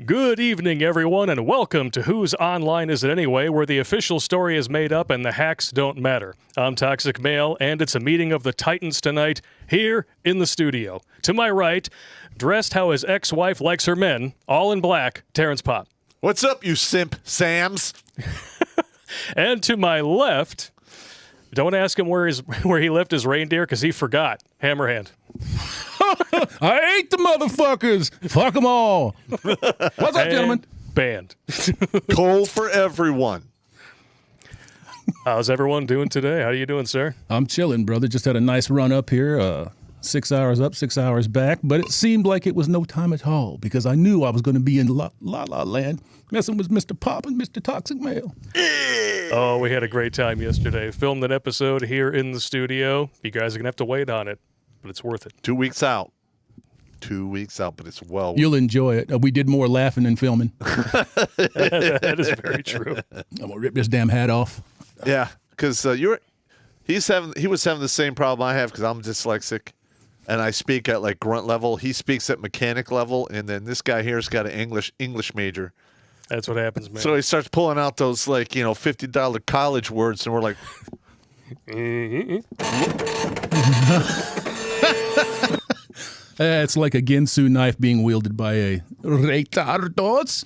Good evening, everyone, and welcome to Whose Online Is It Anyway, where the official story is made up and the hacks don't matter. I'm Toxic Male, and it's a meeting of the Titans tonight here in the studio. To my right, dressed how his ex-wife likes her men, all in black, Terrence Pop. What's up, you simp Sams? And to my left, don't ask him where he left his reindeer, because he forgot. Hammerhand. I ate the motherfuckers. Fuck them all. What's up, gentlemen? Banned. Coal for everyone. How's everyone doing today? How are you doing, sir? I'm chilling, brother. Just had a nice run up here. 6 hours up, 6 hours back. But it seemed like it was no time at all because I knew I was going to be in La La Land messing with Mr. Pop and Mr. Toxic Male. Oh, we had a great time yesterday. Filmed an episode here in the studio. You guys are going to have to wait on it, but it's worth it. 2 weeks out. 2 weeks out, but it's well. You'll enjoy it. We did more laughing than filming. That is very true. I'm going to rip this damn hat off. Yeah, because he was having the same problem I have because I'm dyslexic, and I speak at like grunt level. He speaks at mechanic level, and then this guy here's got an English major. That's what happens, man. So he starts pulling out those $50 college words, and we're like, It's like a Ginsu knife being wielded by a retardos.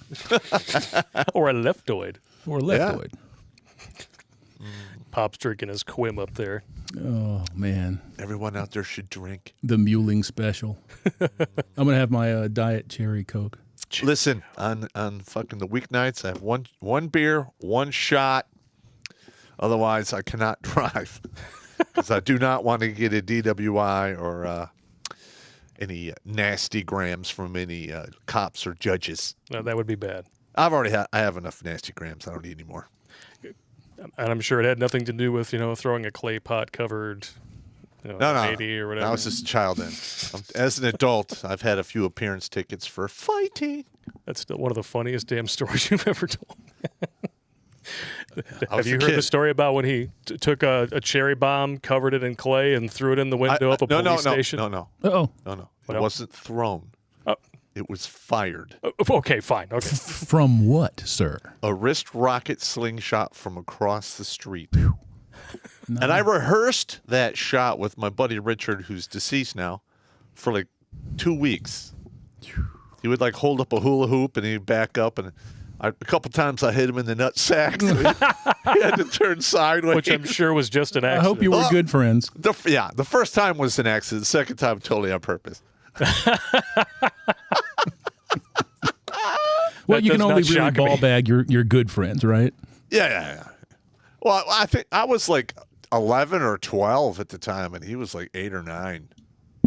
Or a leftoid. Or leftoid. Pop's drinking his quim up there. Oh, man. everyone out there should drink. The Muling special. I'm going to have my Diet Cherry Coke. Listen, on fucking the weeknights, I have one beer, one shot. Otherwise, I cannot drive because I do not want to get a DWI or any nasty grams from any cops or judges. No, that would be bad. I have enough nasty grams. I don't need any more. And I'm sure it had nothing to do with, throwing a clay pot covered, No. 80 or whatever. I was just a child then. As an adult, I've had a few appearance tickets for fighting. That's still one of the funniest damn stories you've ever told. Have you heard kid. the story about when he took a cherry bomb, covered it in clay, and threw it in the window of a police station? No. Uh-oh. No. It wasn't thrown. It was fired. Okay, fine. Okay. From what, sir? A wrist rocket slingshot from across the street. No. And I rehearsed that shot with my buddy Richard, who's deceased now, for like 2 weeks. He would hold up a hula hoop and he'd back up, and a couple times I hit him in the nutsack. So he had to turn sideways. Which I'm sure was just an accident. I hope you were good friends. The first time was an accident. The second time, totally on purpose. Well, you can only really shock me. ball bag your good friends, right? Yeah. Well, I think I was like 11 or 12 at the time, and he was like 8 or 9.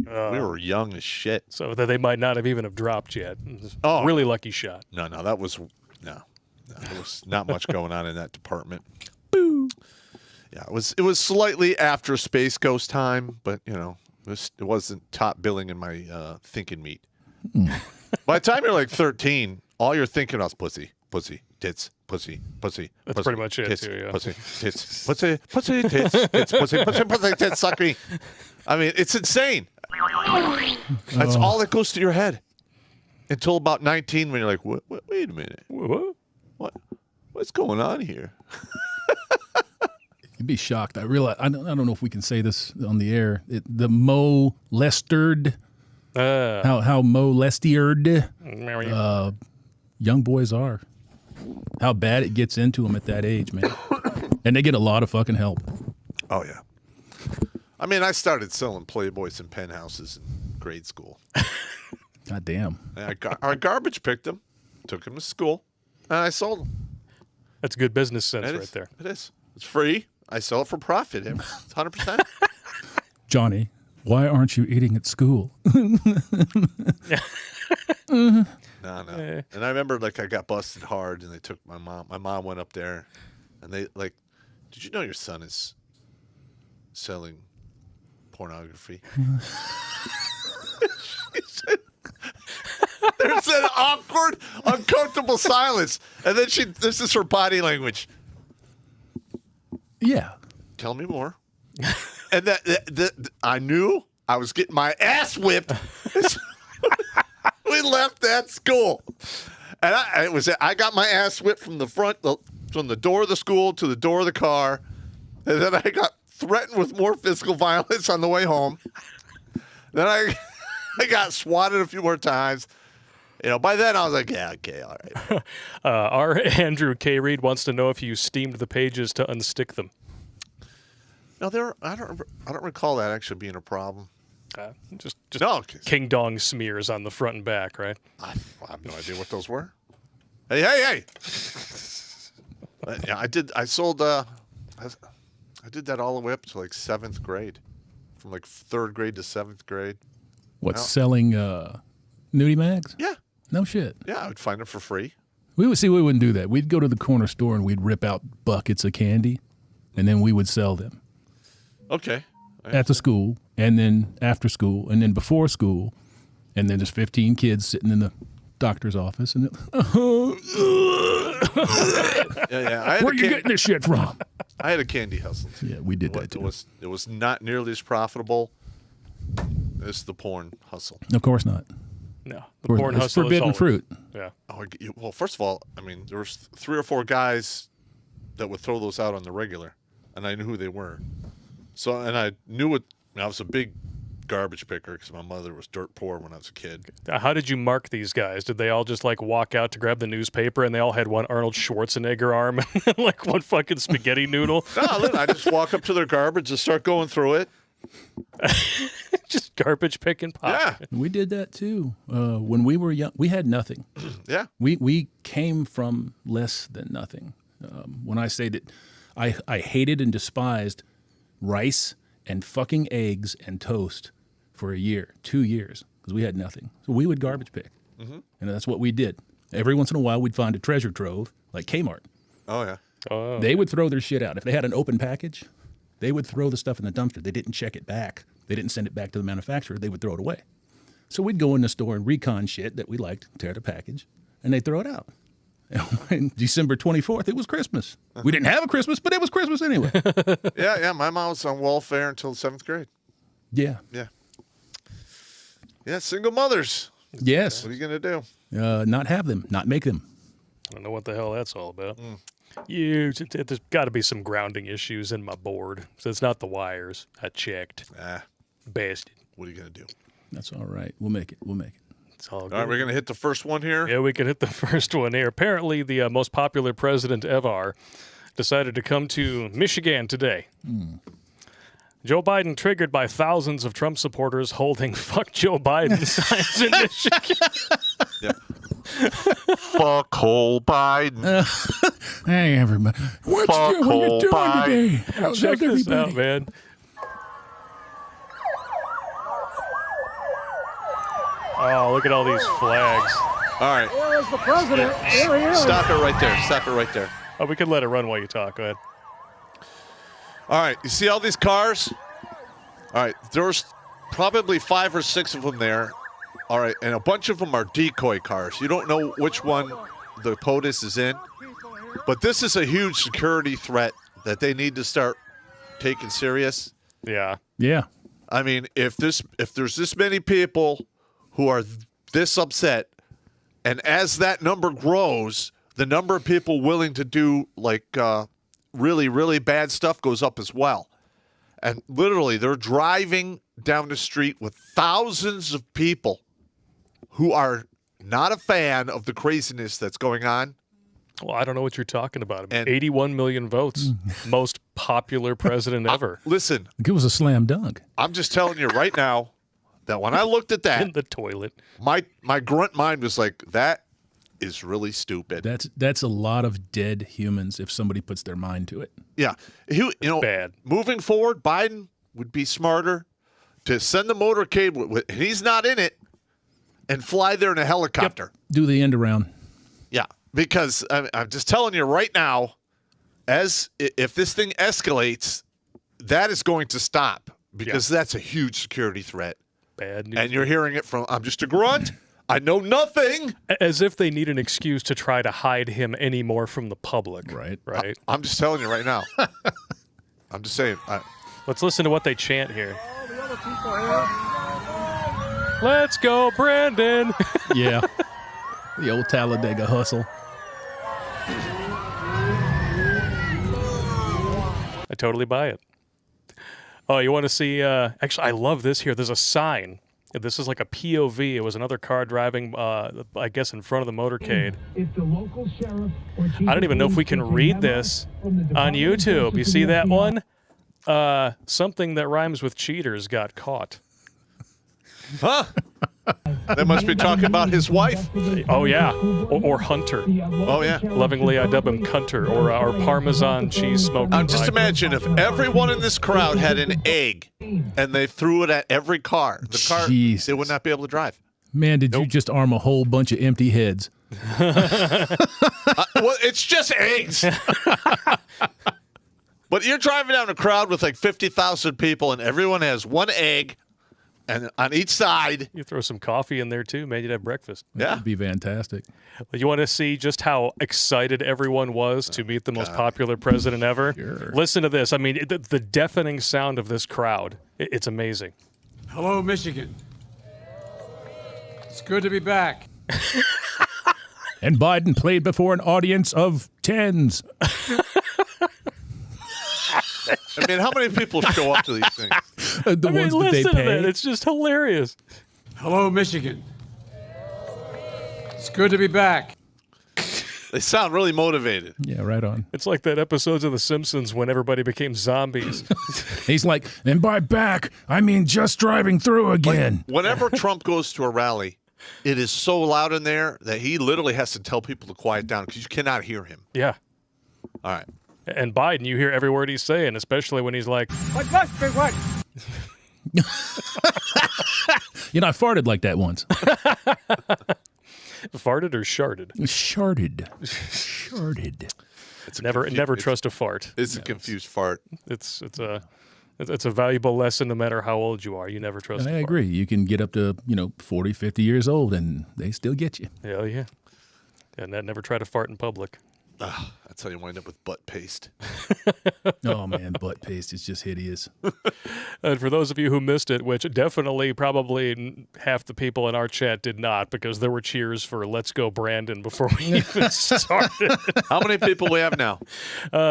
We were young as shit. So that they might not have even dropped yet. Oh. Really lucky shot. No, that was no. There was not much going on in that department. Boo. Yeah, it was slightly after Space Ghost time, but it wasn't top billing in my thinking meat. By the time you're like 13, all you're thinking of is pussy, tits, pussy. That's pussy, pretty much it, tits, too, yeah. Pussy, tits, pussy, tits, pussy, tits, suck me. I mean, it's insane. That's all that goes to your head until about 19 when you're like, wait a minute. What's going on here? You'd be shocked. I realize I don't know if we can say this on the air. The molestered, how molestered young boys are. How bad it gets into them at that age, man. And they get a lot of fucking help. Oh yeah. I mean, I started selling Playboys in penthouses in grade school. God damn. Our garbage picked them, took them to school, and I sold them. That's good business sense right there. It is. It's free. I sell it for profit. It's 100%. Johnny, why aren't you eating at school? No. And I remember I got busted hard, and they took my mom. My mom went up there, and they did you know your son is selling pornography? There's an awkward, uncomfortable silence, and then this is her body language. Yeah. Tell me more. And I knew I was getting my ass whipped. We left that school. And I got my ass whipped from the front, from the door of the school to the door of the car. And then I got threatened with more physical violence on the way home. Then I got swatted a few more times. By then I was like, yeah, okay, all right. Our Andrew K. Reed wants to know if you steamed the pages to unstick them. No, I don't recall that actually being a problem. Just no, King Dong smears on the front and back, right? I have no idea what those were. Hey! Yeah, I did that all the way up to like 7th grade, from like 3rd grade to 7th grade. What, selling nudie mags? Yeah. No shit. Yeah, I would find them for free. We wouldn't do that. We'd go to the corner store and we'd rip out buckets of candy, and then we would sell them. Okay. At the school, and then after school, and then before school, and then there's 15 kids sitting in the doctor's office, and yeah. Where you getting this shit from? I had a candy hustle. Yeah, we did that too. It was not nearly as profitable as the porn hustle. Of course not. No, the porn it's hustle forbidden is fruit. Yeah. Oh, well, first of all, I mean, there was 3 or 4 guys that would throw those out on the regular, and I knew who they were. So, and I knew it. I was a big garbage picker because my mother was dirt poor when I was a kid. How did you mark these guys? Did they all just like walk out to grab the newspaper and they all had one Arnold Schwarzenegger arm and like one fucking spaghetti noodle? No, I just walk up to their garbage and start going through it. Just garbage picking pop. Yeah. We did that too. When we were young, we had nothing. Yeah. We came from less than nothing. When I say that I hated and despised rice and fucking eggs and toast for a year, 2 years, because we had nothing. So we would garbage pick. Mm-hmm. And that's what we did. Every once in a while, we'd find a treasure trove, like Kmart. Oh, yeah. Oh. They would throw their shit out. If they had an open package, they would throw the stuff in the dumpster. They didn't check it back. They didn't send it back to the manufacturer. They would throw it away. So we'd go in the store and recon shit that we liked, tear the package, and they'd throw it out. And December 24th, it was Christmas. We didn't have a Christmas, but it was Christmas anyway. Yeah. My mom was on welfare until 7th grade. Yeah. Yeah, single mothers. Yes. What are you going to do? Not have them, not make them. I don't know what the hell that's all about. There's got to be some grounding issues in my board. So it's not the wires. I checked. Bastard. What are you going to do? That's all right. We'll make it. It's all good. All right, we're going to hit the first one here. Yeah, we can hit the first one here. Apparently, the most popular president ever decided to come to Michigan today. Joe Biden triggered by thousands of Trump supporters holding "Fuck Joe Biden" signs in Michigan. Yep. Fuck hole Biden. Hey, everybody. What you doing today? How's Check this everybody? out, man. Oh, look at all these flags. All right. There's the president. There he is. Stop it right there. Stop it right there. Oh, we could let it run while you talk. Go ahead. All right. You see all these cars? All right. There's probably 5 or 6 of them there. All right. And a bunch of them are decoy cars. You don't know which one the POTUS is in. But this is a huge security threat that they need to start taking serious. Yeah. Yeah. I mean, if there's this many people who are this upset, and as that number grows, the number of people willing to do like really, really bad stuff goes up as well. And literally, they're driving down the street with thousands of people who are not a fan of the craziness that's going on. Well, I don't know what you're talking about. And- 81 million votes. Most popular president ever. Listen, It was a slam dunk. I'm just telling you right now that when I looked at that, In the toilet. my grunt mind was like, that is really stupid. That's a lot of dead humans if somebody puts their mind to it. Yeah. Bad. Moving forward, Biden would be smarter to send the motorcade, and he's not in it, and fly there in a helicopter. Do the end around. Yeah. Because I'm just telling you right now, if this thing escalates, that is going to stop because that's a huge security threat. Bad news. And you're hearing it from, I'm just a grunt. I know nothing. As if they need an excuse to try to hide him any more from the public. Right. Right. I'm just telling you right now. I'm just saying. Let's listen to what they chant here. All the other people here. Let's go, Brandon. Yeah. The old Talladega hustle. I totally buy it. Oh, you want to see? Actually, I love this here. There's a sign. This is like a POV. It was another car driving, I guess, in front of the motorcade. If the local sheriff or chief I don't even know if we can read this on YouTube. You see that one? Something that rhymes with cheaters got caught. Huh? They must be talking about his wife. Oh, yeah. Or Hunter. Oh, yeah. Lovingly, I dub him Cunter, or our Parmesan cheese smoking. Just imagine if everyone in this crowd had an egg and they threw it at every car. The car, Jesus. they would not be able to drive. Man, did you just arm a whole bunch of empty heads? Well, it's just eggs. But you're driving down a crowd with like 50,000 people and everyone has one egg and on each side. You throw some coffee in there, too. Man, you'd have breakfast. Yeah. That'd be fantastic. You want to see just how excited everyone was to meet the most popular president ever? Sure. Listen to this. I mean, the deafening sound of this crowd. It's amazing. Hello, Michigan. It's good to be back. And Biden played before an audience of tens. I mean, how many people show up to these things? The ones that they listen to pay. that. It's just hilarious. Hello, Michigan. It's good to be back. They sound really motivated. Yeah, right on. It's like that episodes of The Simpsons when everybody became zombies. He's like, and by back, I mean just driving through again. Whenever Trump goes to a rally, it is so loud in there that he literally has to tell people to quiet down because you cannot hear him. Yeah. All right. And Biden, you hear every word he's saying, especially when he's like, What must be what? You know, I farted like that once. farted or sharded? Sharded. Sharded. Never trust a fart. It's a confused fart. It's a valuable lesson no matter how old you are. You never trust a I fart. agree. You can get up to, 40, 50 years old and they still get you. Hell yeah. And never try to fart in public. That's how you wind up with butt paste. Oh, man, butt paste is just hideous. And for those of you who missed it, which definitely probably half the people in our chat did not, because there were cheers for Let's Go Brandon before we even started. How many people we have now?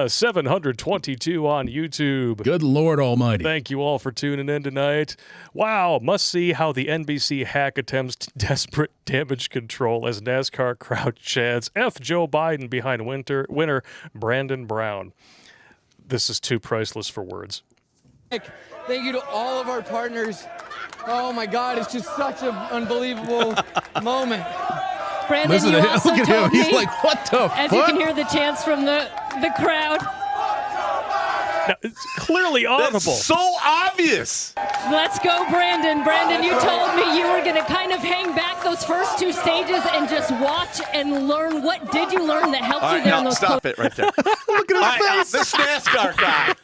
722 on YouTube. Good Lord Almighty. Thank you all for tuning in tonight. Wow, must see how the NBC hack attempts desperate damage control as NASCAR crowd chants F Joe Biden behind winner Brandon Brown. This is too priceless for words. Thank you to all of our partners. Oh my God, it's just such an unbelievable moment. Brandon, Listen you to him. also Look at told him. He's me, like, what the fuck? as you can hear the chants from the crowd. Now, it's clearly audible. That's so obvious. Let's go, Brandon. Brandon, you told me you were going to kind of hang back those first two stages and just watch and learn. What did you learn that helped All you right, there in now those stop it right there. Look at his face. This NASCAR guy.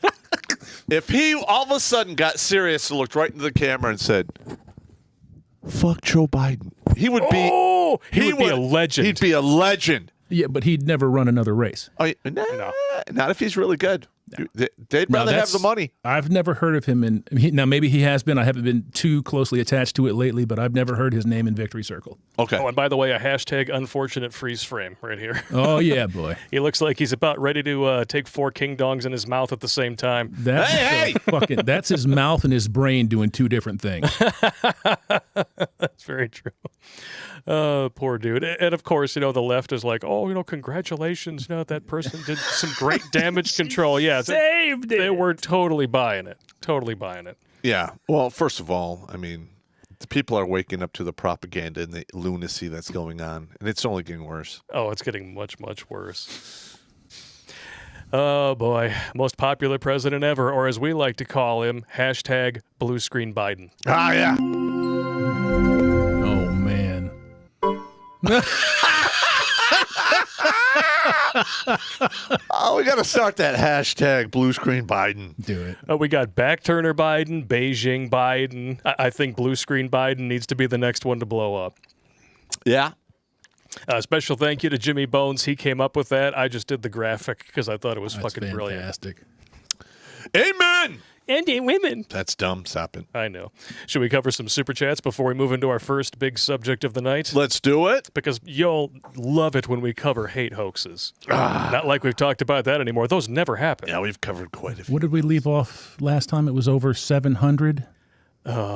If he all of a sudden got serious and looked right into the camera and said, "Fuck Joe Biden," he would be. Oh, he would be a legend. He'd be a legend. Yeah, but he'd never run another race. Oh, no, not if he's really good. They'd Now, rather have that's- the money. I've never heard of him now maybe he has been. I haven't been too closely attached to it lately, but I've never heard his name in Victory Circle. Okay. Oh, and by the way, a hashtag unfortunate freeze frame right here. Oh, yeah, boy. He looks like he's about ready to take 4 king dongs in his mouth at the same time. That's Hey! that's his mouth and his brain doing two different things. That's very true. Poor dude. And of course, the left is like, oh, congratulations. That person did some great damage control. Yeah. Saved it. They were totally buying it. Totally buying it. Yeah. Well, first of all, I mean, the people are waking up to the propaganda and the lunacy that's going on, and it's only getting worse. Oh, it's getting much, much worse. Oh, boy. Most popular president ever, or as we like to call him, hashtag blue screen Biden. Ah, yeah. Oh, man. Oh, we got to start that hashtag blue screen Biden. Do it. We got backturner Biden, Beijing Biden. I think blue screen Biden needs to be the next one to blow up. Yeah. Special thank you to Jimmy Bones. He came up with that. I just did the graphic because I thought it was That's fucking brilliant. fantastic. Amen. And women. That's dumb. Stop it. I know. Should we cover some super chats before we move into our first big subject of the night? Let's do it. Because you'll love it when we cover hate hoaxes. Not like we've talked about that anymore. Those never happen. Yeah, we've covered quite a few. What did we leave off last time? It was over 700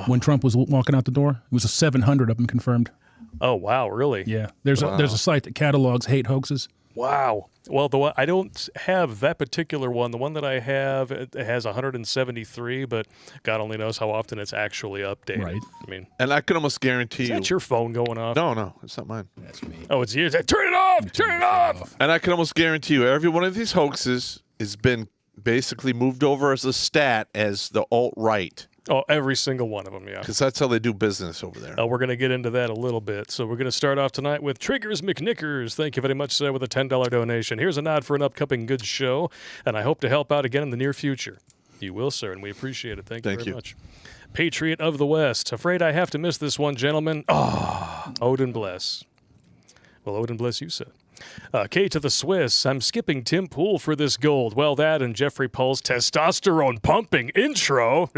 when Trump was walking out the door. It was a 700 of them confirmed. Oh, wow, really? Yeah. There's a site that catalogs hate hoaxes. Wow. Well, the one, I don't have that particular one. The one that I have, it has 173, but God only knows how often it's actually updated. Right. I mean, And I can almost guarantee is you. that your phone going off? No, it's not mine. That's me. Oh, it's yours. Turn it off! Turn it off! And I can almost guarantee you, every one of these hoaxes has been basically moved over as a stat as the alt-right. Oh, every single one of them, yeah. Because that's how they do business over there. We're going to get into that a little bit. So we're going to start off tonight with Triggers McKnickers. Thank you very much, sir, with a $10 donation. Here's a nod for an upcoming good show, and I hope to help out again in the near future. You will, sir, and we appreciate it. Thank you very much. Patriot of the West. Afraid I have to miss this one, gentlemen. Odin bless. Well, Odin bless you, sir. K to the Swiss. I'm skipping Tim Pool for this gold. Well, that and Jeffrey Paul's testosterone pumping intro.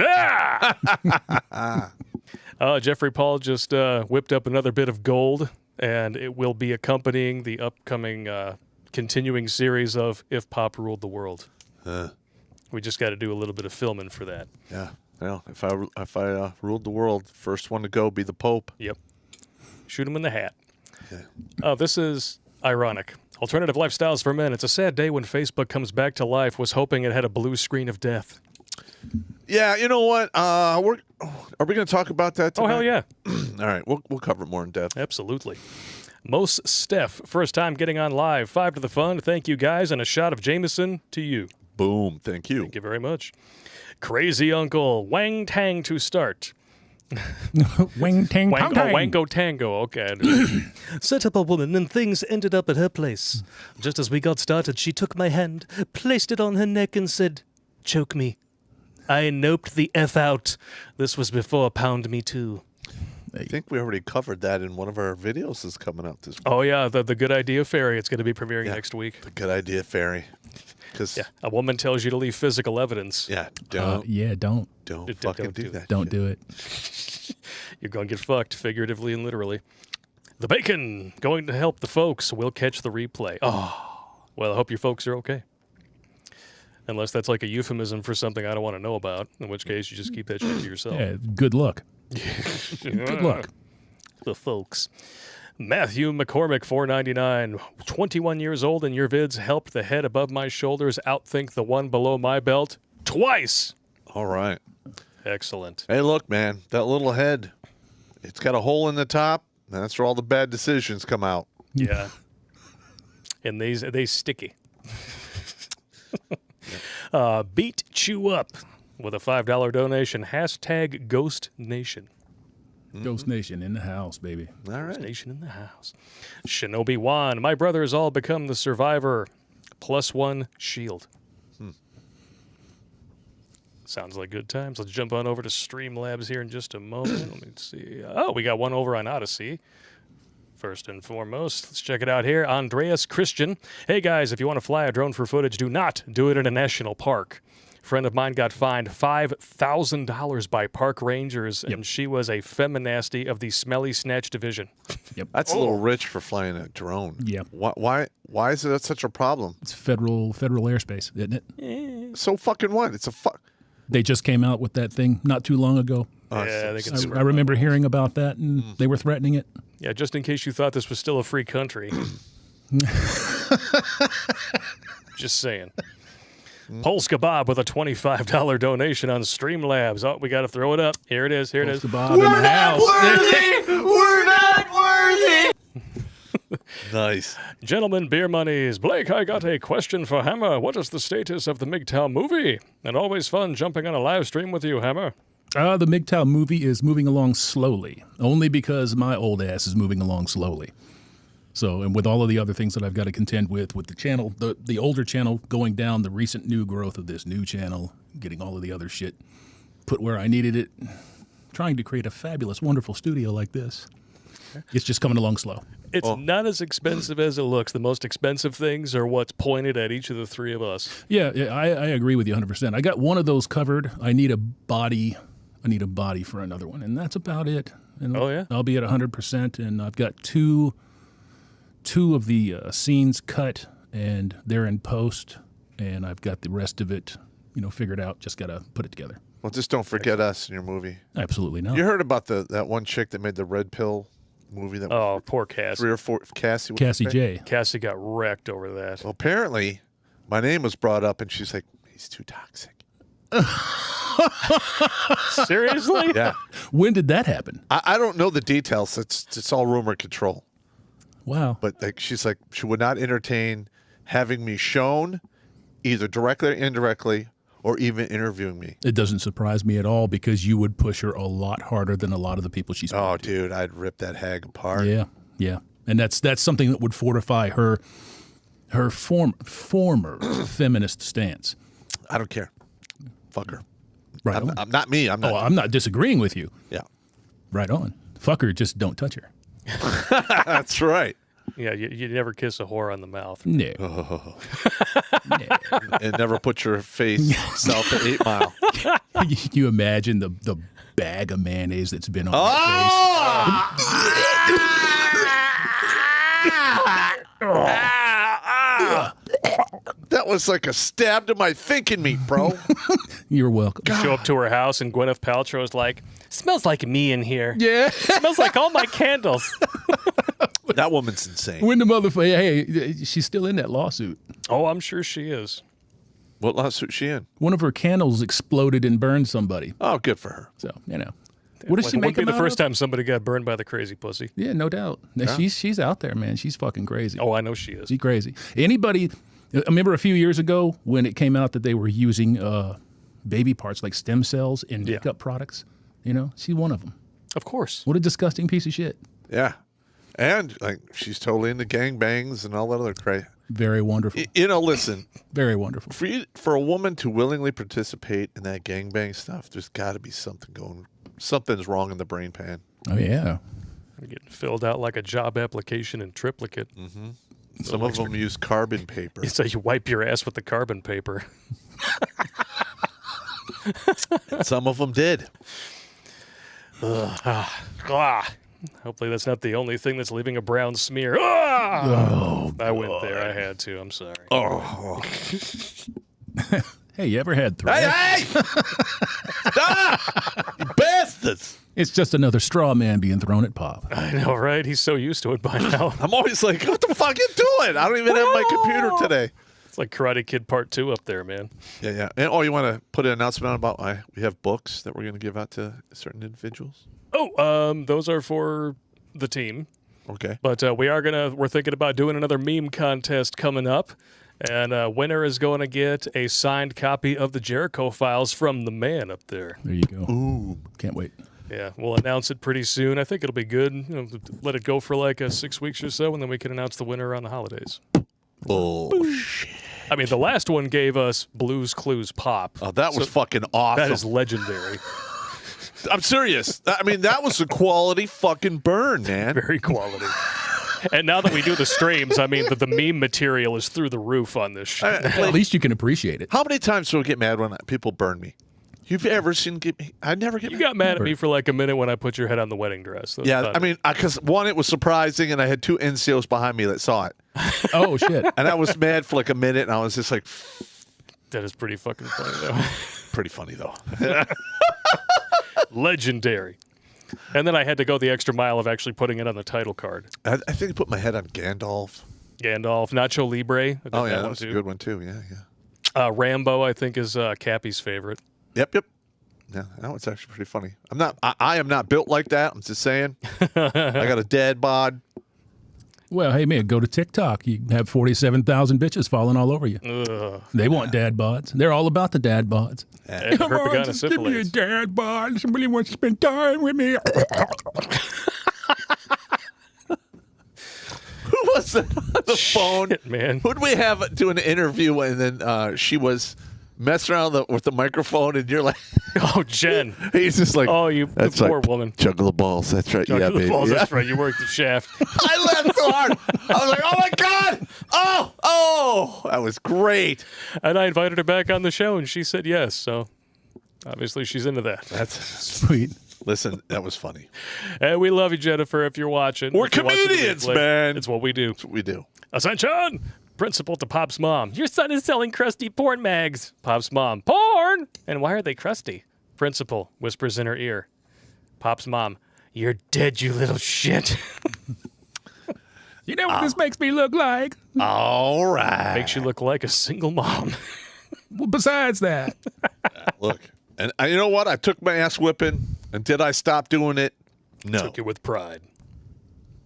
Jeffrey Paul just whipped up another bit of gold, and it will be accompanying the upcoming continuing series of If Pop Ruled the World. We just got to do a little bit of filming for that. Yeah. Well, if I ruled the world, first one to go be the Pope. Yep. Shoot him in the hat. Yeah. This is ironic. Alternative lifestyles for men. It's a sad day when Facebook comes back to life. Was hoping it had a blue screen of death. Yeah, you know what? Are we going to talk about that tonight? Oh, hell yeah. All right, we'll cover it more in depth. Absolutely. Mos Steph, first time getting on live. 5 to the fun. Thank you, guys, and a shot of Jameson to you. Boom. Thank you. Thank you very much. Crazy Uncle, Wang Tang to start. Wang Tang Tang. Wango Tango, okay. Set up a woman and things ended up at her place. Just as we got started, she took my hand, placed it on her neck and said, "Choke me." I noped the F out. This was before Pound Me Too. I think we already covered that in one of our videos that's coming out this week. Oh, yeah, the Good Idea Fairy. It's going to be premiering next week. The Good Idea Fairy. Yeah, a woman tells you to leave physical evidence. Yeah, don't fucking do that. Don't do it. You're going to get fucked, figuratively and literally. The Bacon, going to help the folks. We'll catch the replay. Oh, well, I hope your folks are okay. Unless that's like a euphemism for something I don't want to know about, in which case you just keep that shit to yourself. Yeah, good luck. Good luck. The folks. Matthew McCormick, $4.99. 21 years old, and your vids helped the head above my shoulders outthink the one below my belt twice. All right. Excellent. Hey, look, man, that little head, it's got a hole in the top, and that's where all the bad decisions come out. Yeah. And they sticky. Beat Chew Up with a $5 donation. Hashtag Ghost Nation. Ghost Nation in the house, baby. All right. Ghost Nation in the house. Shinobi Juan. My brothers all become the survivor. +1 shield. Sounds like good times. Let's jump on over to Streamlabs here in just a moment. Let me see. Oh, we got one over on Odysee. First and foremost, let's check it out here. Andreas Christian. Hey, guys, if you want to fly a drone for footage, do not do it in a national park. Friend of mine got fined $5,000 by park rangers, and she was a feminasty of the Smelly Snatch Division. Yep. That's a little rich for flying a drone. Yep. Why is that such a problem? It's federal airspace, isn't it? So fucking what? It's a They just came out with that thing not too long ago. Yeah, I think it's I remember hearing about that, and they were threatening it. Yeah, just in case you thought this was still a free country. Just saying. Polska Bob with a $25 donation on Streamlabs. Oh, we got to throw it up. Here it is. Here it is. Polska Bob in the house. We're not worthy. nice. Gentlemen, beer monies. Blake, I got a question for Hammer. What is the status of the MGTOW movie? And always fun jumping on a live stream with you, Hammer. The MGTOW movie is moving along slowly, only because my old ass is moving along slowly. So, and with all of the other things that I've got to contend with the channel, the older channel going down, the recent new growth of this new channel, getting all of the other shit put where I needed it, trying to create a fabulous, wonderful studio like this. It's just coming along slow. It's not as expensive as it looks. The most expensive things are what's pointed at each of the three of us. Yeah, I agree with you 100%. I got one of those covered. I need a body. For another one, and that's about it. And I'll be at 100%, and I've got two of the scenes cut, and they're in post, and I've got the rest of it, figured out. Just got to put it together. Well, just don't forget us in your movie. Absolutely not. You heard about that one chick that made the Red Pill movie? That Poor Cassie. 3 or 4, Cassie. Cassie J. Cassie got wrecked over that. Well, apparently, my name was brought up, and she's like, he's too toxic. Seriously? Yeah. When did that happen? I don't know the details. It's all rumor control. Wow. But she's like, she would not entertain having me shown, either directly or indirectly, or even interviewing me. It doesn't surprise me at all because you would push her a lot harder than a lot of the people she's. Oh, dude, I'd rip that hag apart. Yeah, and that's something that would fortify her former feminist stance. I don't care. Fuck her. Right. I'm not me. I'm not. Oh, I'm not disagreeing with you. Yeah. Right on. Fuck her, just don't touch her. That's right. Yeah, you never kiss a whore on the mouth. No. And never put your face south of 8 Mile. You imagine the bag of mayonnaise that's been on That was like a stab to my thinking meat, bro. You're welcome. You show up to her house and Gwyneth Paltrow's like, smells like me in here. Yeah. Smells like all my candles. That woman's insane. When the motherfucker, hey, she's still in that lawsuit. Oh, I'm sure she is. What lawsuit is she in? One of her candles exploded and burned somebody. Oh, good for her. So, What does she make Would be the them first out of? time somebody got burned by the crazy pussy. Yeah, no doubt. Yeah. She's out there, man. She's fucking crazy. Oh, I know she is. She's crazy. I remember a few years ago when it came out that they were using baby parts like stem cells in makeup products. She's one of them. Of course. What a disgusting piece of shit. Yeah. And she's totally into gangbangs and all that other crazy. Very wonderful. Listen. Very wonderful. For a woman to willingly participate in that gangbang stuff, there's got to be something's wrong in the brain pan. Oh, yeah. You're getting filled out like a job application in triplicate. Mm-hmm. Some of them use carbon paper. So you wipe your ass with the carbon paper. Some of them did. Hopefully that's not the only thing that's leaving a brown smear. I went there. I had to. I'm sorry. Oh. Hey, you ever had thread? Hey! Stop! You bastards! It's just another straw man being thrown at Pop. I know, right? He's so used to it by now. I'm always like, what the fuck you doing? I don't even have my computer today. It's like Karate Kid Part 2 up there, man. Yeah. And you want to put an announcement about we have books that we're going to give out to certain individuals? Those are for the team. Okay. But we're thinking about doing another meme contest coming up. And winner is going to get a signed copy of the Jericho Files from the man up there. There you go. Ooh. Can't wait. Yeah, we'll announce it pretty soon. I think it'll be good. Let it go for like 6 weeks or so, and then we can announce the winner on the holidays. Oh, shit. I mean, the last one gave us Blue's Clues Pop. Oh, that was fucking awesome. That is legendary. I'm serious. I mean, that was a quality fucking burn, man. Very quality. And now that we do the streams, I mean, the meme material is through the roof on this shit. At least you can appreciate it. How many times do I get mad when people burn me? You've ever seen I never get You mad. got mad at me for like a minute when I put your head on the wedding dress. That was Yeah, fun. I mean, because one, it was surprising, and I had 2 NCOs behind me that saw it. Oh, shit. And I was mad for like a minute, and I was just like, that is pretty fucking funny, though. pretty funny, though. Legendary. And then I had to go the extra mile of actually putting it on the title card. I think I put my head on Gandalf. Nacho Libre. I did Oh, yeah, that that was a good one, too. Yeah. Rambo, I think, is Cappy's favorite. Yep. Yeah, that one's actually pretty funny. I am not built like that. I'm just saying. I got a dad bod. Well, hey, man, go to TikTok. You have 47,000 bitches falling all over you. They want dad bods. They're all about the dad bods. And herpetogonosyphilis. Give me a dad bod. Somebody wants to spend time with me. Who was that on the phone? Man. Who did we have do an interview, and then she was mess around with the microphone, and you're like, Oh, Jen. he's just like, Oh, you that's poor right. woman. Juggle the balls. That's right. Juggle yeah, the baby. balls. Yeah. That's right. You worked the shaft. I laughed so hard. I was like, oh my God. Oh, that was great. And I invited her back on the show, and she said yes. So obviously she's into that. That's Sweet. listen. That was funny. And we love you, Jennifer, if you're watching. We're If you're watching the comedians, replay, man. It's what we do. That's what we do. Ascension! Principal to Pop's mom. Your son is selling crusty porn mags. Pop's mom. Porn! And why are they crusty? Principal whispers in her ear. Pop's mom. You're dead, you little shit. You know what this makes me look like? All right. Makes you look like a single mom. Well, besides that. Look, and you know what? I took my ass whipping, and did I stop doing it? No. Took it with pride.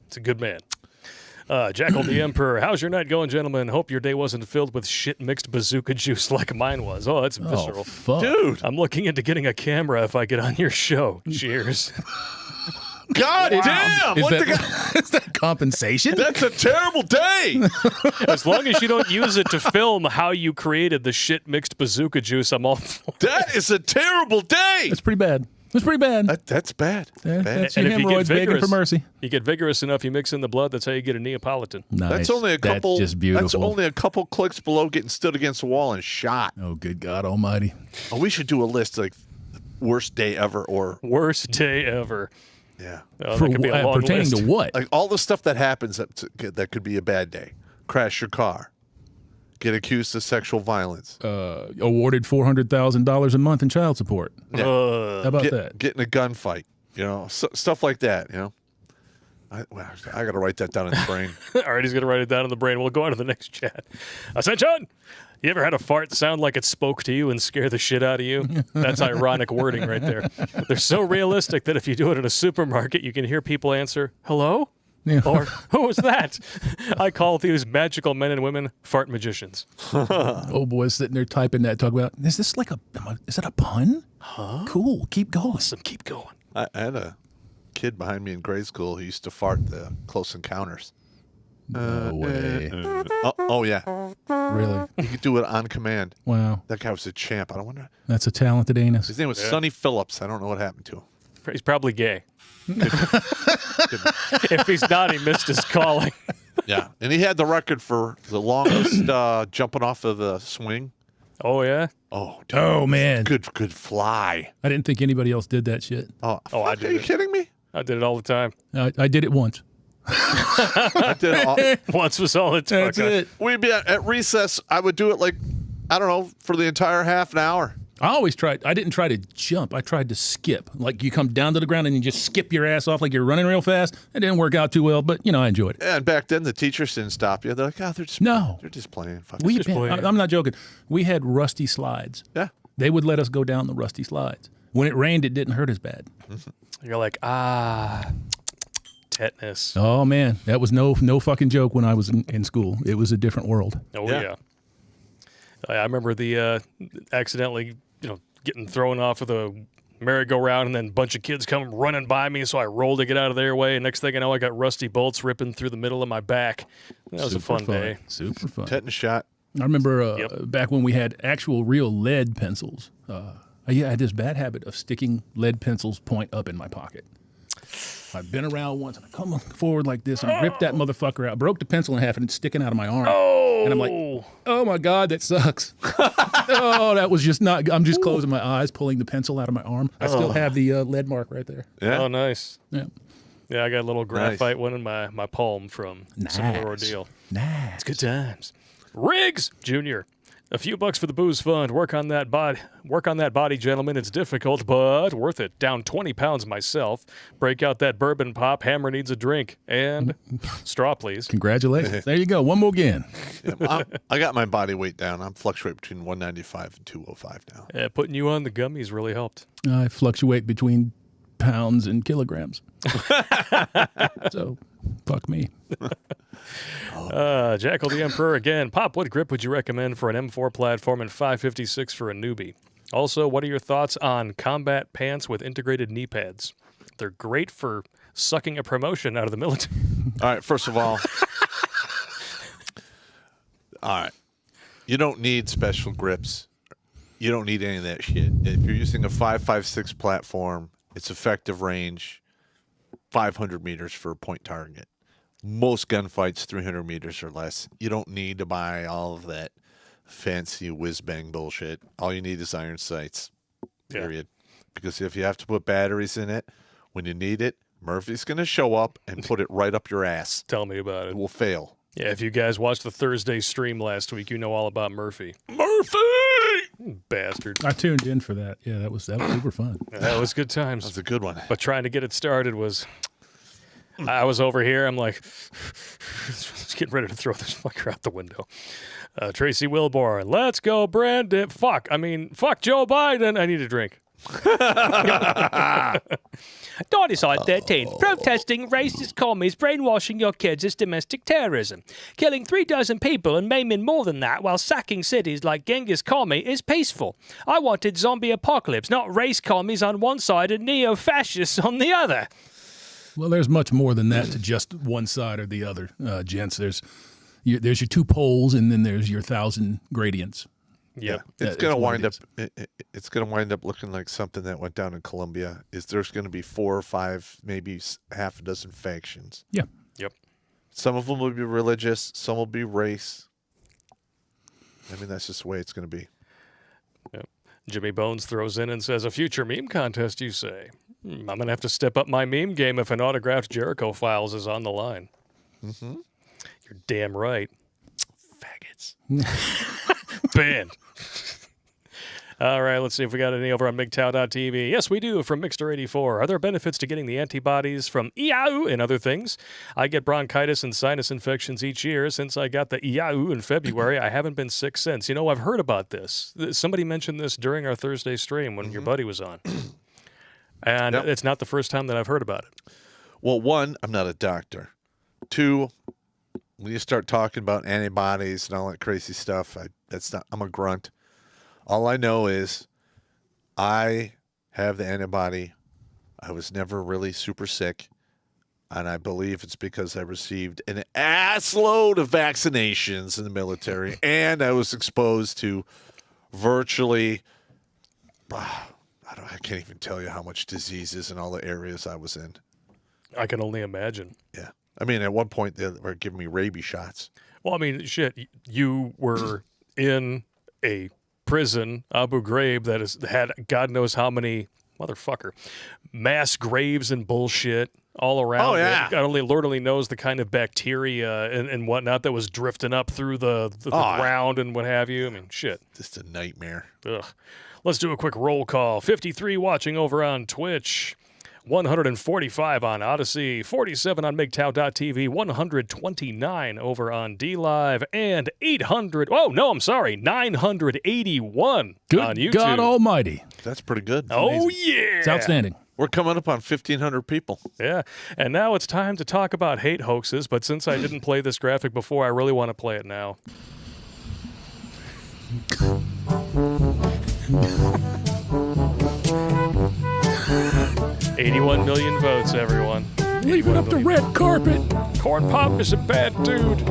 It's a good man. Jackal the Emperor. How's your night going, gentlemen? Hope your day wasn't filled with shit mixed bazooka juice like mine was. Oh, that's visceral. Oh, fuck. Dude. I'm looking into getting a camera if I get on your show. Cheers. God damn. Is What that, the guy? is that compensation? That's a terrible day. As long as you don't use it to film how you created the shit mixed bazooka juice, I'm all for it. That is a terrible day. That's pretty bad. That's pretty bad. That's bad. Yeah, Bad. that's And your if you get hemorrhoids begging for vigorous, mercy. you get vigorous enough, you mix in the blood. That's how you get a Neapolitan. Nice. That's only a couple. That's just beautiful. That's only a couple clicks below getting stood against the wall and shot. Oh, good God Almighty. Oh, we should do a list like worst day ever, or Worst day ever. yeah, Oh, For that could be a long pertaining list. to what? like all the stuff that happens that could be a bad day. Crash your car, get accused of sexual violence, Awarded $400,000 a month in child support. How about that? get in a gunfight. You know, stuff like that. You know, I got to write that down in the brain. All right, he's going to write it down in the brain. We'll go on to the next chat. Ascension! You ever had a fart sound like it spoke to you and scare the shit out of you? That's ironic wording right there. They're so realistic that if you do it in a supermarket, you can hear people answer, hello? Yeah. Or, who was that? I call these magical men and women fart magicians. Old boy sitting there typing that, talking about, is this like is that a pun? Huh? Cool. Keep going. Awesome, keep going. I had a kid behind me in grade school who used to fart the Close Encounters. No way. Oh yeah, Really? he could do it on command. Wow. That guy was a champ. I don't wonder. That's a talented anus. His name was Sonny Phillips. I don't know what happened to him. He's probably gay. If he's not, he missed his calling. Yeah, and he had the record for the longest jumping off of the swing. Oh, yeah? Oh, dude. Oh, man. Good fly. I didn't think anybody else did that shit. Oh, Oh, I fuck, did are you it. kidding me? I did it all the time. I did it once. I did it all. Once was all it took. That's it. We'd be at recess. I would do it like, I don't know, for the entire half an hour. I always tried. I didn't try to jump. I tried to skip. Like you come down to the ground and you just skip your ass off like you're running real fast. It didn't work out too well, but you know I enjoyed it. Yeah, and back then the teachers didn't stop you. They're like, oh, they're just playing. Fuck it. playing. I'm not joking. We had rusty slides. Yeah. They would let us go down the rusty slides. When it rained, it didn't hurt as bad. You're like, tetanus. Oh man, that was no fucking joke when I was in school. It was a different world. Oh, Yeah. yeah. I remember the accidentally, getting thrown off of the merry-go-round and then a bunch of kids come running by me, so I rolled to get out of their way. And next thing I know, I got rusty bolts ripping through the mill of my back. That was a fun day. Super fun. Tetanus shot. I remember back when we had actual real lead pencils. I had this bad habit of sticking lead pencils point up in my pocket. I've been around once and I come forward like this and rip that motherfucker out. Broke the pencil in half and it's sticking out of my arm. Oh! And I'm like, oh my God, that sucks. Oh, that was just not, I'm just closing my eyes, pulling the pencil out of my arm. I still have the lead mark right there. Yeah. Oh, nice. Yeah. Yeah, I got a little graphite one in my palm from a similar ordeal. Nice. It's good times. Riggs Jr. A few bucks for the booze fund. Work on that body, gentlemen. It's difficult, but worth it. Down 20 pounds myself. Break out that bourbon pop. Hammer needs a drink. And straw, please. Congratulations. There you go. One more again. Yeah, I got my body weight down. I'm fluctuating between 195 and 205 now. Putting you on the gummies really helped. I fluctuate between pounds and kilograms. So, fuck me. Jackal the Emperor again. Pop, what grip would you recommend for an M4 platform and 556 for a newbie? Also, what are your thoughts on combat pants with integrated knee pads? They're great for sucking a promotion out of the military. All right, first of all, you don't need special grips You don't need any of that shit. If you're using a 5.56 platform, it's effective range 500 meters for a point target. Most gunfights 300 meters or less. You don't need to buy all of that fancy whiz-bang bullshit. All you need is iron sights, period. Because if you have to put batteries in it, when you need it, Murphy's going to show up and put it right up your ass. Tell me about it. It will fail. Yeah, if you guys watched the Thursday stream last week, you know all about Murphy. Murphy! Bastard. I tuned in for that. Yeah, that was super fun. That was good times. That was a good one. But trying to get it started was... I was over here. I'm like, getting ready to throw this fucker out the window. Tracy Wilborn, let's go, Brandon. Fuck Joe Biden. I need a drink. Odysee 13. Protesting racist commies brainwashing your kids is domestic terrorism. Killing 36 people and maiming more than that while sacking cities like Genghis Khan is peaceful. I wanted zombie apocalypse, not race commies on one side and neo-fascists on the other. Well, there's much more than that to just one side or the other, gents. There's your 2 poles, and then there's your 1,000 gradients. Yeah, it's going to wind up. It's going to wind up looking like something that went down in Colombia. There's going to be 4 or 5, maybe half a dozen factions. Yeah. Yep. Some of them will be religious. Some will be race. I mean, that's just the way it's going to be. Yep. Jimmy Bones throws in and says, "A future meme contest, you say? I'm going to have to step up my meme game if an autographed Jericho Files is on the line." Mm-hmm. You're damn right. Faggots. Banned. All right, let's see if we got any over on MGTOW.tv. Yes, we do, from Mixter84. Are there benefits to getting the antibodies from EAU and other things? I get bronchitis and sinus infections each year. Since I got the EAU in February, I haven't been sick since. You know, I've heard about this. Somebody mentioned this during our Thursday stream when your buddy was on. And it's not the first time that I've heard about it. Well, 1, I'm not a doctor. 2, when you start talking about antibodies and all that crazy stuff, I'm a grunt. All I know is I have the antibody. I was never really super sick, and I believe it's because I received an ass load of vaccinations in the military, and I was exposed to virtually, I can't even tell you how much diseases in all the areas I was in. I can only imagine. Yeah. I mean, at one point, they were giving me rabies shots. Well, I mean, shit, you were in a prison, Abu Ghraib, that has had God knows how many, mass graves and bullshit all around. Oh, yeah. Lord only knows the kind of bacteria and whatnot that was drifting up through the ground and what have you. I mean, shit. Just a nightmare. Ugh. Let's do a quick roll call. 53 watching over on Twitch. 145 on Odysee, 47 on MGTOW.tv, 129 over on DLive, and 981 on YouTube. God Almighty. That's pretty good. Oh, yeah. It's outstanding. We're coming up on 1,500 people. Yeah. And now it's time to talk about hate hoaxes, but since I didn't play this graphic before, I really want to play it now. 81 million votes, everyone. Leave it up to red carpet. Corn Pop is a bad dude.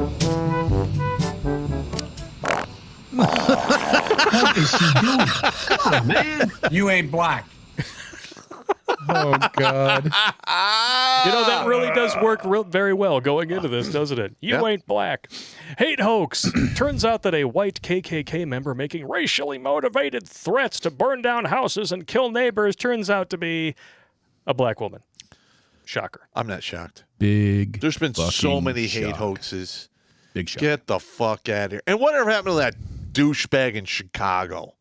What is she doing? Come on, man. You ain't black. Oh, God. You know, that really does work very well going into this, doesn't it? You ain't black. Hate hoax. Turns out that a white KKK member making racially motivated threats to burn down houses and kill neighbors turns out to be a black woman. Shocker. I'm not shocked. There's been so many hate hoaxes. Big shock. Get the fuck out of here. And whatever happened to that douchebag in Chicago?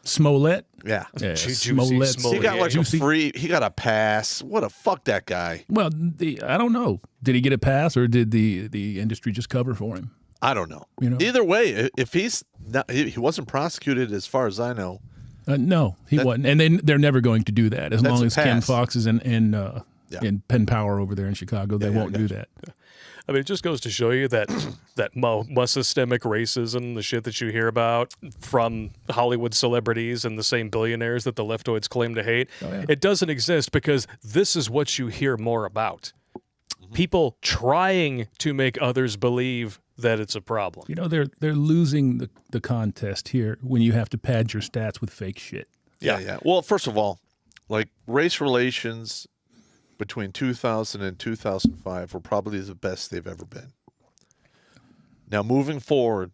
Smollett? Yeah. Smollett. He got like a free, he got a pass. What a fuck that guy. Well, I don't know. Did he get a pass or did the industry just cover for him? I don't know. You know? Either way, if he's not, he wasn't prosecuted as far as I know. No, he wasn't. And they're never going to do that. As long as Ken Fox is in Penn Power over there in Chicago, they won't do that. I mean, it just goes to show you that systemic racism, the shit that you hear about from Hollywood celebrities and the same billionaires that the leftoids claim to hate, it doesn't exist because this is what you hear more about. People trying to make others believe that it's a problem. You know, they're losing the contest here when you have to pad your stats with fake shit. Yeah. Well, first of all, like race relations between 2000 and 2005 were probably the best they've ever been. Now, moving forward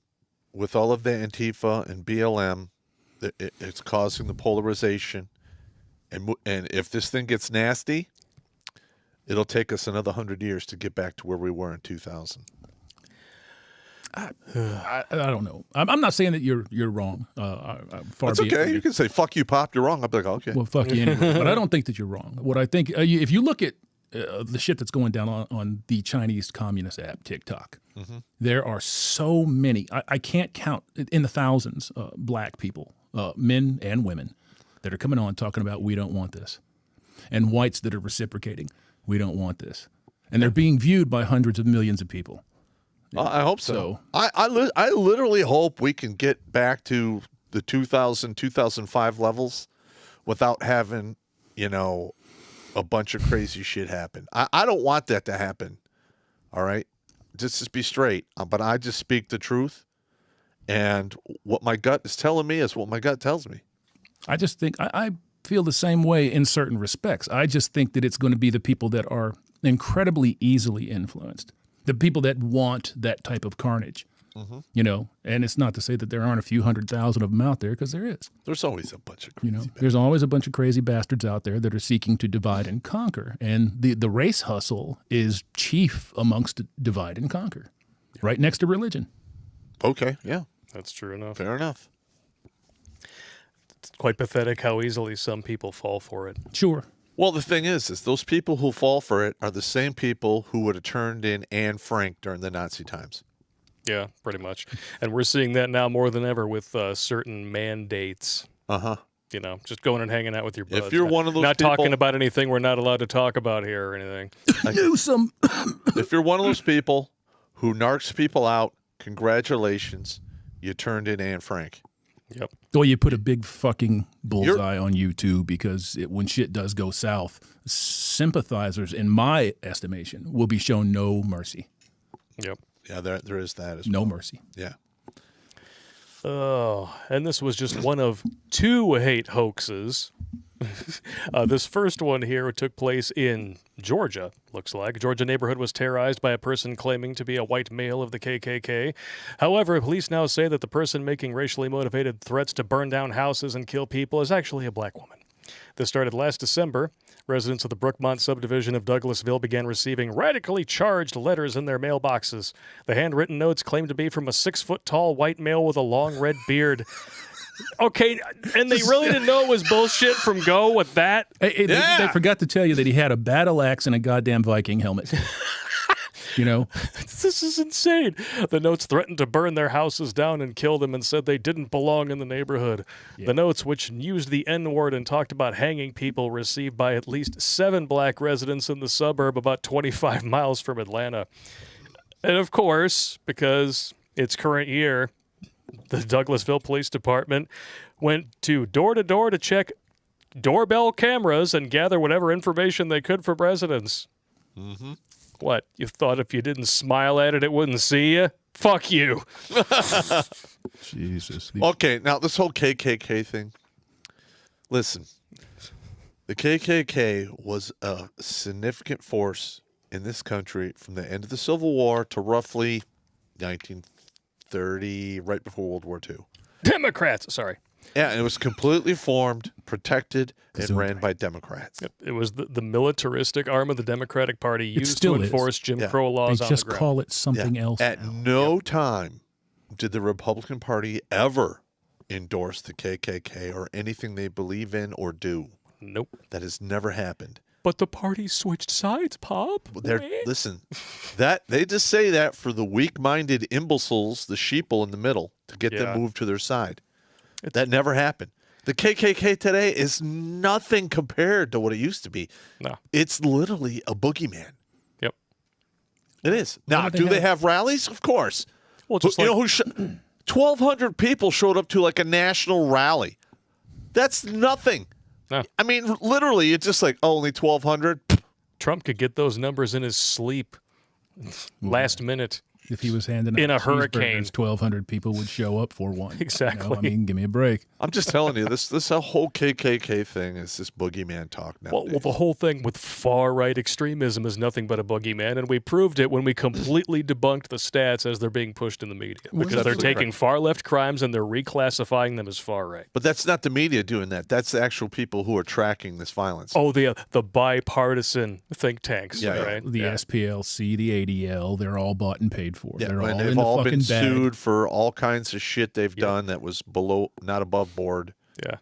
with all of the Antifa and BLM, it's causing the polarization. And if this thing gets nasty, it'll take us another 100 years to get back to where we were in 2000. I don't know. I'm not saying that you're wrong. That's okay. You can say, fuck you, Pop, you're wrong. I'll be like, okay. Well, fuck you anyway. But I don't think that you're wrong. What I think, if you look at the shit that's going down on the Chinese communist app, TikTok, there are so many, I can't count, in the thousands, black people, men and women, that are coming on talking about we don't want this. And whites that are reciprocating, we don't want this. And they're being viewed by hundreds of millions of people. I hope so. I literally hope we can get back to the 2000, 2005 levels without having, a bunch of crazy shit happen. I don't want that to happen. All right? Just be straight. But I just speak the truth. And what my gut is telling me is what my gut tells me. I just think I feel the same way in certain respects. I just think that it's going to be the people that are incredibly easily influenced. The people that want that type of carnage, and it's not to say that there aren't a few 100,000 of them out there, because there is. There's always a bunch of crazy bastards. There's always a bunch of crazy bastards out there that are seeking to divide and conquer. And the race hustle is chief amongst divide and conquer, right next to religion. Okay, yeah. That's true enough. Fair enough. It's quite pathetic how easily some people fall for it. Sure. Well, the thing is those people who fall for it are the same people who would have turned in Anne Frank during the Nazi times. Yeah, pretty much. And we're seeing that now more than ever with certain mandates. Just going and hanging out with your buds. If you're one of those not people, talking about anything we're not allowed to talk about here or anything. If you're one of those people who narcs people out, congratulations, you turned in Anne Frank. Yep. Or you put a big fucking bullseye on you too, because when shit does go south, sympathizers, in my estimation, will be shown no mercy. Yep. Yeah, there is that as no well. mercy. Yeah. Oh, and this was just one of two hate hoaxes. This first one here took place in Georgia, looks like. Georgia neighborhood was terrorized by a person claiming to be a white male of the KKK. However, police now say that the person making racially motivated threats to burn down houses and kill people is actually a black woman. This started last December. Residents of the Brookmont subdivision of Douglasville began receiving radically charged letters in their mailboxes. The handwritten notes claimed to be from a 6-foot-tall white male with a long red beard. Okay, and they really didn't know it was bullshit from go with that? They forgot to tell you that he had a battle axe and a goddamn Viking helmet. This is insane. The notes threatened to burn their houses down and kill them and said they didn't belong in the neighborhood. Yeah. The notes, which used the N-word and talked about hanging people, received by at least 7 black residents in the suburb about 25 miles from Atlanta. And of course, because it's current year, the Douglasville Police Department went door to door to check doorbell cameras and gather whatever information they could from residents. Mm-hmm. What, you thought if you didn't smile at it, it wouldn't see you? Fuck you. Jesus. Okay, now this whole KKK thing. Listen, the KKK was a significant force in this country from the end of the Civil War to roughly 1930, right before World War II. Democrats, sorry. Yeah, and it was completely formed, protected, and ran by Democrats. Yep. It was the militaristic arm of the Democratic Party used still to enforce Jim Crow laws they on the just ground. call it something else. At no time did the Republican Party ever endorse the KKK or anything they believe in or do. Nope. That has never happened. But the party switched sides, Pop. Listen, they just say that for the weak-minded imbeciles, the sheeple in the middle, to get them moved to their side. That never happened. The KKK today is nothing compared to what it used to be. No. It's literally a boogeyman. Yep. It is. Now, do they have rallies? Of course. Well, just 1,200 people showed up to like a national rally. That's nothing. No. I mean, literally, it's just like, only 1,200. Trump could get those numbers in his sleep last minute. If he was handing out In a cheeseburgers, hurricane. 1,200 people would show up for one. Exactly. I mean, give me a break. I'm just telling you, this whole KKK thing is this boogeyman talk now. Well, the whole thing with far-right extremism is nothing but a boogeyman, and we proved it when we completely debunked the stats as they're being pushed in the media. Because they're taking far-left crimes and they're reclassifying them as far-right. But that's not the media doing that. That's the actual people who are tracking this violence. Oh, the bipartisan think tanks, Yeah, right? The SPLC, the ADL, they're all bought and paid for. Yeah, They're and all they've in the all fucking been bag. sued for all kinds of shit they've done that was not above board. Yeah.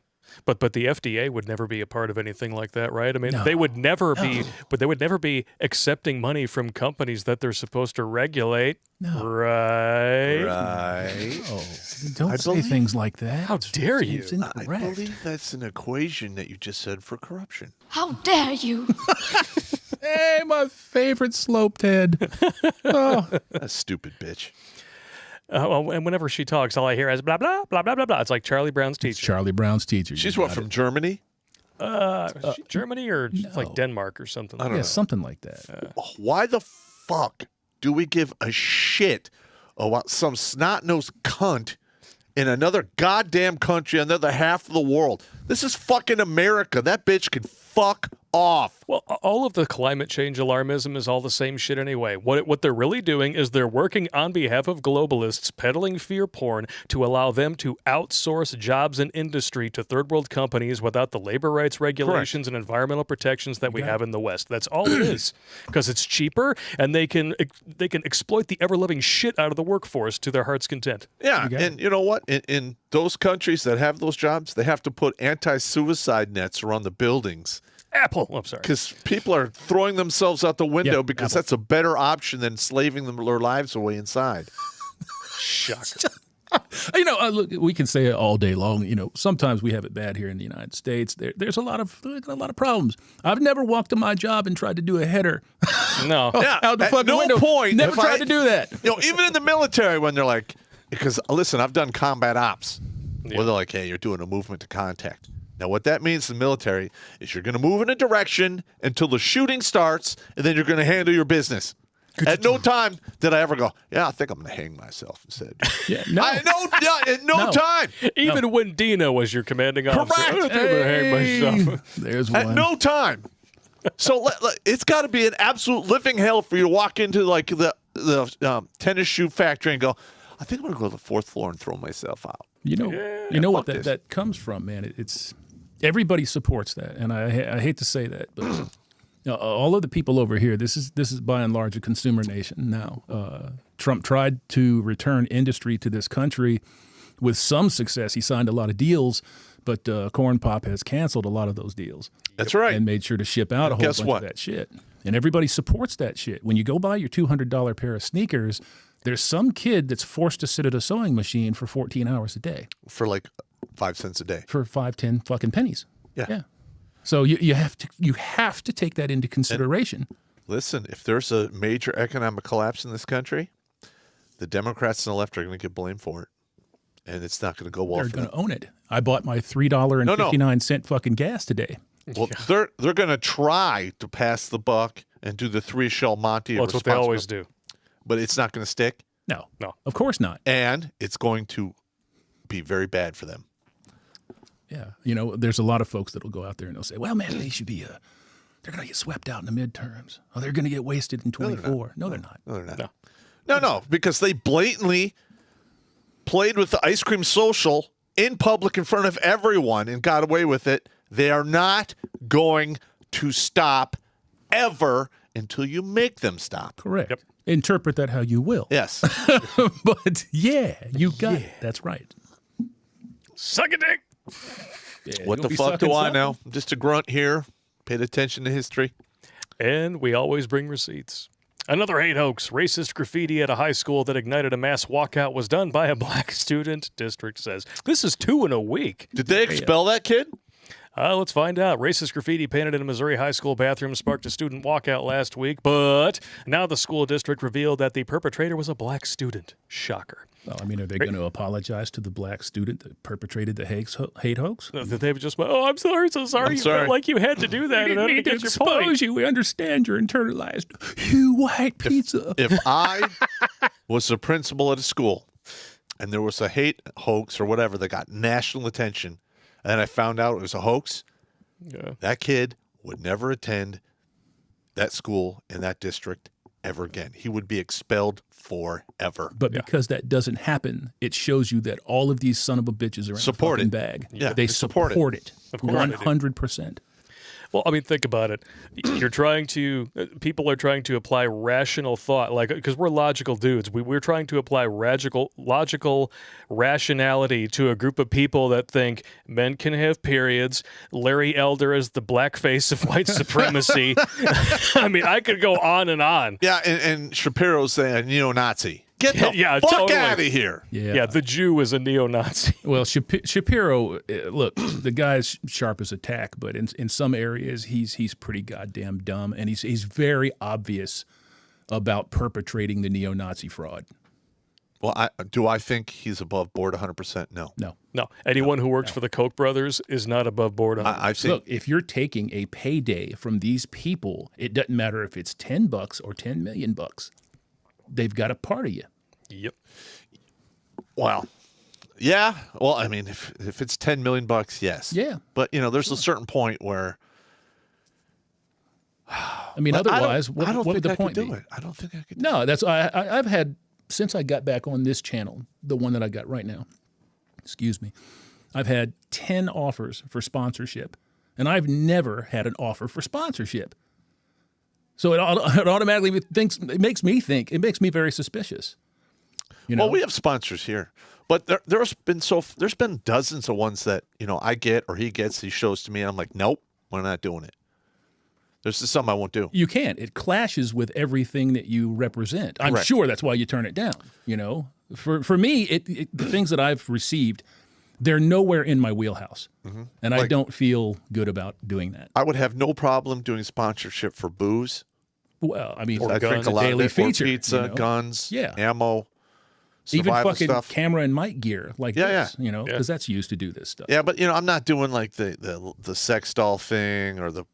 But the FDA would never be a part of anything like that, right? I mean, No. they would never be, but they would never be accepting money from companies that they're supposed to regulate, right? Right. Oh, don't I say believe- things like that. How dare you? It's I incorrect. believe that's an equation that you just said for corruption. How dare you? Hey, my favorite sloped head. Oh, That stupid bitch. And whenever she talks, all I hear is blah, blah, blah, blah, blah, blah. It's like Charlie Brown's it's teacher. Charlie Brown's teacher. She's You what, got from it. Germany? Is she Germany or like no. Denmark or something? I don't Yeah, know. something like that. Why the fuck do we give a shit about some snot-nosed cunt in another goddamn country, another half of the world? This is fucking America. That bitch can fuck off. Well, all of the climate change alarmism is all the same shit anyway. What they're really doing is they're working on behalf of globalists peddling fear porn to allow them to outsource jobs and industry to third world companies without the labor rights regulations and environmental protections that we have in the West. That's all it is. Because it's cheaper and they can exploit the ever-living shit out of the workforce to their heart's content. Yeah, and you know what? In those countries that have those jobs, they have to put anti-suicide nets around the buildings. Apple. Oh, I'm sorry. Because people are throwing themselves out the window Yeah, because Apple. that's a better option than slaving their lives away inside. Shocker. Look, we can say it all day long. Sometimes we have it bad here in the United States. There's a lot of problems. I've never walked to my job and tried to do a header No. Yeah, out the at fucking no window. point Never have tried I- to do that. Even in the military when they're like, because listen, I've done combat ops where they're like, hey, you're doing a movement to contact. Now, what that means in the military is you're going to move in a direction until the shooting starts, and then you're going to handle your business. At no time did I ever go, yeah, I think I'm going to hang myself instead. Yeah, no. At no No. time. Even when Dino was your commanding officer. Correct. I don't think I'm gonna hang myself. There's At one. no time. So it's got to be an absolute living hell for you to walk into like the tennis shoe factory and go, I think I'm going to go to the fourth floor and throw myself out. You know what fuck this. that comes from, man. It's everybody supports that, and I hate to say that, but all of the people over here, this is by and large a consumer nation now. Trump tried to return industry to this country with some success. He signed a lot of deals, but Corn Pop has canceled a lot of those deals. That's right. And made sure to ship out a whole guess bunch what? of that shit. And everybody supports that shit. When you go buy your $200 pair of sneakers, there's some kid that's forced to sit at a sewing machine for 14 hours a day For like 5 cents a day. for 5-10 fucking pennies. Yeah. So you have to take that into consideration. Listen, if there's a major economic collapse in this country, the Democrats and the left are going to get blamed for it. And it's not going to go well They're for going them. to own it. I bought my $3.59 fucking gas today. Well, they're going to try to pass the buck and do the 3-shell Monty. Well, that's what they always do. But it's not going to stick, No, No. of course not. and it's going to be very bad for them. Yeah, there's a lot of folks that'll go out there and they'll say, "Well, man, they should be they're going to get swept out in the midterms. Oh, they're going to get wasted in 24." No, they're not. No, they're not. No. No, because they blatantly played with the ice cream social in public in front of everyone and got away with it. They are not going to stop ever until you make them stop. Correct. Yep. Interpret that how you will. Yes. But yeah, you got it. That's right. Suck a dick. Yeah, What you'll the be fuck sucking do I something. know? I'm just a grunt here. Paid attention to history. And we always bring receipts. Another hate hoax. Racist graffiti at a high school that ignited a mass walkout was done by a black student, district says. This is 2 in a week. Did they expel that kid? Let's find out. Racist graffiti painted in a Missouri high school bathroom sparked a student walkout last week, but now the school district revealed that the perpetrator was a black student. Shocker. Well, I mean, are they going to apologize to the black student that perpetrated the hate hoax? They just went, oh, I'm sorry, so sorry. I'm You sorry. felt like you had to do that in order to get your point. you. We understand your internalized you white pizza. If I was the principal at a school, and there was a hate hoax or whatever that got national attention, and I found out it was a hoax, that kid would never attend that school in that district ever again. He would be expelled forever. But because that doesn't happen, it shows you that all of these son of a bitches are in Support a fucking it. bag. Yeah, they they support support it. it 100%. Well, I mean, think about it. You're trying to, people are trying to apply rational thought, like, because we're logical dudes. We're trying to apply logical rationality to a group of people that think men can have periods. Larry Elder is the blackface of white supremacy. I mean, I could go on and on. Yeah, and Shapiro's a neo-Nazi. Get the fuck totally. out of here. Yeah, the Jew is a neo-Nazi. Well, Shapiro, look, the guy's sharp as a tack, but in some areas he's pretty goddamn dumb, and he's very obvious about perpetrating the neo-Nazi fraud. Well, do I think he's above board 100%? No. No. Anyone who works for the Koch brothers is not above board. I've seen. Look, if you're taking a payday from these people, it doesn't matter if it's $10 or $10 million. They've got a part of you. Yep. Well, yeah. Well, I mean, if it's $10 million, yes. Yeah. But there's a certain point where. I mean, otherwise, what would the point be? I don't think I could. No, that's I've had since I got back on this channel, the one that I got right now. Excuse me. I've had 10 offers for sponsorship, and I've never had an offer for sponsorship. So it automatically makes me very suspicious. Well, we have sponsors here, but there's been dozens of ones that I get or he gets. He shows to me, and I'm like, nope, we're not doing it. There's just something I won't do. You can't. It clashes with everything that you represent. I'm sure that's why you turn it down. For me, the things that I've received, they're nowhere in my wheelhouse, and I don't feel good about doing that. I would have no problem doing sponsorship for booze. Well, I mean, I drink a lot daily of it, feature, or pizza, guns, ammo, even fucking stuff. camera and mic gear like this, because that's used to do this stuff. Yeah, but I'm not doing like the sex doll thing or the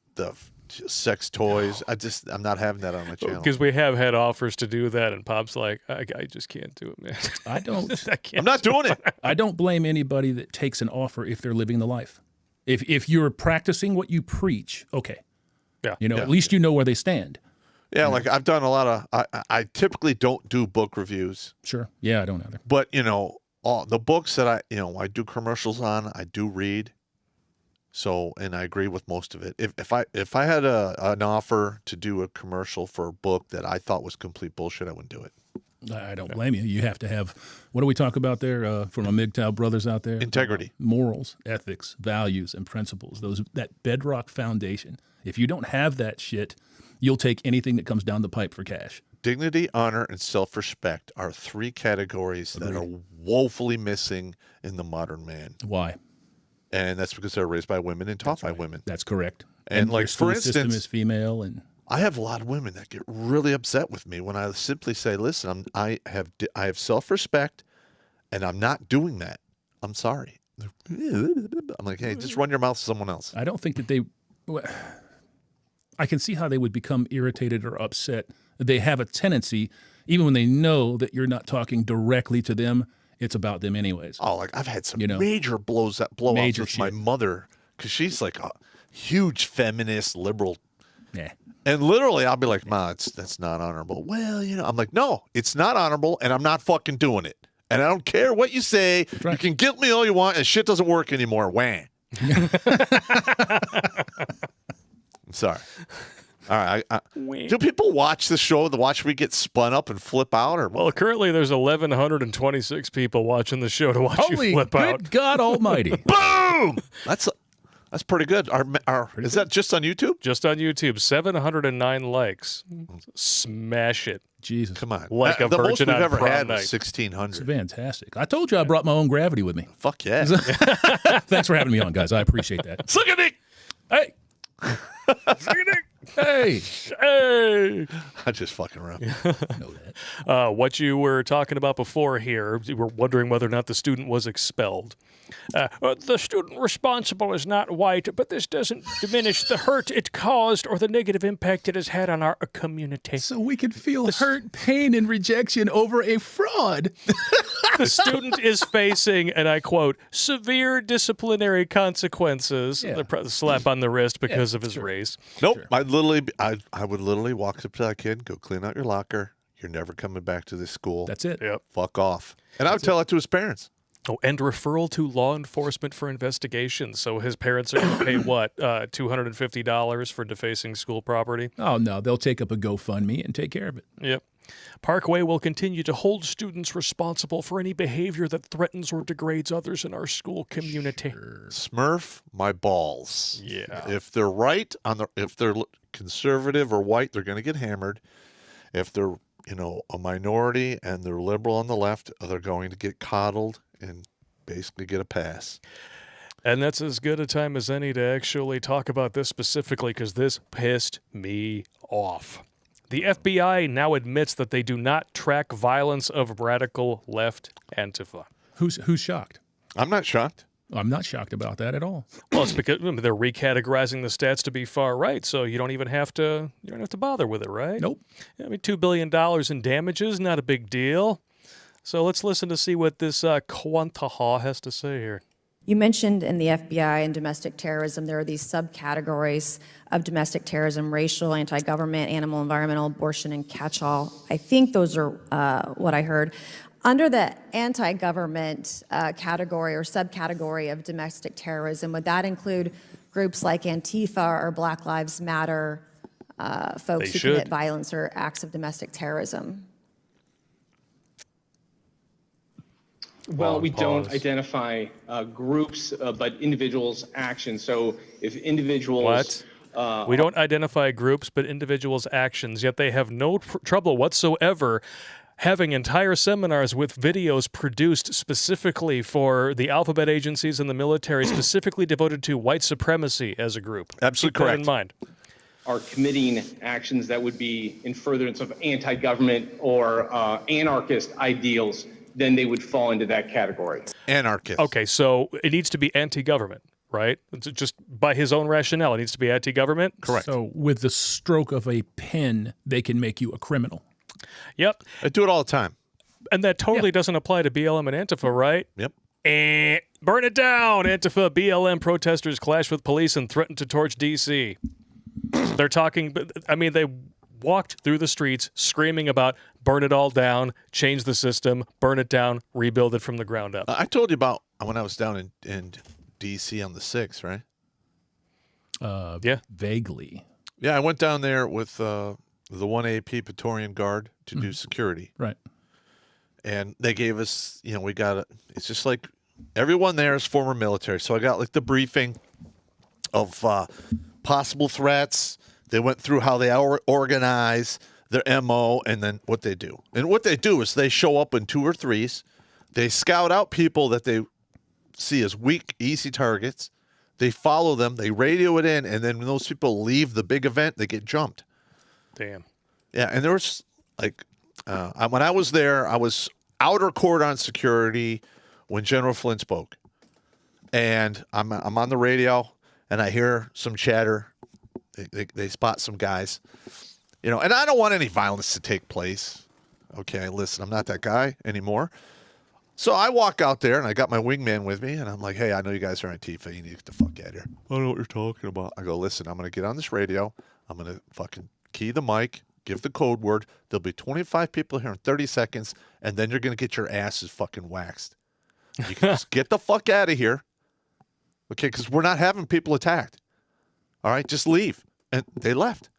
sex toys. I'm not having that on my channel. Because we have had offers to do that, and Pop's like, I just can't do it, man. I don't. I'm not doing it. I don't blame anybody that takes an offer if they're living the life. If you're practicing what you preach, okay. Yeah. At least you know where they stand. Yeah, like I've done a lot of. I typically don't do book reviews. Sure. Yeah, I don't either. But all the books that I do commercials on, I do read. So, and I agree with most of it. If I had an offer to do a commercial for a book that I thought was complete bullshit, I wouldn't do it. I don't blame you. You have to have, what do we talk about there from our MGTOW brothers out there? Integrity. Morals, ethics, values, and principles. That bedrock foundation. If you don't have that shit, you'll take anything that comes down the pipe for cash. Dignity, honor, and self-respect are 3 categories that are woefully missing in the modern man. Why? And that's because they're raised by women and taught by women. That's correct. And like, for instance, system is female, and I have a lot of women that get really upset with me when I simply say, "Listen, I have self-respect, and I'm not doing that. I'm sorry." I'm like, "Hey, just run your mouth to someone else." I don't think that I can see how they would become irritated or upset. They have a tendency, even when they know that you're not talking directly to them, it's about them anyways. Oh, like I've had some major blowouts with my mother because she's like a huge feminist liberal. Yeah. And literally, I'll be like, "Ma, that's not honorable." Well, I'm like, "No, it's not honorable, and I'm not fucking doing it. And I don't care what you say. Right. You can guilt me all you want, and shit doesn't work anymore." Wham. I'm sorry. All right. Do people watch the show? Watch me get spun up and flip out? Or well, currently there's 1,126 people watching the show to watch you flip out. Good God Almighty! Boom! That's pretty good. Is that just on YouTube? Just on YouTube. 709 likes. Smash it. Jesus. Come on. Like a the virgin most we've on ever prom had night. was 1,600. It's fantastic. I told you I brought my own gravity with me. Fuck yeah. Thanks for having me on, guys. I appreciate that. Suck a dick! Hey. Suck a dick! Hey. Hey! I just fucking around. Know that. What you were talking about before here, you were wondering whether or not the student was expelled. The student responsible is not white, but this doesn't diminish the hurt it caused or the negative impact it has had on our community. So we could feel hurt, pain, and rejection over a fraud. The student is facing, and I quote, severe disciplinary consequences. Yeah. The slap on the wrist because of his race. Nope. I would literally walk up to that kid, go clean out your locker. You're never coming back to this school. That's it. Yep. Fuck off. And I would tell it to his parents. Oh, and referral to law enforcement for investigation. So his parents are going to pay what, $250 for defacing school property? Oh, no. They'll take up a GoFundMe and take care of it. Yep. Parkway will continue to hold students responsible for any behavior that threatens or degrades others in our school community. Smurf my balls. Yeah. If they're right if they're conservative or white, they're going to get hammered. If they're, a minority and they're liberal on the left, they're going to get coddled and basically get a pass. And that's as good a time as any to actually talk about this specifically because this pissed me off. The FBI now admits that they do not track violence of radical left Antifa. Who's shocked? I'm not shocked. I'm not shocked about that at all. Well, it's because they're recategorizing the stats to be far right, so you don't even have to bother with it, right? Nope. I mean, $2 billion in damages, not a big deal. So let's listen to see what this Quantaha has to say here. You mentioned in the FBI and domestic terrorism, there are these subcategories of domestic terrorism: racial, anti-government, animal, environmental, abortion, and catch-all. I think those are what I heard. Under the anti-government category or subcategory of domestic terrorism, would that include groups like Antifa or Black Lives Matter, folks who commit violence or acts of domestic terrorism? Well, we don't identify groups, but individuals' actions. So if individuals... We don't identify groups, but individuals' actions, yet they have no trouble whatsoever having entire seminars with videos produced specifically for the alphabet agencies and the military, specifically devoted to white supremacy as a group. Absolutely Keep correct. that in mind. Are committing actions that would be in furtherance of anti-government or anarchist ideals, then they would fall into that category. Anarchist. Okay, so it needs to be anti-government, right? It's just by his own rationale, it needs to be anti-government? Correct. So with the stroke of a pen, they can make you a criminal. Yep. I do it all the time. And that totally doesn't apply to BLM and Antifa, right? Yep. Burn it down! Antifa, BLM protesters clash with police and threaten to torch D.C. They're talking, they walked through the streets screaming about burn it all down, change the system, burn it down, rebuild it from the ground up. I told you about when I was down in D.C. on the 6th, right? Yeah. Vaguely. Yeah, I went down there with the 1AP Praetorian Guard to do security. Right. And they gave us, it's just like everyone there is former military. So I got like the briefing of possible threats. They went through how they organize their MO and then what they do. And what they do is they show up in 2 or 3s. They scout out people that they see as weak, easy targets. They follow them. They radio it in. And then when those people leave the big event, they get jumped. Damn. Yeah, and there was like when I was there, I was outer court on security when General Flynn spoke, and I'm on the radio and I hear some chatter. They spot some guys, and I don't want any violence to take place. Okay, listen, I'm not that guy anymore. So I walk out there and I got my wingman with me, and I'm like, "Hey, I know you guys are Antifa. You need to get the fuck out of here." I don't know what you're talking about. I go, "Listen, I'm going to get on this radio. I'm going to fucking key the mic, give the code word. There'll be 25 people here in 30 seconds, and then you're going to get your asses fucking waxed. You can just get the fuck out of here, okay, because we're not having people attacked. All right, just leave." And they left.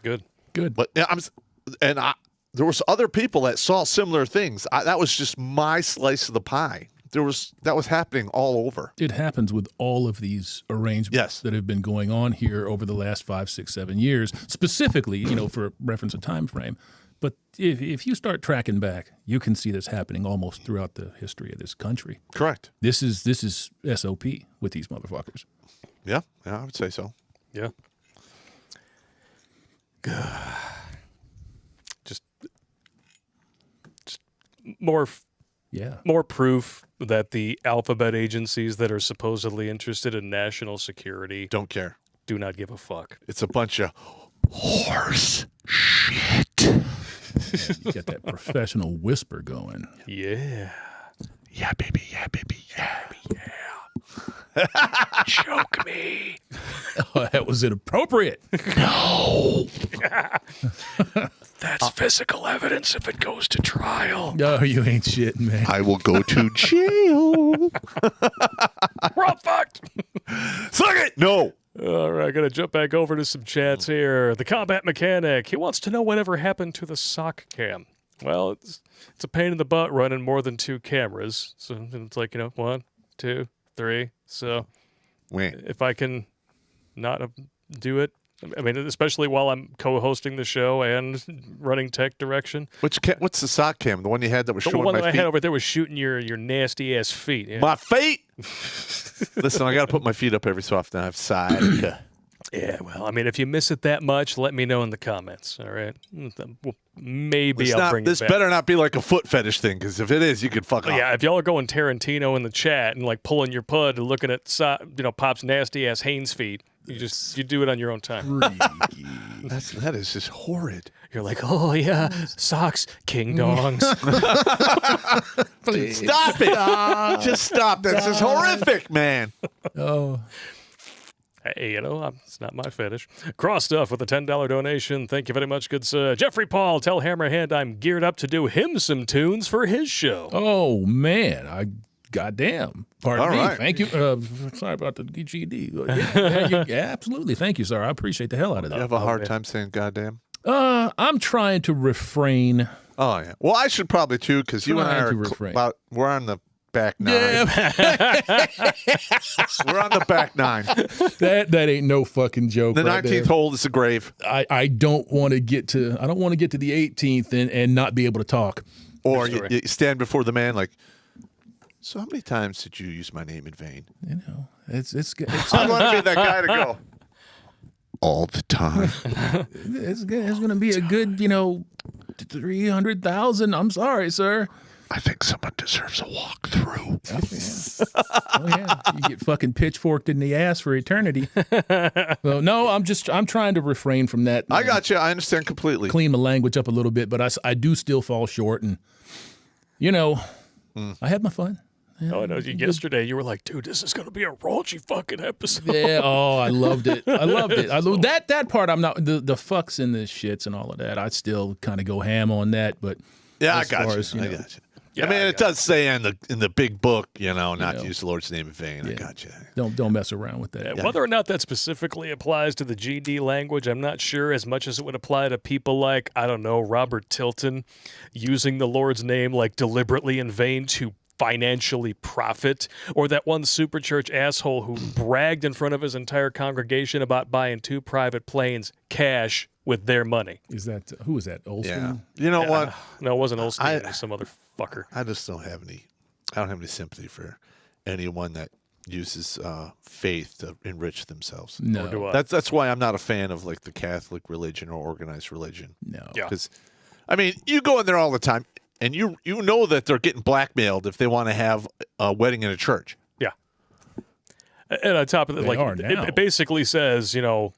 Good. But there was other people that saw similar things. That was just my slice of the pie. That was happening all over. It happens with all of these arrangements that have been going on here over the last 5, 6, 7 years, specifically, for reference to time frame. But if you start tracking back, you can see this happening almost throughout the history of this country. Correct. This is SOP with these motherfuckers. Yeah, I would say so. Yeah. just more proof that the alphabet agencies that are supposedly interested in national security don't care, do not give a fuck. It's a bunch of horse shit. Yeah, you got that professional whisper going. Yeah. Yeah, baby. Yeah, baby. Yeah, yeah. Choke me. Oh, that was inappropriate. No. That's physical evidence if it goes to trial. No, you ain't shit, man. I will go to jail. We're all fucked. Suck it. No. All right, gonna jump back over to some chats here. The combat mechanic, he wants to know whatever happened to the sock cam. Well, it's a pain in the butt running more than 2 cameras. So it's like, 1, 2, 3. So if I can not do it, I mean, especially while I'm co-hosting the show and running tech direction. What's the sock cam? The one you had that was showing my feet? The one that I had over there was shooting your nasty ass feet. Yeah. My feet? Listen, I got to put my feet up every so often. I have side. Yeah, well, I mean, if you miss it that much, let me know in the comments, all right? Well, maybe I'll bring it back. This better not be like a foot fetish thing, because if it is, you could fuck off. Yeah, if y'all are going Tarantino in the chat and, like, pulling your pud and looking at, Pop's nasty-ass Haynes feet, you do it on your own time. That is just horrid. You're like, oh, yeah, socks, king dongs. Please. Stop it. Just stop. That's just horrific, man. Oh. Hey, it's not my fetish. Cross Stuff with a $10 donation. Thank you very much, good sir. Jeffrey Paul, tell Hammerhand I'm geared up to do him some tunes for his show. Oh, man. Goddamn. Pardon me. Right. Thank you. Sorry about the GD. Yeah, absolutely. Thank you, sir. I appreciate the hell out of that. You have a hard time saying goddamn? I'm trying to refrain. Oh, yeah. Well, I should probably, too, because you and I we're on the back 9. Yeah. We're on the back 9. That ain't no fucking joke. The right 19th there. hole is a grave. I don't want to get to the 18th and not be able to talk. Or you stand before the man like, so how many times did you use my name in vain? It's I want to be that guy to go all the time. It's going to be a good, 300,000. I'm sorry, sir. I think someone deserves a walkthrough. Oh yeah, you get fucking pitchforked in the ass for eternity. So, no, I'm trying to refrain from that. I got you. I understand completely. Clean the language up a little bit, but I do still fall short, and I had my fun. Yeah. Oh, I know. Yesterday, you were like, dude, this is going to be a raunchy fucking episode. Yeah, I loved it. I loved it. I love that part. I'm not the fucks and the shits and all of that. I still kind of go ham on that, but yeah, I got you. I got you. Yeah, I mean, it does say in the big book, not to use the Lord's name in vain. Yeah. I got you. Don't mess around with that. Yeah, whether or not that specifically applies to the GD language, I'm not sure, as much as it would apply to people like, I don't know, Robert Tilton using the Lord's name like deliberately in vain to financially profit, or that one super church asshole who bragged in front of his entire congregation about buying 2 private planes cash with their money. Who was that? Olstein? Yeah. You know what? No, it wasn't Olstein. It was some other fucker. I just don't have any sympathy for anyone that uses faith to enrich themselves. No. Nor do I. That's why I'm not a fan of like the Catholic religion or organized religion. No. Because, I mean, you go in there all the time, and you know that they're getting blackmailed if they want to have a wedding in a church. Yeah. And on top of that, it basically says, in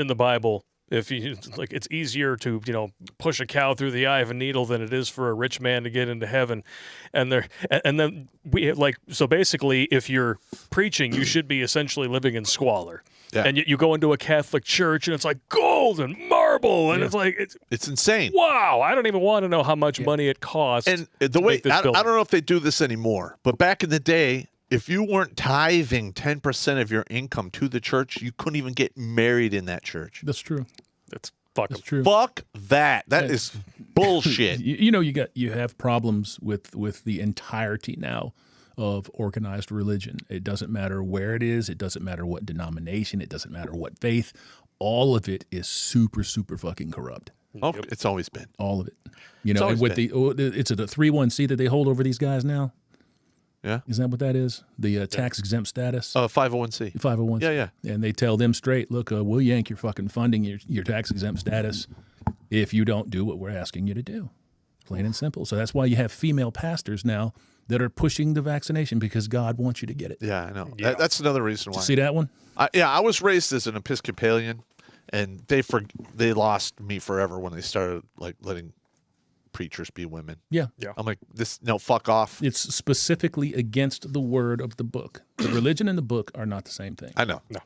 the Bible, if you it's easier to push a cow through the eye of a needle than it is for a rich man to get into heaven, and then so basically, if you're preaching, you should be essentially living in squalor. Yeah. And you go into a Catholic church and it's like gold and marble, and it's like it's insane. Wow, I don't even want to know how much money it costs. And the way I don't know if they do this anymore, but back in the day, if you weren't tithing 10% of your income to the church, you couldn't even get married in that church. That's true. That's true. Fuck that. That is bullshit. You have problems with the entirety now of organized religion. It doesn't matter where it is. It doesn't matter what denomination. It doesn't matter what faith. All of it is super, super fucking corrupt. Oh, it's always been. It's a 3-1C that they hold over these guys now. Yeah. Isn't that what that is? The tax-exempt status? 501c. 501c. Yeah. And they tell them straight, look, we'll yank your fucking funding, your tax-exempt status, if you don't do what we're asking you to do. Plain and simple. So that's why you have female pastors now that are pushing the vaccination because God wants you to get it. Yeah, I know. Yeah. That's another reason why. See that one? I was raised as an Episcopalian, and they lost me forever when they started like letting preachers be women. Yeah. I'm like, fuck off. It's specifically against the word of the book. The religion and the book are not the same thing. I know. No.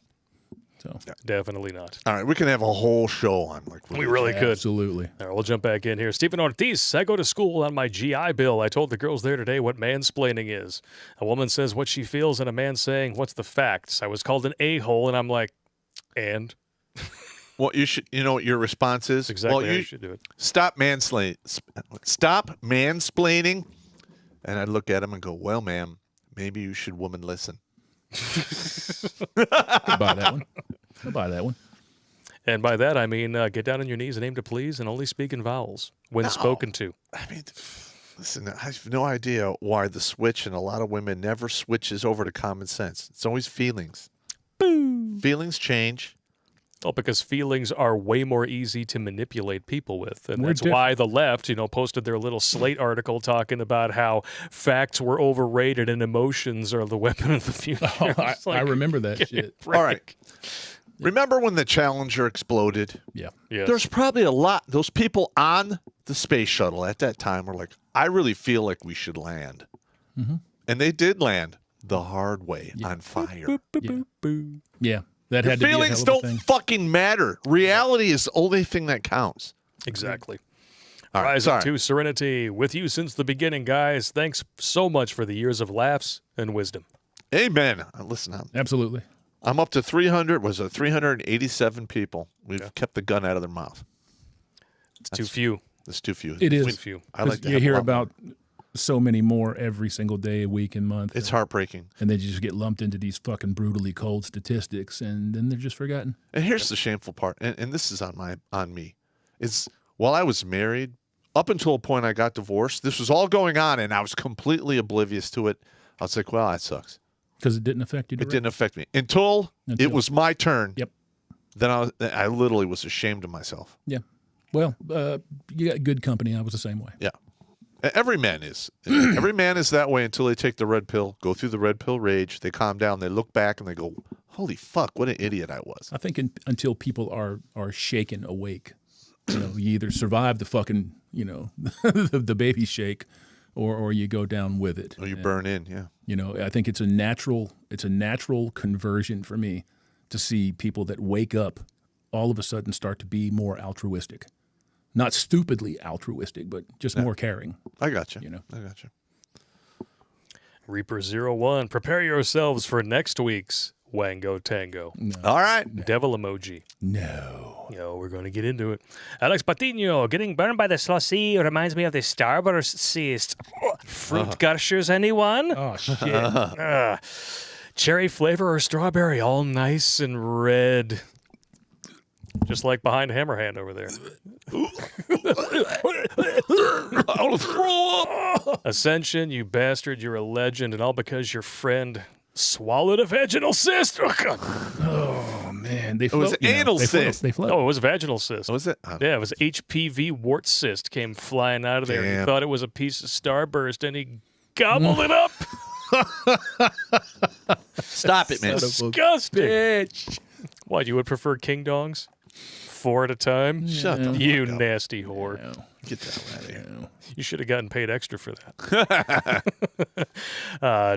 So Definitely not. All right, we can have a whole show on like we really could. Absolutely. All right, we'll jump back in here. Stephen Ortiz, I go to school on my GI Bill. I told the girls there today what mansplaining is. A woman says what she feels, and a man saying, what's the facts? I was called an a-hole, and I'm like, and? Well, you know what your response is? Exactly well, how you should do it. Stop mansplaining. And I look at him and go, well, ma'am, maybe you should woman listen. I'll buy that one. I'll buy that one. And by that, I mean get down on your knees and aim to please and only speak in vowels when spoken to. I mean, listen, I have no idea why the switch in a lot of women never switches over to common sense. It's always feelings. Boom. Feelings change. Oh, because feelings are way more easy to manipulate people with. And We're that's why the left, posted their little Slate article talking about how facts were overrated and emotions are the weapon of the future. Oh, I remember that shit. All right. Remember when the Challenger exploded? Yeah. Yes. There's probably a lot. Those people on the space shuttle at that time were like, I really feel like we should land. Mm-hmm. And they did land the hard way on fire. Boop, boop, boop, boop. Yeah. That Your had to be a feelings hell of a don't thing. fucking matter. Reality is the only thing that counts. Exactly. All right, Rising to Serenity with you since the beginning, guys. Thanks so much for the years of laughs and wisdom. Amen. Listen, Absolutely. I'm up to 387 people. We've kept the gun out of their mouth. It's too few. It's too few. It is. Too few. I like to you have a hear lot about so many more every single day, week, and month. It's heartbreaking. And they just get lumped into these fucking brutally cold statistics, and then they're just forgotten. And here's the shameful part, and this is on me. It's while I was married, up until a point I got divorced, this was all going on, and I was completely oblivious to it. I was like, well, that sucks. Because it didn't affect you It directly. didn't affect me until it was my turn. Yep. Then I literally was ashamed of myself. Yeah. Well, you got good company. I was the same way. Yeah. Every man is. Every man is that way until they take the red pill, go through the red pill rage. They calm down. They look back and they go, holy fuck, what an idiot I was. I think until people are shaken awake, you either survive the fucking, the baby shake, or you go down with it. Or you burn in, yeah. I think it's a natural conversion for me to see people that wake up all of a sudden start to be more altruistic. Not stupidly altruistic, but just more caring. I got you. I got you. Reaper01, prepare yourselves for next week's Wango Tango. No. All right. Devil emoji. No. We're going to get into it. Alex Patino, getting burned by the Slossy reminds me of the Starburst cyst. Fruit gushers, anyone? Oh, shit. Cherry flavor or strawberry, all nice and red. Just like behind Hammerhand over there. Ascension, you bastard, you're a legend, and all because your friend swallowed a vaginal cyst. Oh, man. They It was float, anal cyst. They float. Oh, it was a vaginal cyst. Was it? Yeah, it was HPV wart cyst came flying out of there. He Damn. thought it was a piece of Starburst, and he gobbled it up. Stop it, man. Disgusting. Bitch. What, you would prefer king dongs? 4 at a time? Shut the You fuck up. nasty whore. Get the hell out of here. You should have gotten paid extra for that.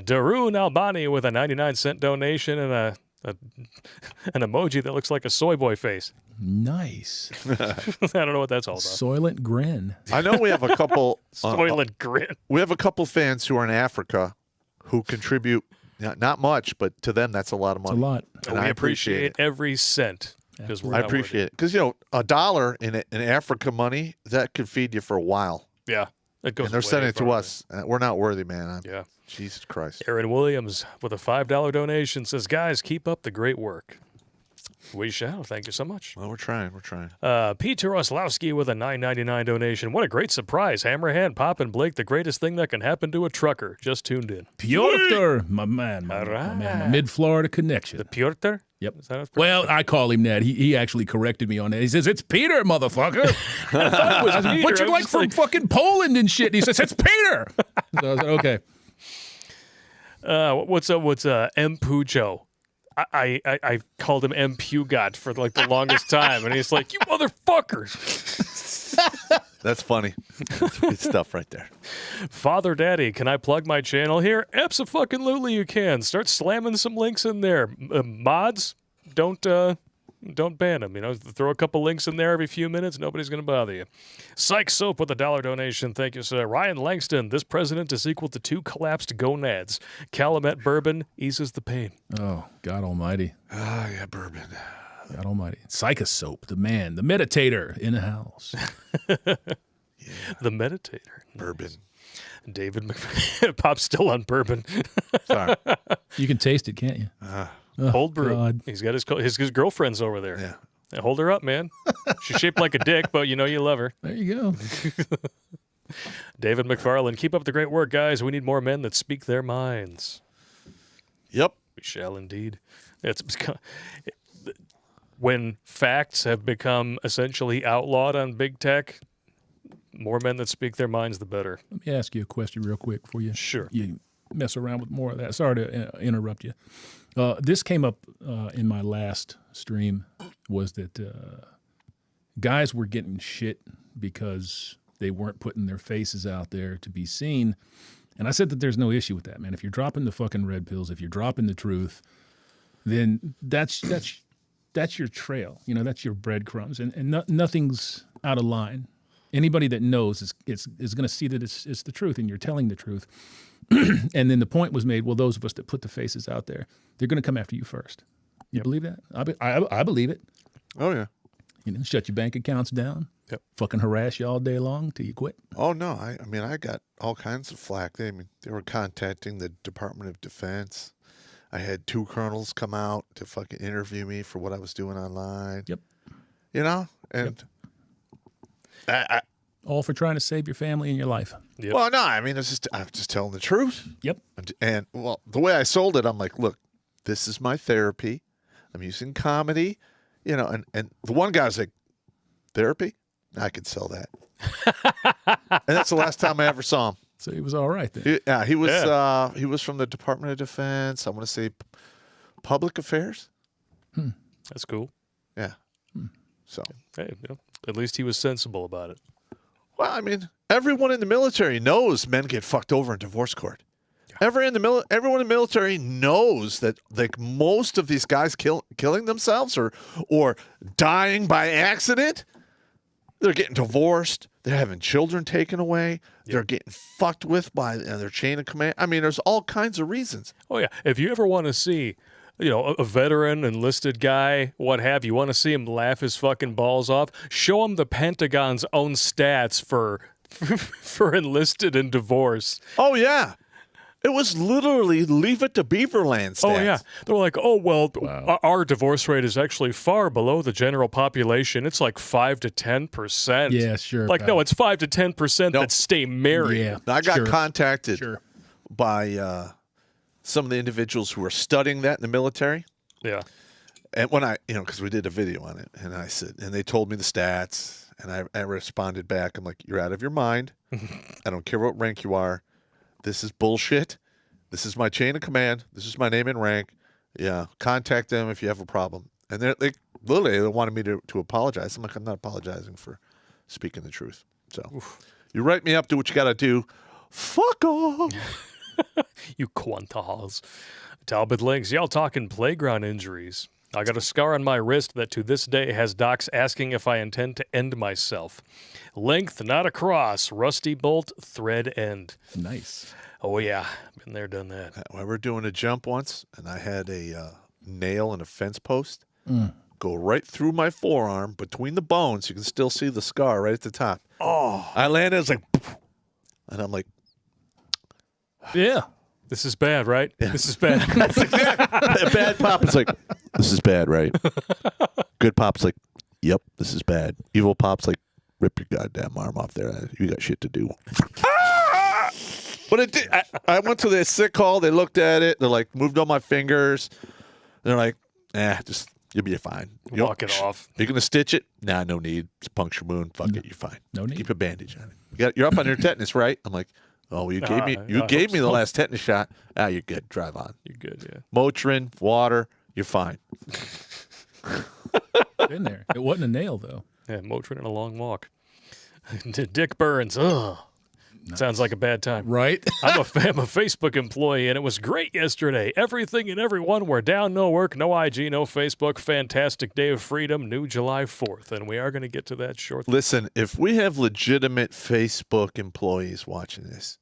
Daroon Albani with a 99-cent donation and an emoji that looks like a soy boy face. Nice. I don't know what that's all about. Soylent grin. I know we have a couple. Soylent grin. We have a couple fans who are in Africa who contribute not much, but to them that's a lot of money. It's a lot. And we I appreciate it. every cent. I appreciate it because $1 in Africa money that could feed you for a while. Yeah, it goes. And they're way sending it to farther. us. We're not worthy, man. Yeah. Jesus Christ. Aaron Williams with a $5 donation says, "Guys, keep up the great work." We shall. Thank you so much. Well, we're trying. We're trying. Peter Oslowski with a $9.99 donation. What a great surprise. Hammerhand, Pop, and Blake, the greatest thing that can happen to a trucker. Just tuned in. Piotr, my man, my Mid-Florida connection. The Piotr? Yep. Is that what- Well, I call him that. He actually corrected me on that. He says, it's Peter, motherfucker. I thought it was Peter. But you're like from fucking Poland and shit. And he says, it's Peter. So I said, okay. What's up? What's M. Pujo? I called him M. Pugot for like the longest time, and he's like, "You motherfuckers!" That's funny. That's good stuff right there. Father Daddy, can I plug my channel here? Abso-fucking-lutely you can. Start slamming some links in there. Mods, don't ban them. You know, throw a couple links in there every few minutes. Nobody's going to bother you. Psych Soap with a $1 donation. Thank you, sir. Ryan Langston, this president is equal to 2 collapsed gonads. Calumet bourbon eases the pain. Oh, God almighty. Ah, yeah, bourbon. God almighty. Psycho Soap, the man, the meditator in the house. The meditator. Bourbon. David Pop's still on bourbon. Sorry. You can taste it, can't you? Cold brew. God. He's got his girlfriend's over there. Yeah. Hold her up, man. She's shaped like a dick, but you know you love her. There you go. David McFarland, keep up the great work, guys. We need more men that speak their minds. Yep. We shall indeed. When facts have become essentially outlawed on big tech, more men that speak their minds, the better. Let me ask you a question real quick before you mess around with more of that. Sorry to interrupt you. This came up in my last stream, was that guys were getting shit because they weren't putting their faces out there to be seen. And I said that there's no issue with that, man. If you're dropping the fucking red pills, if you're dropping the truth, then that's your trail. You know, that's your breadcrumbs, and nothing's out of line. Anybody that knows is going to see that it's the truth, and you're telling the truth. And then the point was made, well, those of us that put the faces out there, they're going to come after you first. You believe that? I believe it. Oh, yeah. You know, shut your bank accounts down. Yep. Fucking harass you all day long till you quit. Oh, no. I mean, I got all kinds of flack. They were contacting the Department of Defense. I had 2 colonels come out to fucking interview me for what I was doing online. Yep. You know? And all for trying to save your family and your life. Yep. Well, no, I mean, I'm just telling the truth. Yep. And well, the way I sold it, I'm like, look, this is my therapy. I'm using comedy, you know, and the one guy's like, therapy? I could sell that. And that's the last time I ever saw him. So he was all right then. He was from the Department of Defense. I want to say public affairs. That's cool. Yeah. So, hey, at least he was sensible about it. Well, I mean, everyone in the military knows men get fucked over in divorce court. Yeah. Everyone in the military knows that, like, most of these guys killing themselves or dying by accident, they're getting divorced. They're having children taken away. Yep. They're getting fucked with by their chain of command. I mean, there's all kinds of reasons. Oh, yeah. If you ever want to see, you know, a veteran, enlisted guy, what have you, want to see him laugh his fucking balls off, show him the Pentagon's own stats for enlisted and divorce. Oh, yeah. It was literally Leave It to Beaverland stats. Oh, yeah. They're like, oh, well, our divorce rate is actually far below the general population. It's like 5 to 10%. Yeah, sure. Like, no, it's 5 to 10% that stay married. Yeah, I got contacted by some of the individuals who were studying that in the military. Yeah. And when because we did a video on it, and I said, and they told me the stats, and I responded back. I'm like, you're out of your mind. I don't care what rank you are. This is bullshit. This is my chain of command. This is my name and rank. Yeah, contact them if you have a problem. And they literally wanted me to apologize. I'm like, I'm not apologizing for speaking the truth. So you write me up, do what you got to do. Fuck off. You quantals. Talbot Links, y'all talking playground injuries. I got a scar on my wrist that to this day has docs asking if I intend to end myself. Length, not across. Rusty bolt, thread end. Nice. Oh, yeah. Been there, done that. We were doing a jump once, and I had a nail in a fence post go right through my forearm between the bones. You can still see the scar right at the top. Oh. I landed, it's like, and I'm like, yeah. This is bad, right? Yeah. This is bad. Bad pop is like, this is bad, right? Good pop's like, yep, this is bad. Evil pop's like, rip your goddamn arm off there. You got shit to do. But it did. I went to the sick hall. They looked at it. They're like, moved all my fingers. They're like, just you'll be fine. Walk it off. You're gonna stitch it? Nah, no need. It's a puncture wound. Fuck it, you're fine. No need. Keep a bandage on it. You're up on your tetanus, right? I'm like, oh, you gave me the last tetanus shot. You're good. Drive on. You're good. Yeah. Motrin, water. You're fine. In there. It wasn't a nail though. Yeah, Motrin and a long walk. Dick Burns. Ugh. Nice. Sounds like a bad time. Right? I'm a Facebook employee, and it was great yesterday. Everything and everyone were down, no work, no IG, no Facebook. Fantastic day of freedom, new July 4th, and we are going to get to that shortly. Listen, if we have legitimate Facebook employees watching this,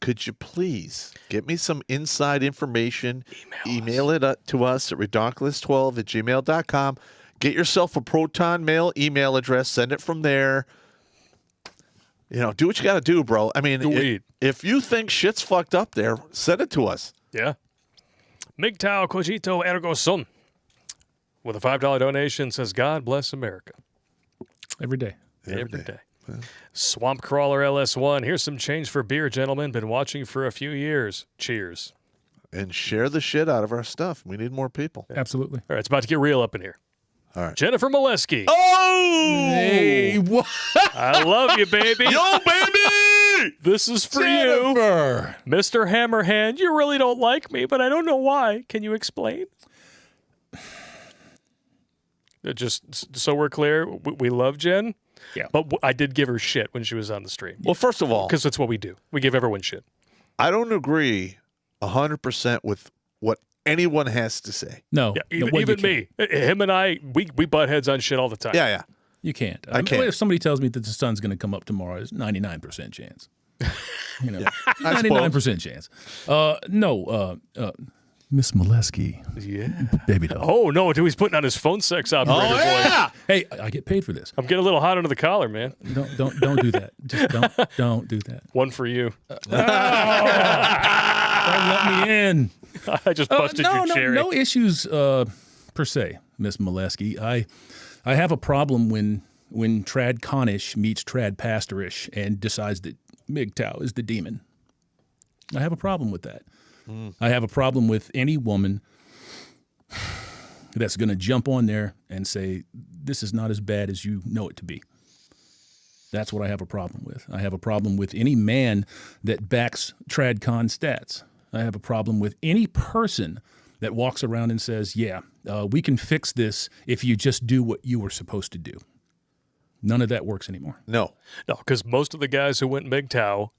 could you please get me some inside information? Email it to us at redonkulous12@gmail.com. Get yourself a Proton Mail email address. Send it from there. You know, do what you got to do, bro. I mean, if you think shit's fucked up there, send it to us. Yeah. MGTOW cogito ergo sum. With a $5 donation, says, God bless America. Every day. Every day. Yeah. Swamp Crawler LS1. Here's some change for beer, gentlemen. Been watching for a few years. Cheers. And share the shit out of our stuff. We need more people. Yeah. Absolutely. All right, it's about to get real up in here. All right. Jennifer Molesky. Oh! Hey, what? I love you, baby. Yo, baby! This is for Jennifer. you. Mr. Hammerhand, you really don't like me, but I don't know why. Can you explain? Just so we're clear, we love Jen. Yeah. But I did give her shit when she was on the stream. Well, first of all, because that's what we do. We give everyone shit. I don't agree 100% with what anyone has to say. No. Yeah, even me. Him and I, we butt heads on shit all the time. Yeah. You can't. I can't. If somebody tells me that the sun's going to come up tomorrow, it's 99% chance. You know, Yeah, 99% chance. No. Miss Molesky. Yeah. Baby doll. Oh, no, dude, he's putting on his phone sex operator voice. Hey, I get paid for this. I'm getting a little hot under the collar, man. Don't do that. Just don't do that. One for you. Don't let me in. I just busted your cherry. No issues per se, Miss Molesky. I have a problem when Trad Connish meets Trad Pastorish and decides that MGTOW is the demon. I have a problem with that. I have a problem with any woman that's going to jump on there and say, this is not as bad as you know it to be. That's what I have a problem with. I have a problem with any man that backs TradCon stats. I have a problem with any person that walks around and says, yeah, we can fix this if you just do what you were supposed to do. None of that works anymore. No, because most of the guys who went MGTOW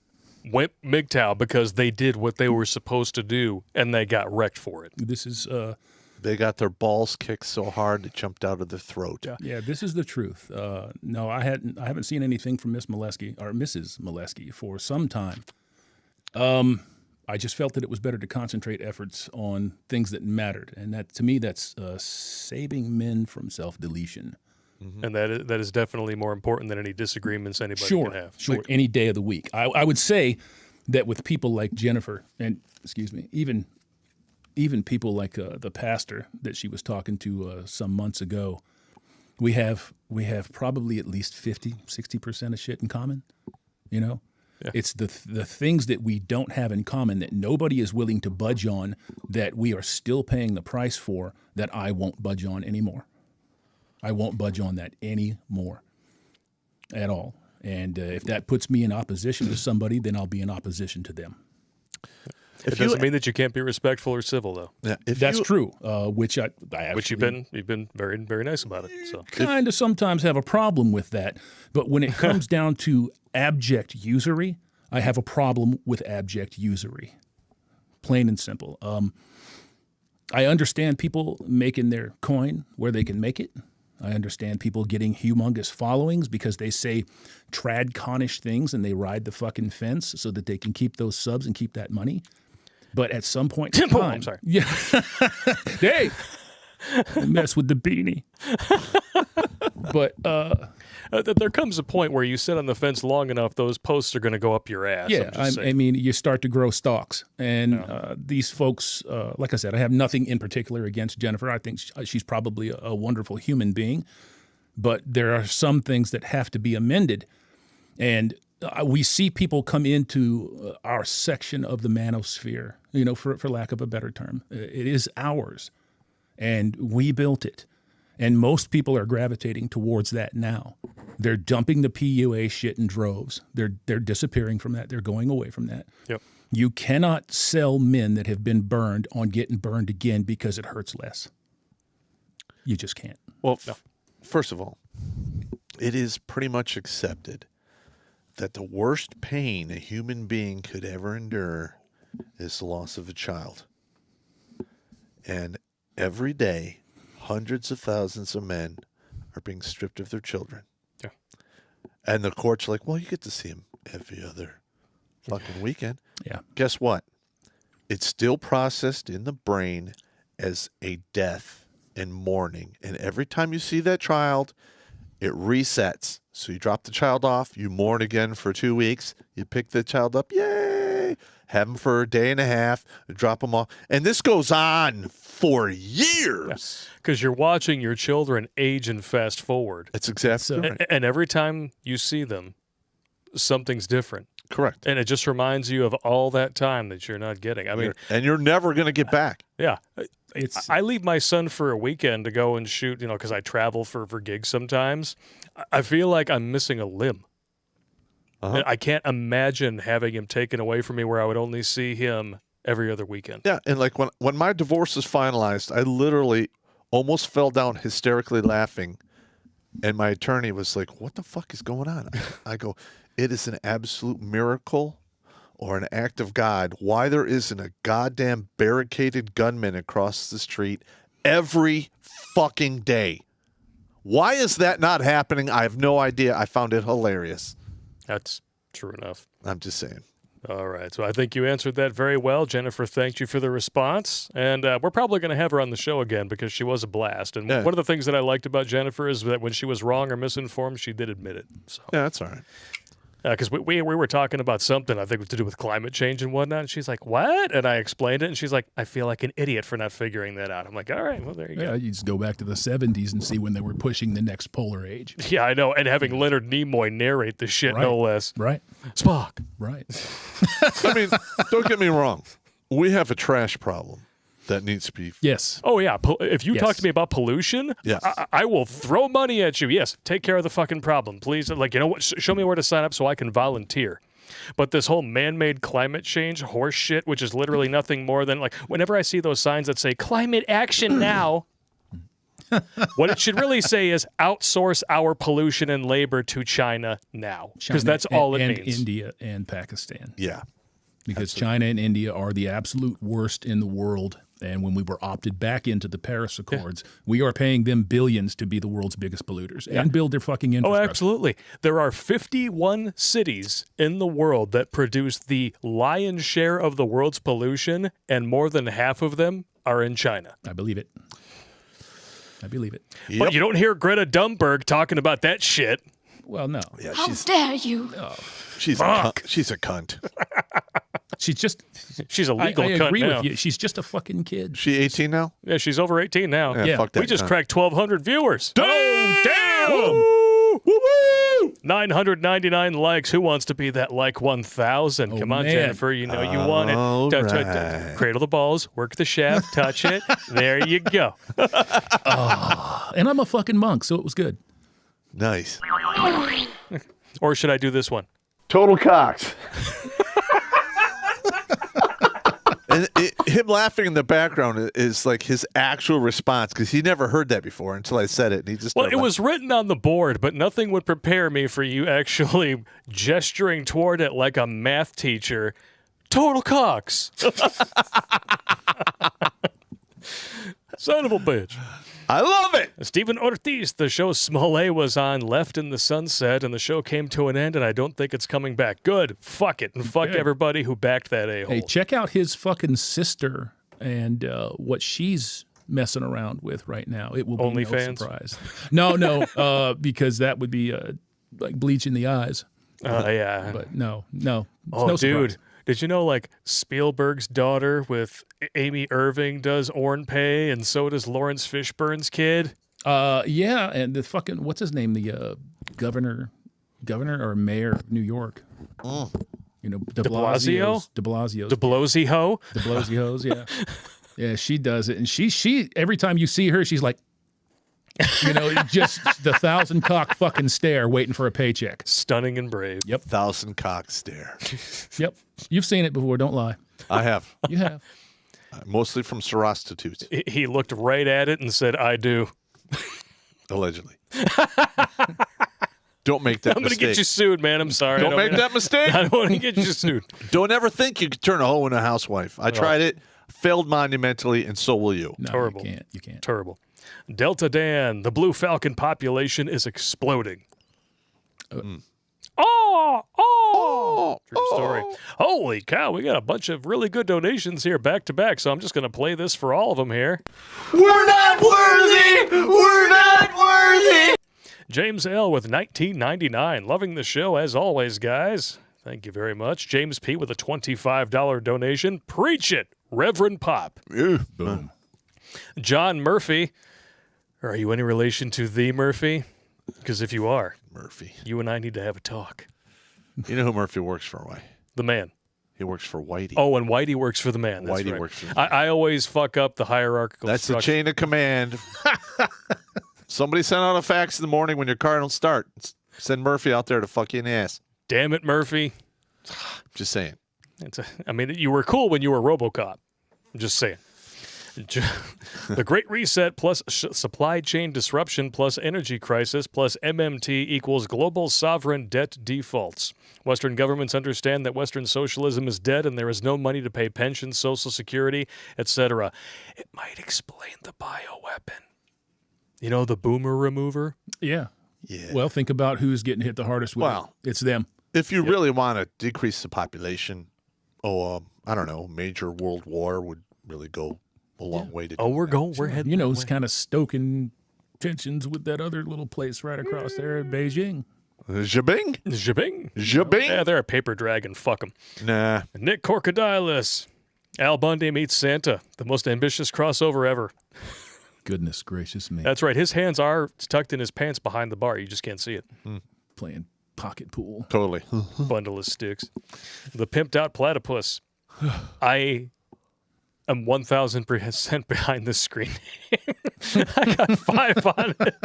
because they did what they were supposed to do, and they got wrecked for it. This is... they got their balls kicked so hard it jumped out of their throat. Yeah, this is the truth. No, I haven't seen anything from Miss Molesky or Mrs. Molesky for some time. I just felt that it was better to concentrate efforts on things that mattered, and that to me, that's saving men from self-deletion. Mm-hmm. And that is definitely more important than any disagreements anybody can have. Sure, any day of the week. I would say that with people like Jennifer, and even people like the pastor that she was talking to some months ago, we have probably at least 50-60% of shit in common. You know, it's the things that we don't have in common that nobody is willing to budge on, that we are still paying the price for, that I won't budge on anymore. I won't budge on that anymore at all. And if that puts me in opposition to somebody, then I'll be in opposition to them. It doesn't mean that you can't be respectful or civil, though. Yeah, that's true. Which you've been very, very nice about it. So kind of sometimes have a problem with that. But when it comes down to abject usury, I have a problem with abject usury. Plain and simple. I understand people making their coin where they can make it. I understand people getting humongous followings because they say trad-connish things and they ride the fucking fence so that they can keep those subs and keep that money. But at some point in time... I'm sorry. Yeah. Hey! Mess with the beanie. But there comes a point where you sit on the fence long enough, those posts are going to go up your ass. yeah, I mean, you start to grow stalks. And these folks, like I said, I have nothing in particular against Jennifer. I think she's probably a wonderful human being. But there are some things that have to be amended. And we see people come into our section of the manosphere, you know, for lack of a better term. It is ours, and we built it. And most people are gravitating towards that now. They're dumping the PUA shit in droves. They're disappearing from that. They're going away from that. Yep. You cannot sell men that have been burned on getting burned again because it hurts less. You just can't. Well, first of all, it is pretty much accepted that the worst pain a human being could ever endure is the loss of a child. And every day, hundreds of thousands of men are being stripped of their children. Yeah. And the court's like, well, you get to see them every other fucking weekend. Yeah. Guess what? It's still processed in the brain as a death and mourning. And every time you see that child, it resets. So you drop the child off, you mourn again for 2 weeks, you pick the child up, yay! Have them for a day and a half, drop them off. And this goes on for years. Because you're watching your children age and fast forward. That's exactly right. And every time you see them, something's different. Correct. And it just reminds you of all that time that you're not getting. I mean, and you're never going to get back. Yeah. I leave my son for a weekend to go and shoot, you know, because I travel for gigs sometimes. I feel like I'm missing a limb. And I can't imagine having him taken away from me where I would only see him every other weekend. Yeah, and like when my divorce was finalized, I literally almost fell down hysterically laughing. And my attorney was like, what the fuck is going on? I go, it is an absolute miracle or an act of God why there isn't a goddamn barricaded gunman across the street every fucking day. Why is that not happening? I have no idea. I found it hilarious. That's true enough. I'm just saying. All right. So I think you answered that very well. Jennifer, thanked you for the response. And we're probably going to have her on the show again because she was a blast. And one of the things that I liked about Jennifer is that when she was wrong or misinformed, she did admit it. So yeah, that's all right. Because we were talking about something, I think, to do with climate change and whatnot. And she's like, what? And I explained it. And she's like, I feel like an idiot for not figuring that out. I'm like, all right, well, there you go. Yeah, you just go back to the 70s and see when they were pushing the next polar age. Yeah, I know. And having Leonard Nimoy narrate the shit, no less. Right. Spock. Right. I mean, don't get me wrong. We have a trash problem that needs to be. Yes. Oh, yeah. If you talk to me about pollution, yes. I will throw money at you. Yes, take care of the fucking problem, please. Like, you know what? Show me where to sign up so I can volunteer. But this whole man-made climate change horse shit, which is literally nothing more than, like, whenever I see those signs that say, climate action now, what it should really say is outsource our pollution and labor to China now. Because that's all it means. And India and Pakistan. Yeah. Because China and India are the absolute worst in the world. And when we were opted back into the Paris Accords, we are paying them billions to be the world's biggest polluters and build their fucking infrastructure. Oh, absolutely. There are 51 cities in the world that produce the lion's share of the world's pollution, and more than half of them are in China. I believe it. I believe it. Yep. But you don't hear Greta Thunberg talking about that shit. Well, no. Yeah, How dare you? She's a cunt. She's a legal I cunt agree now. with you. She's just a fucking kid. She 18 now? Yeah, she's over 18 now. Yeah, fuck that we just cunt. cracked 1,200 viewers. Damn! Damn! Woo! Woo! 999 likes. Who wants to be that like 1,000? Oh, Come on, man. Jennifer. You know you want it. All right. Cradle the balls, work the shaft, touch it. There you go. And I'm a fucking monk, so it was good. Nice. Or should I do this one? Total cocks. And him laughing in the background is like his actual response because he never heard that before until I said it. And he just Well, it was written on the board, but nothing would prepare me for you actually gesturing toward it like a math teacher. Total cocks. Son of a bitch. I love it. Stephen Ortiz, the show Smollett was on, left in the sunset, and the show came to an end, and I don't think it's coming back. Good. Fuck it. And fuck everybody who backed that a-hole. Hey, check out his fucking sister and what she's messing around with right now. It will be no OnlyFans? surprise. No, because that would be like bleaching the eyes. Yeah. But no. It's Oh, no dude. surprise. Did you know, like, Spielberg's daughter with Amy Irving does Orn Pay, and so does Lawrence Fishburne's kid? Yeah, and the fucking, what's his name? The governor or mayor of New York. You know, de Blasio? De Blasio's. De Blosio? De Blasio's, yeah. Yeah, she does it. And she every time you see her, she's like, you know, just the 1,000-cock fucking stare waiting for a paycheck. Stunning and brave. Yep. 1,000-cock stare. Yep. You've seen it before, don't lie. I have. You have. Mostly from prostitutes, He looked right at it and said, I do. allegedly. Don't make that I'm going to mistake. get you sued, man. I'm sorry. Don't make that mistake. I don't want to get you sued. Don't ever think you could turn a hoe into a housewife. I tried it, failed monumentally, and so will you. No, Terrible. You can't. Terrible. Delta Dan, the blue falcon population is exploding. True story. Holy cow, we got a bunch of really good donations here back to back, so I'm just going to play this for all of them here. We're not worthy! We're not worthy! James L. with $19.99. Loving the show as always, guys. Thank you very much. James P. with a $25 donation. Preach it, Reverend Pop. Boom. John Murphy. Are you any relation to the Murphy? Because if you are, Murphy. you and I need to have a talk. You know who Murphy works for, right? The man. He works for Whitey. Oh, and Whitey works for the man. That's Whitey right. works for the I always fuck up the hierarchical That's the structure. chain of command. Somebody sent out a fax in the morning when your car don't start. Send Murphy out there to fuck you in the ass. Damn it, Murphy. Just saying. I mean, you were cool when you were RoboCop. I'm just saying. The Great Reset plus supply chain disruption plus energy crisis plus MMT equals global sovereign debt defaults. Western governments understand that Western socialism is dead and there is no money to pay pensions, Social Security, etc. It might explain the bioweapon. You know, the boomer remover? Yeah. Yeah. Well, think about who's getting hit the hardest with Well, it. It's them. If you really want to decrease the population, I don't know, major world war would really go a long way to do We're heading. You know, it's kind of stoking tensions with that other little place right across there in Beijing. Jabing? Jabing. Jabing? Yeah, they're a paper dragon. Fuck them. Nah. Nick Crocodilus. Al Bundy meets Santa. The most ambitious crossover ever. Goodness gracious me. That's right. His hands are tucked in his pants behind the bar. You just can't see it. Playing pocket pool. Totally. Bundle of sticks. The pimped out platypus. I am 1,000% behind this screen. I got 5 on it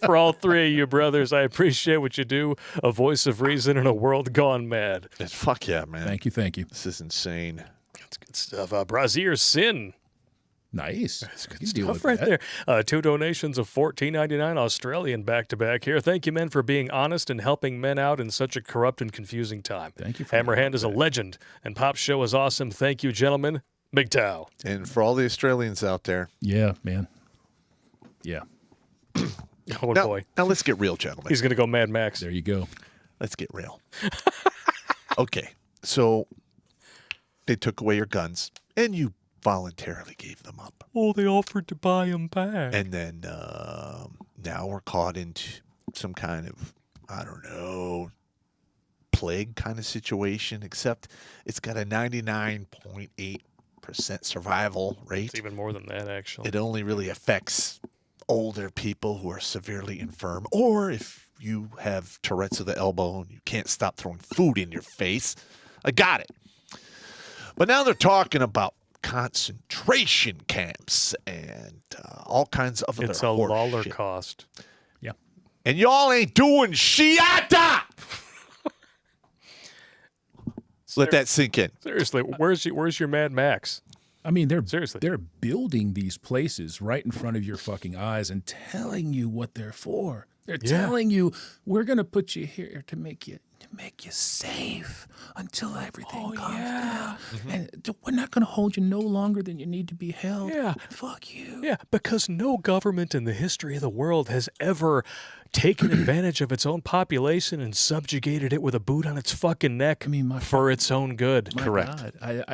for all 3 of you brothers. I appreciate what you do. A voice of reason in a world gone mad. Fuck yeah, man. Thank you. This is insane. That's good stuff. Brazier Sin. Nice. That's good You deal stuff with right that. there. 2 donations of $14.99 Australian back-to-back here. Thank you, men, for being honest and helping men out in such a corrupt and confusing time. Thank you for Hammerhand is a legend, and Pop's show is awesome. Thank you, gentlemen. MGTOW. And for all the Australians out there. Yeah, man. Yeah. Oh, now, boy. Now let's get real, gentlemen. He's going to go Mad Max. There you go. Let's get real. Okay. So they took away your guns, and you voluntarily gave them up. Oh, they offered to buy them back. And then now we're caught into some kind of, I don't know, plague kind of situation, except it's got a 99.8% survival rate. It's even more than that, actually. It only really affects older people who are severely infirm, or if you have Tourette's of the elbow and you can't stop throwing food in your face. I got it. But now they're talking about concentration camps and all kinds of other It's a horse shit. Lollercost. Yeah. And y'all ain't doing shiata. Let that sink in. Seriously, where's your Mad Max? I mean, Seriously. they're building these places right in front of your fucking eyes and telling you what they're for. They're telling you, we're going to put you here to make you safe until everything calms down. And we're not going to hold you no longer than you need to be held. Yeah. Fuck you. Yeah, because no government in the history of the world has ever taken advantage of its own population and subjugated it with a boot on its fucking neck for its own good. My Correct. God,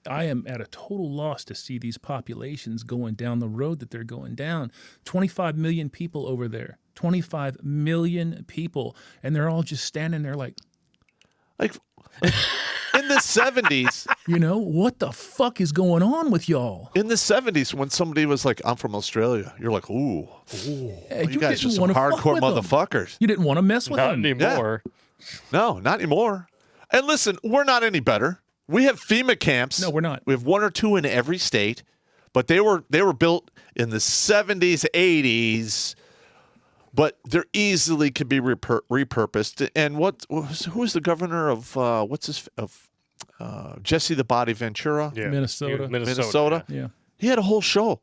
I am at a total loss to see these populations going down the road that they're going down. 25 million people over there. 25 million people. And they're all just standing there like in the 70s. You know, what the fuck is going on with y'all? In the 70s, when somebody was like, I'm from Australia, you're like, ooh. Hey, You guys are some hardcore motherfuckers. You didn't want to mess with them. Not anymore. Yeah. No, not anymore. And listen, we're not any better. We have FEMA camps. No, we're not. We have 1 or 2 in every state, but they were built in the 70s, 80s. But they're easily can be repurposed. And who was the governor of Jesse the Body Ventura? Yeah. Minnesota. Yeah. He had a whole show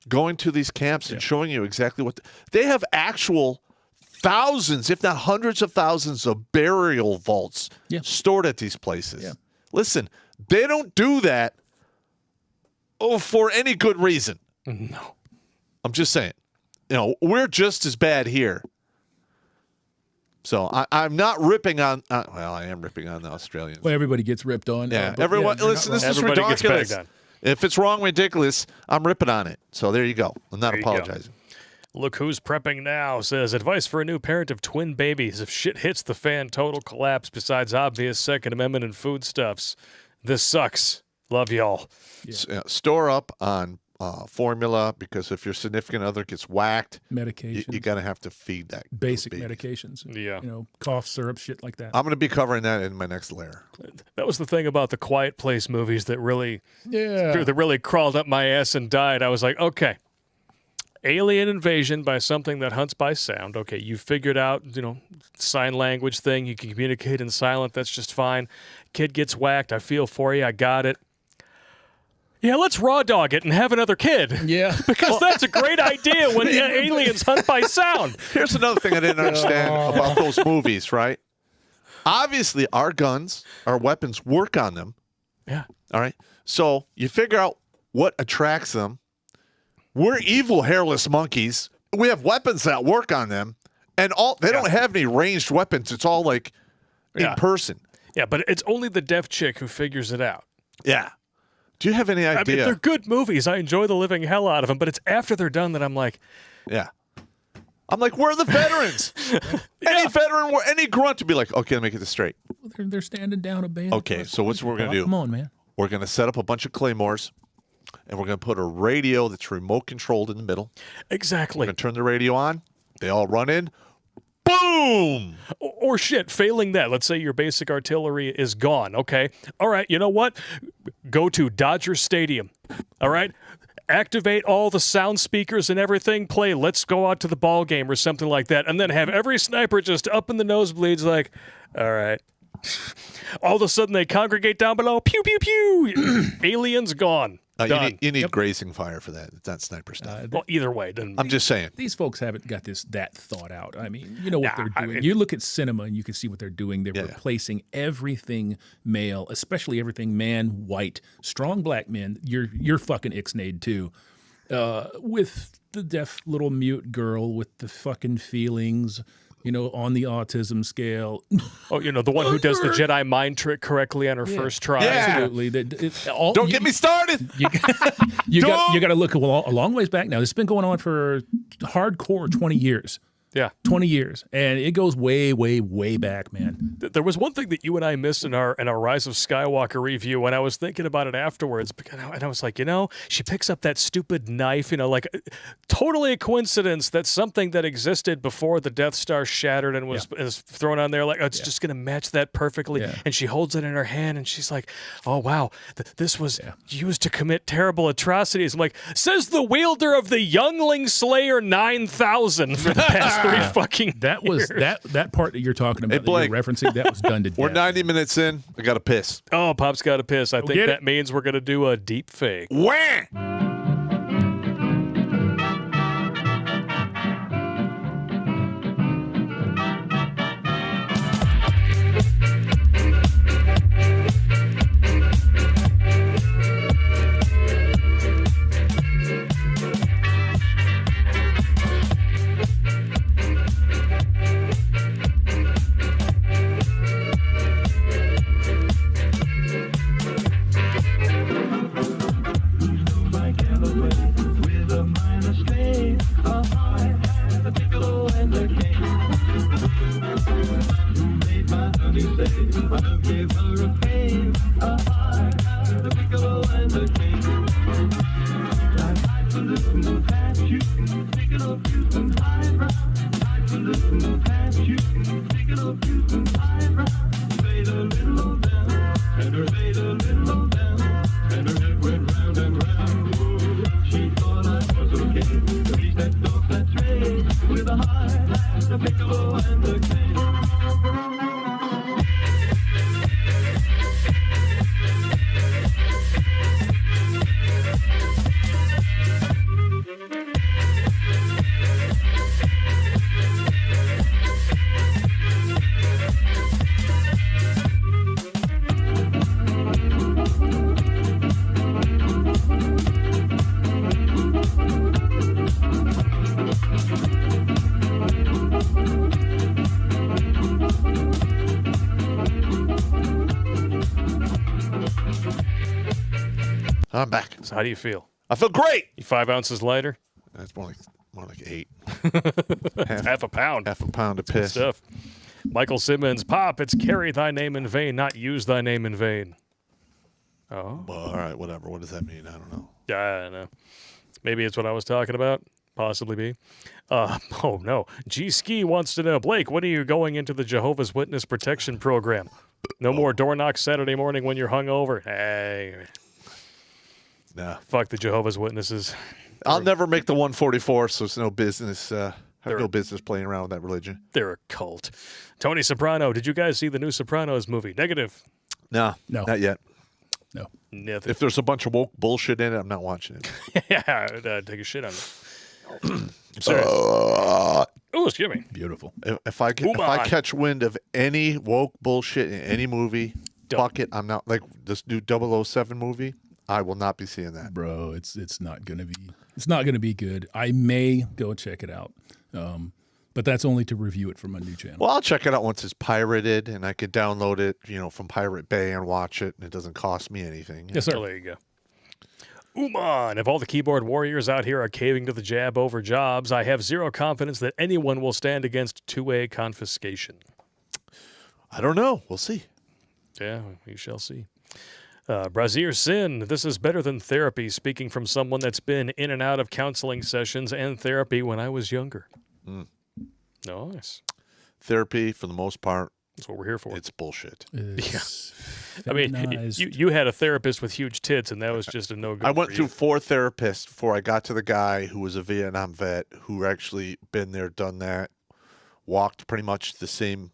going to these camps and showing you exactly what they have actual thousands, if not hundreds of thousands of burial vaults stored at these places. Yeah. Listen, they don't do that for any good reason. No. I'm just saying. You know, we're just as bad here. So I'm not ripping on. Well, I am ripping on the Australians. Well, everybody gets ripped on. Yeah, everyone. Listen, this is Everybody ridiculous. gets bagged on. If it's wrong, ridiculous, I'm ripping on it. So there you go. I'm not apologizing. Look who's prepping now, says advice for a new parent of twin babies. If shit hits the fan, total collapse besides obvious Second Amendment and foodstuffs. This sucks. Love y'all. Store up on formula, because if your significant other gets whacked, medications, you're going to have to feed that. Basic medications. Yeah. You know, cough syrup, shit like that. I'm going to be covering that in my next layer. That was the thing about the Quiet Place movies that really crawled up my ass and died. I was like, okay, alien invasion by something that hunts by sound. Okay, you figured out, sign language thing. You can communicate in silent. That's just fine. Kid gets whacked. I feel for you. I got it. Yeah, let's raw dog it and have another kid. Yeah. Because that's a great idea when aliens hunt by sound. Here's another thing I didn't understand about those movies, right? Obviously, our guns, our weapons work on them. Yeah. All right. So you figure out what attracts them. We're evil, hairless monkeys. We have weapons that work on them. And they don't have any ranged weapons. It's all like in person. Yeah, but it's only the deaf chick who figures it out. Yeah. Do you have any idea? I mean, they're good movies. I enjoy the living hell out of them, but it's after they're done that I'm like... Yeah. I'm like, where are the veterans? Any veteran, any grunt to be like, okay, let me get this straight. They're standing down a band. Okay, so what's what we're going to do? Come on, man. We're going to set up a bunch of claymores, and we're going to put a radio that's remote controlled in the middle. Exactly. We're going to turn the radio on. They all run in. Boom! Or shit, failing that, let's say your basic artillery is gone, okay? All right, you know what? Go to Dodger Stadium, all right? Activate all the sound speakers and everything, play Let's Go Out to the Ball Game or something like that, and then have every sniper just up in the nosebleeds like, all right. All of a sudden they congregate down below, pew, pew, pew, aliens gone. Done. You need grazing fire for that. It's not sniper stuff. Well, either way. I'm just saying. These folks haven't got that thought out. I mean, you know what they're doing. You look at cinema and you can see what they're doing. They're replacing everything male, especially everything man, white, strong black men. You're fucking ixnayed too. With the deaf little mute girl with the fucking feelings, on the autism scale. Oh, the one who does the Jedi mind trick correctly on her first try. Yeah. Absolutely. Don't get me started. You got to look a long ways back now. This has been going on for hardcore 20 years. Yeah. 20 years. And it goes way, way, way back, man. There was one thing that you and I missed in our Rise of Skywalker review when I was thinking about it afterwards. And I was like, she picks up that stupid knife, like totally a coincidence that something that existed before the Death Star shattered and was thrown on there. Like, it's just going to match that perfectly. Yeah. And she holds it in her hand and she's like, oh, wow, this was used to commit terrible atrocities. I'm like, says the wielder of the Youngling Slayer 9000 for the past 3 fucking that was years. that part that you're talking about, Hey, Blake, that you're referencing, that was done to death. We're 90 minutes in. I got to piss. Oh, Pop's got to piss. I think that means we're going to do a deep fake. Wah! I'm back. So how do you feel? I feel great. You 5 ounces lighter? That's more like 8. Half a pound. Half a pound of Good piss. stuff. Michael Simmons, Pop, it's carry thy name in vain, not use thy name in vain. Oh. Well, all right, whatever. What does that mean? I don't know. Yeah, I don't know. Maybe it's what I was talking about. Possibly be. Oh, no. G Ski wants to know, Blake, when are you going into the Jehovah's Witness Protection Program? No more door knocks Saturday morning when you're hungover. Hey. Nah. Fuck the Jehovah's Witnesses. I'll never make the 144, so it's no business. I have no business playing around with that religion. They're a cult. Tony Soprano, did you guys see the new Sopranos movie? Negative. No, No. not yet. No. Nothing. If there's a bunch of woke bullshit in it, I'm not watching it. Yeah, take a shit on it. I'm serious. Oh, excuse me. Beautiful. If I catch wind of any woke bullshit in any movie, fuck it. I'm not, like this new 007 movie. I will not be seeing that, bro. It's not gonna be good. I may go check it out, but that's only to review it from a new channel. Well, I'll check it out once it's pirated, and I could download it, from Pirate Bay and watch it, and it doesn't cost me anything. Yes, sir. Well, there you go. Uman, if all the keyboard warriors out here are caving to the jab over jobs, I have zero confidence that anyone will stand against 2A confiscation. I don't know. We'll see. Yeah, we shall see. Brazier Sin, this is better than therapy, speaking from someone that's been in and out of counseling sessions and therapy when I was younger. Nice. Therapy, for the most part, that's what we're here for. It's bullshit. I mean, you had a therapist with huge tits, and that was just a no-go. I went through 4 therapists before I got to the guy who was a Vietnam vet who actually been there, done that, walked pretty much the same,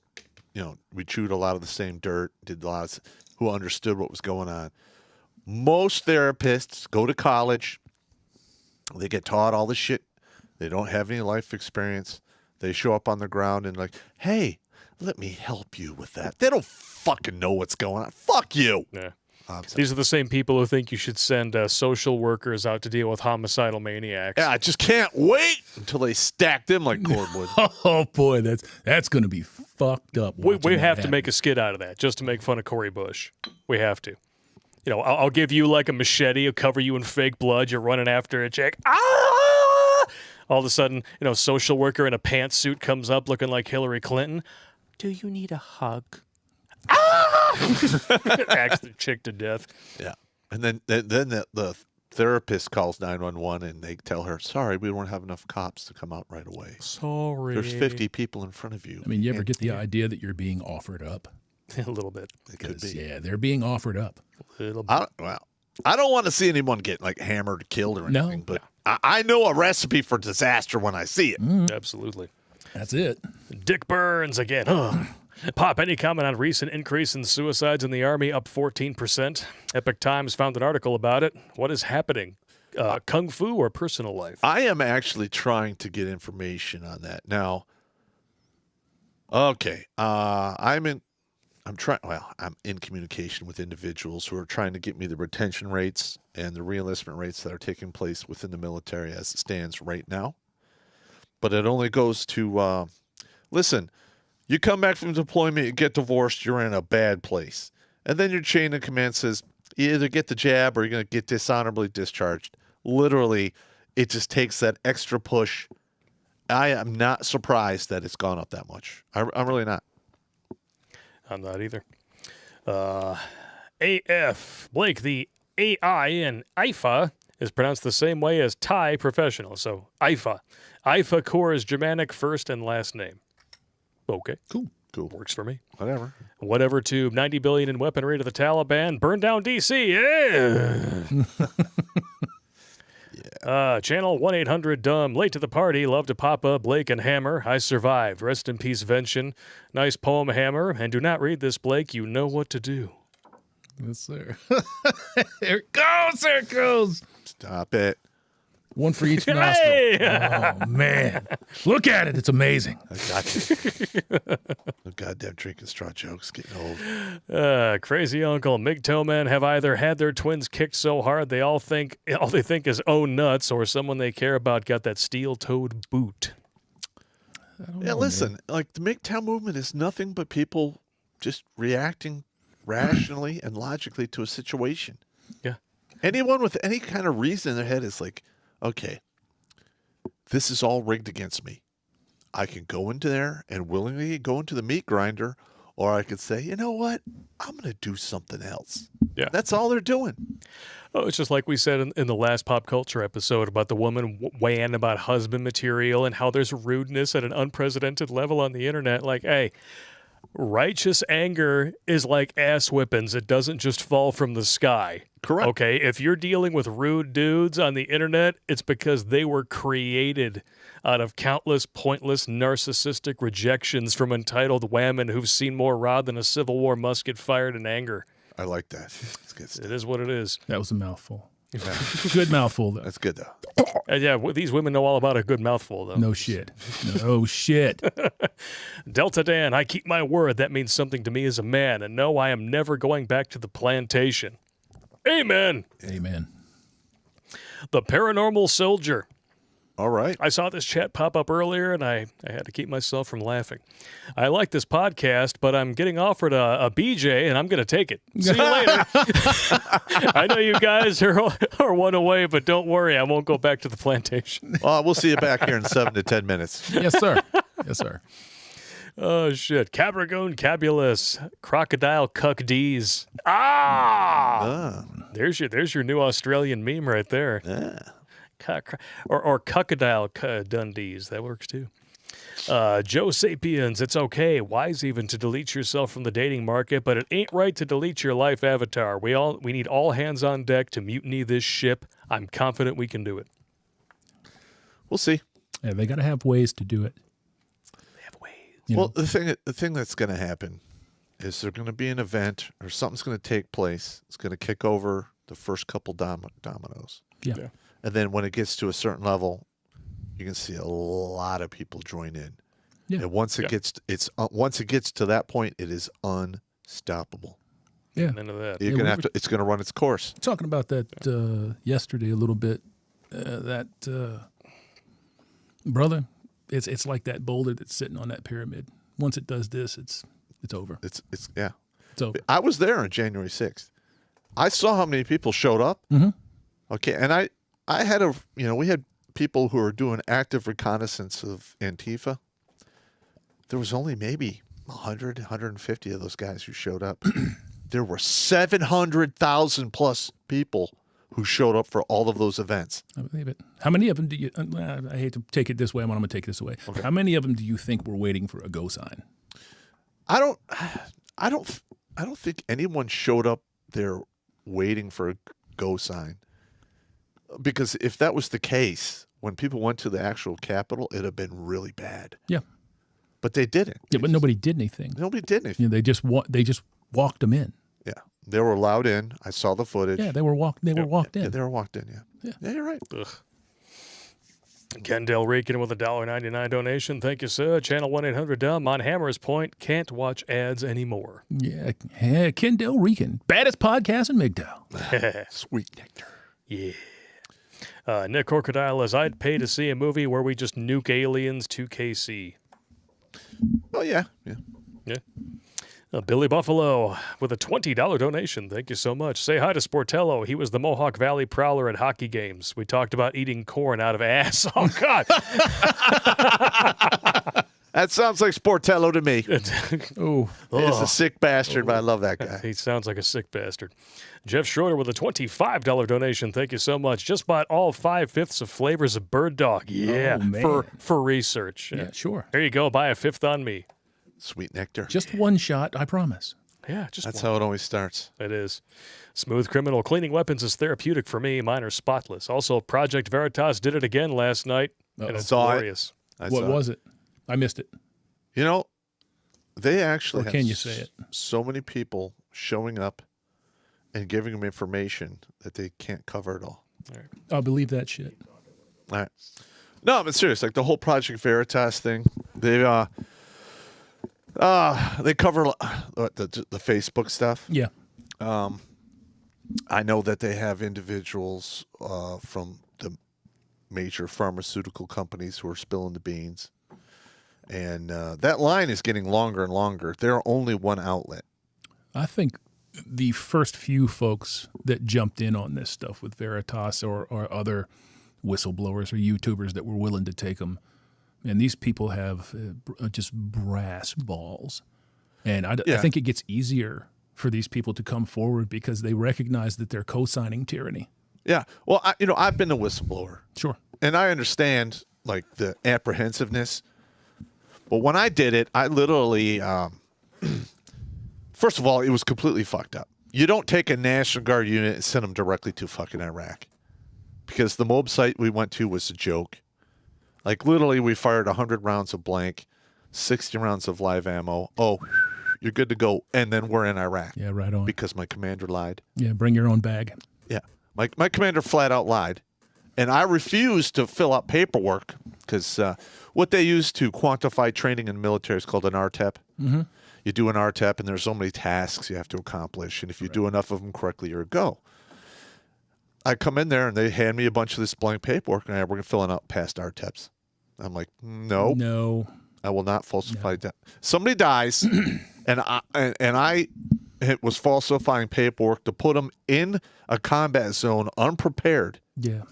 we chewed a lot of the same dirt, did a lot of, who understood what was going on. Most therapists go to college. They get taught all the shit. They don't have any life experience. They show up on the ground and like, hey, let me help you with that. They don't fucking know what's going on. Fuck you. Yeah. These are the same people who think you should send social workers out to deal with homicidal maniacs. Yeah, I just can't wait until they stack them like cordwood. Oh boy, that's going to be fucked up. We have to make a skit out of that just to make fun of Corey Bush. We have to. I'll give you like a machete. I'll cover you in fake blood. You're running after a chick. Ah! All of a sudden, social worker in a pantsuit comes up looking like Hillary Clinton. Do you need a hug? Acts the chick to death. Yeah. And then the therapist calls 911 and they tell her, sorry, we don't have enough cops to come out right away. Sorry. There's 50 people in front of you. I mean, you ever get the idea that you're being offered up? A little bit. It could be. Yeah, they're being offered up. A little bit. I don't want to see anyone get like hammered, killed, or anything, but I know a recipe for disaster when I see it. Absolutely. That's it. Dick Burns again. Pop, any comment on recent increase in suicides in the Army, up 14%? Epic Times found an article about it. What is happening? Kung Fu or personal life? I am actually trying to get information on that. Now, okay, I'm in communication with individuals who are trying to get me the retention rates and the reenlistment rates that are taking place within the military as it stands right now. But it only goes to, listen, you come back from deployment, you get divorced, you're in a bad place. And then your chain of command says, you either get the jab or you're going to get dishonorably discharged. Literally, it just takes that extra push. I am not surprised that it's gone up that much. I'm really not. I'm not either. AF, Blake, the AI in IFA is pronounced the same way as Thai professional. So IFA. IFA Corps' Germanic first and last name. Okay. Cool. Works for me. Whatever. Whatever tube, $90 billion in weaponry to the Taliban. Burn down D.C. Yeah. Channel 1-800-DUMB. Late to the party. Love to Papa, Blake, and Hammer. I survived. Rest in peace, Vention. Nice poem, Hammer. And do not read this, Blake. You know what to do. Yes, sir. There it goes. There it goes. Stop it. One for each nostril. Oh, man. Look at it. It's amazing. I got you. The goddamn drinking straw jokes getting old. Crazy Uncle. MGTOW men have either had their twins kicked so hard all they think is oh nuts, or someone they care about got that steel-toed boot. Yeah, listen, like the MGTOW movement is nothing but people just reacting rationally and logically to a situation. Yeah. Anyone with any kind of reason in their head is like, okay, this is all rigged against me. I can go into there and willingly go into the meat grinder, or I could say, you know what? I'm going to do something else. Yeah. That's all they're doing. Oh, it's just like we said in the last pop culture episode about the woman weighing about husband material and how there's rudeness at an unprecedented level on the internet. Like, hey, righteous anger is like ass whippings. It doesn't just fall from the sky. Correct. Okay, if you're dealing with rude dudes on the internet, it's because they were created out of countless pointless narcissistic rejections from entitled whammon who've seen more rod than a Civil War musket fired in anger. I like that. It's good stuff. It is what it is. That was a mouthful. Good mouthful, though. That's good, though. These women know all about a good mouthful, though. No shit. No shit. Delta Dan, I keep my word. That means something to me as a man. And no, I am never going back to the plantation. Amen. Amen. The Paranormal Soldier. All right. I saw this chat pop up earlier, and I had to keep myself from laughing. I like this podcast, but I'm getting offered a BJ, and I'm going to take it. See you later. I know you guys are one away, but don't worry. I won't go back to the plantation. We'll see you back here in 7 to 10 minutes. Yes, sir. Yes, sir. Oh, shit. Cabragoon Cabulus. Crocodile Cuck D's. There's your new Australian meme right there. Yeah. Or Cuckadile Dundees. That works too. Joe Sapiens, it's okay, wise even to delete yourself from the dating market, but it ain't right to delete your life avatar. We need all hands on deck to mutiny this ship. I'm confident we can do it. We'll see. Yeah, they got to have ways to do it. They have ways. Well, the thing that's going to happen is there's going to be an event or something's going to take place. It's going to kick over the first couple dominoes. Yeah. And then when it gets to a certain level, you can see a lot of people join in. Yeah. And once it gets to that point, it is unstoppable. Yeah. Into that. You're gonna have to. It's going to run its course. Talking about that yesterday a little bit. Brother, it's like that boulder that's sitting on that pyramid. Once it does this, it's over. It's over. I was there on January 6th. I saw how many people showed up. Mm-hmm. Okay, and I had we had people who were doing active reconnaissance of Antifa. There was only maybe 100, 150 of those guys who showed up. There were 700,000 plus people who showed up for all of those events. I believe it. How many of them do you? I hate to take it this way. I'm going to take this away. Okay. How many of them do you think were waiting for a go sign? I don't think anyone showed up there waiting for a go sign. Because if that was the case, when people went to the actual Capitol, it'd have been really bad. Yeah. But they didn't. Yeah, but nobody did anything. Nobody did anything. You know, they just walked them in. Yeah. They were allowed in. I saw the footage. Yeah, they were walked in. Yeah, they were walked in, yeah. Yeah, you're right. Ugh. Ken Del Rican with a $1.99 donation. Thank you, sir. Channel 1-800-DUMB. On Hammer's point, can't watch ads anymore. Yeah, Ken Del Rican. Baddest podcast in MGTOW. Sweet nectar. Yeah. Nick Crocodile, as I'd pay to see a movie where we just nuke aliens to KC. Oh, yeah. Billy Buffalo with a $20 donation. Thank you so much. Say hi to Sportello. He was the Mohawk Valley Prowler at hockey games. We talked about eating corn out of ass. Oh, God. That sounds like Sportello to me. Oh, He's a sick bastard, but I love that guy. He sounds like a sick bastard. Jeff Schroeder with a $25 donation. Thank you so much. Just bought all 5/5 of flavors of bird dog. Yeah, for research. Yeah, sure. There you go. Buy a fifth on me. Sweet nectar. Just one shot, I promise. Yeah, just That's one. how it always starts. It is. Smooth Criminal. Cleaning weapons is therapeutic for me. Mine are spotless. Also, Project Veritas did it again last night, and it's glorious. What was it? I missed it. You know, they actually Or have can you say it? so many people showing up and giving them information that they can't cover it all. I'll believe that shit. All right. No, but serious. Like the whole Project Veritas thing, they cover the Facebook stuff. Yeah. I know that they have individuals from the major pharmaceutical companies who are spilling the beans. And that line is getting longer and longer. They're only one outlet. I think the first few folks that jumped in on this stuff with Veritas or other whistleblowers or YouTubers that were willing to take them, and these people have just brass balls. And I think it gets easier for these people to come forward because they recognize that they're co-signing tyranny. Yeah. Well, I've been a whistleblower. Sure. And I understand, like, the apprehensiveness. But when I did it, I literally, first of all, it was completely fucked up. You don't take a National Guard unit and send them directly to fucking Iraq. Because the mob site we went to was a joke. Like, literally, we fired 100 rounds of blank, 60 rounds of live ammo. Oh, you're good to go. And then we're in Iraq. Yeah, right on. Because my commander lied. Yeah, bring your own bag. Yeah. My commander flat out lied. And I refused to fill out paperwork because what they use to quantify training in the military is called an RTEP. Mm-hmm. You do an RTEP, and there's so many tasks you have to accomplish. And if you do enough of them correctly, you're a go. I come in there, and they hand me a bunch of this blank paperwork, and we're going to fill out past RTEPs. I'm like, no. I will not falsify that. Somebody dies, and I was falsifying paperwork to put them in a combat zone unprepared. Yeah.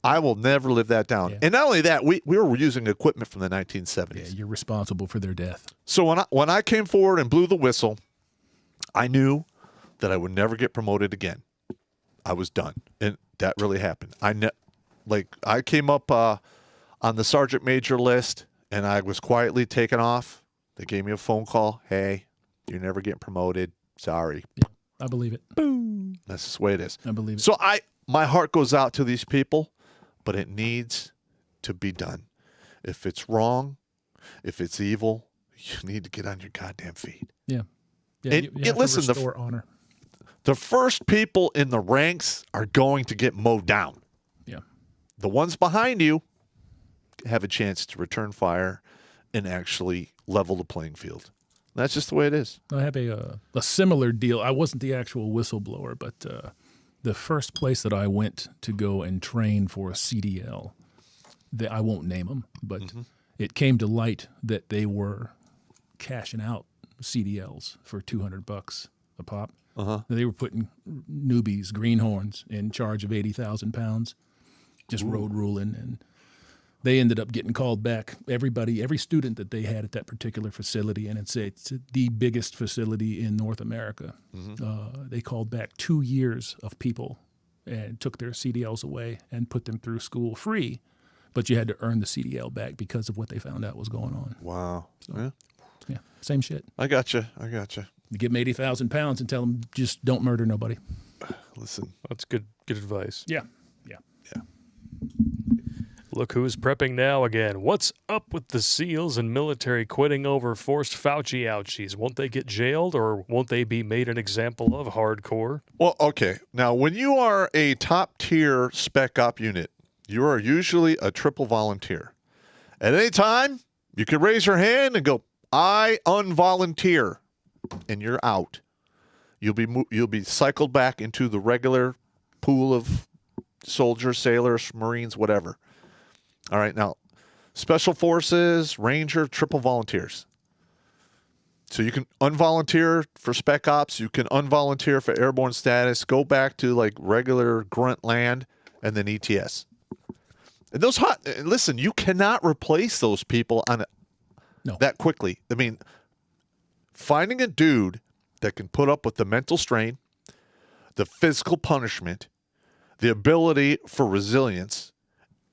I will never live that down. Yeah. And not only that, we were using equipment from the 1970s. Yeah, you're responsible for their death. So when I came forward and blew the whistle, I knew that I would never get promoted again. I was done. And that really happened. I came up on the sergeant major list, and I was quietly taken off. They gave me a phone call. Hey, you're never getting promoted. Sorry. Yeah, I believe it. Boom. That's just the way it is. I believe it. So my heart goes out to these people, but it needs to be done. If it's wrong, if it's evil, you need to get on your goddamn feet. Yeah. And you have listen, to restore honor. The first people in the ranks are going to get mowed down. Yeah. The ones behind you have a chance to return fire and actually level the playing field. That's just the way it is. I have a similar deal. I wasn't the actual whistleblower, but the first place that I went to go and train for a CDL, I won't name them, but it came to light that they were cashing out CDLs for $200 a pop. They were putting newbies, greenhorns, in charge of 80,000 pounds, just road ruling, and they ended up getting called back. Every student that they had at that particular facility, and it's the biggest facility in North America. They called back 2 years of people and took their CDLs away and put them through school free, but you had to earn the CDL back because of what they found out was going on. Wow. So, yeah, same shit. I got you. You give them 80,000 pounds and tell them just don't murder nobody. Listen, that's good advice. Yeah. Look who's prepping now again. What's up with the SEALs and military quitting over forced Fauci ouchies? Won't they get jailed, or won't they be made an example of hardcore? Well, okay. Now, when you are a top-tier spec op unit, you are usually a triple volunteer. At any time, you can raise your hand and go, I unvolunteer, and you're out. You'll be cycled back into the regular pool of soldiers, sailors, Marines, whatever. All right, now, Special Forces, Ranger, triple volunteers. So you can unvolunteer for Spec Ops. You can unvolunteer for Airborne status. Go back to, like, regular grunt land, and then ETS. And listen, you cannot replace those people that quickly. I mean, finding a dude that can put up with the mental strain, the physical punishment, the ability for resilience,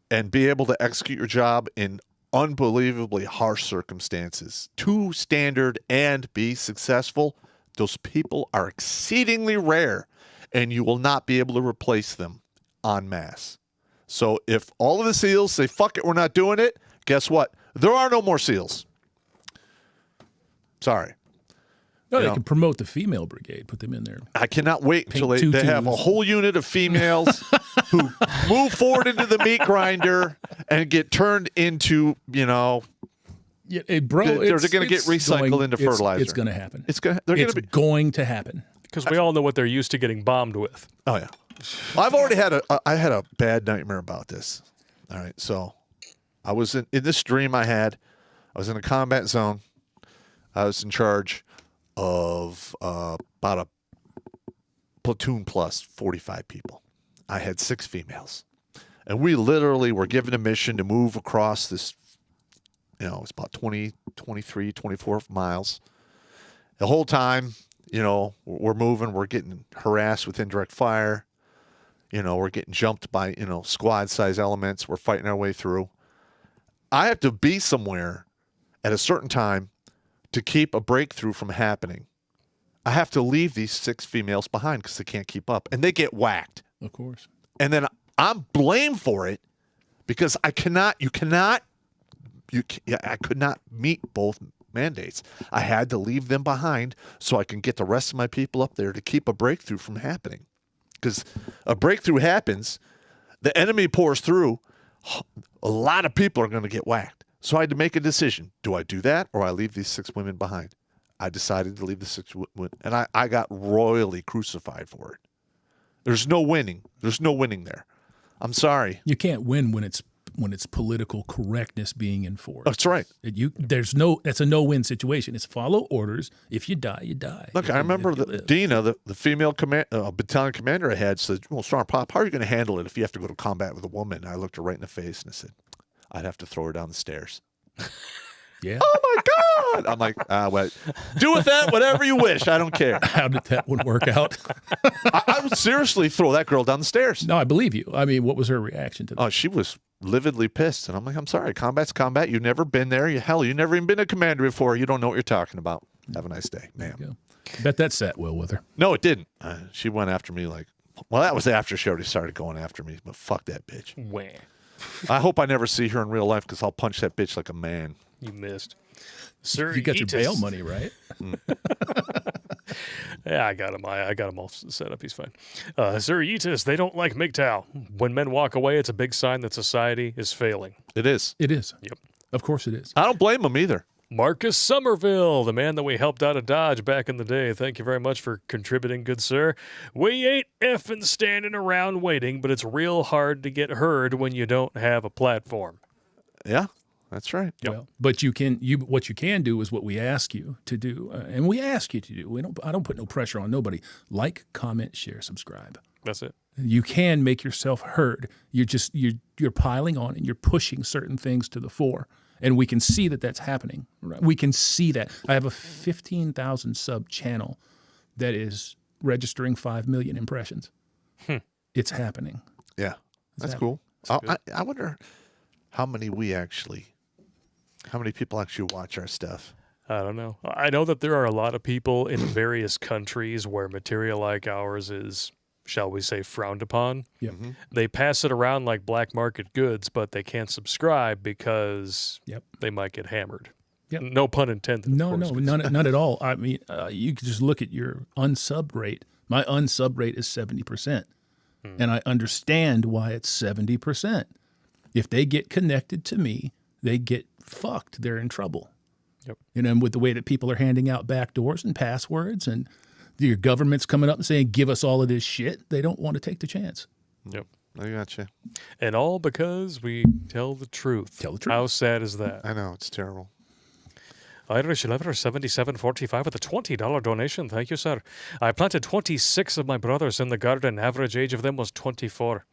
and be able to execute your job in unbelievably harsh circumstances to standard and be successful, those people are exceedingly rare, and you will not be able to replace them en masse. So if all of the SEALs say, fuck it, we're not doing it, guess what? There are no more SEALs. Sorry. No, they can promote the female brigade, put them in there. I cannot wait until they have a whole unit of females who move forward into the meat grinder and get turned into, Yeah, they're going to get recycled into fertilizer. It's going to happen. It's going to happen. Because we all know what they're used to getting bombed with. Oh, yeah. I've already had a bad nightmare about this. All right, so I was in this dream I was in a combat zone. I was in charge of about a platoon plus 45 people. I had 6 females. And we literally were given a mission to move across this, it's about 20, 23, 24 miles. The whole time, we're moving, we're getting harassed with indirect fire. We're getting jumped by, squad-size elements. We're fighting our way through. I have to be somewhere at a certain time to keep a breakthrough from happening. I have to leave these 6 females behind because they can't keep up. And they get whacked. Of course. And then I'm blamed for it because I could not meet both mandates. I had to leave them behind so I can get the rest of my people up there to keep a breakthrough from happening. Because a breakthrough happens, the enemy pours through, a lot of people are going to get whacked. So I had to make a decision. Do I do that or I leave these 6 women behind? I decided to leave the 6 women, and I got royally crucified for it. There's no winning. There's no winning there. I'm sorry. You can't win when it's political correctness being enforced. That's right. That's a no-win situation. It's follow orders. If you die, you die. Look, I remember Dina, the female battalion commander I had, said, well, Sergeant Pop, how are you going to handle it if you have to go to combat with a woman? And I looked her right in the face and I said, I'd have to throw her down the stairs. Yeah. Oh, my God. I'm like, well, do with that whatever you wish. I don't care. How did that one work out? I would seriously throw that girl down the stairs. No, I believe you. I mean, what was her reaction to that? Oh, she was lividly pissed. And I'm like, I'm sorry. Combat's combat. You've never been there. You've never even been a commander before. You don't know what you're talking about. Have a nice day, ma'am. Bet that sat well with her. No, it didn't. She went after me like, well, that was after she already started going after me. But fuck that bitch. Wah. I hope I never see her in real life because I'll punch that bitch like a man. You missed. Sir, you got your bail money, right? Yeah, I got him. I got him all set up. He's fine. Sir Yeetus, they don't like MGTOW. When men walk away, it's a big sign that society is failing. It is. It is. Yep. Of course it is. I don't blame them either. Marcus Somerville, the man that we helped out of Dodge back in the day. Thank you very much for contributing, good sir. We ain't effing standing around waiting, but it's real hard to get heard when you don't have a platform. Yeah, that's right. Yep. Well, but what you can do is what we ask you to do, and we ask you to do. I don't put no pressure on nobody. Like, comment, share, subscribe. That's it. You can make yourself heard. You're piling on and you're pushing certain things to the fore. And we can see that that's happening. Right? We can see that. I have a 15,000 sub channel that is registering 5 million impressions. It's happening. Yeah, that's cool. I wonder how many people actually watch our stuff. I don't know. I know that there are a lot of people in various countries where material like ours is, shall we say, frowned upon. Yep. Mm-hmm. They pass it around like black market goods, but they can't subscribe because they might get hammered. Yep. No pun intended. No, none at all. I mean, you can just look at your unsub rate. My unsub rate is 70%. And I understand why it's 70%. If they get connected to me, they get fucked. They're in trouble. Yep. And with the way that people are handing out backdoors and passwords and your government's coming up and saying, give us all of this shit, they don't want to take the chance. Yep. I gotcha. And all because we tell the truth. Tell the truth. How sad is that? I know, it's terrible. Irish Lever 7745 with a $20 donation. Thank you, sir. I planted 26 of my brothers in the garden. Average age of them was 24.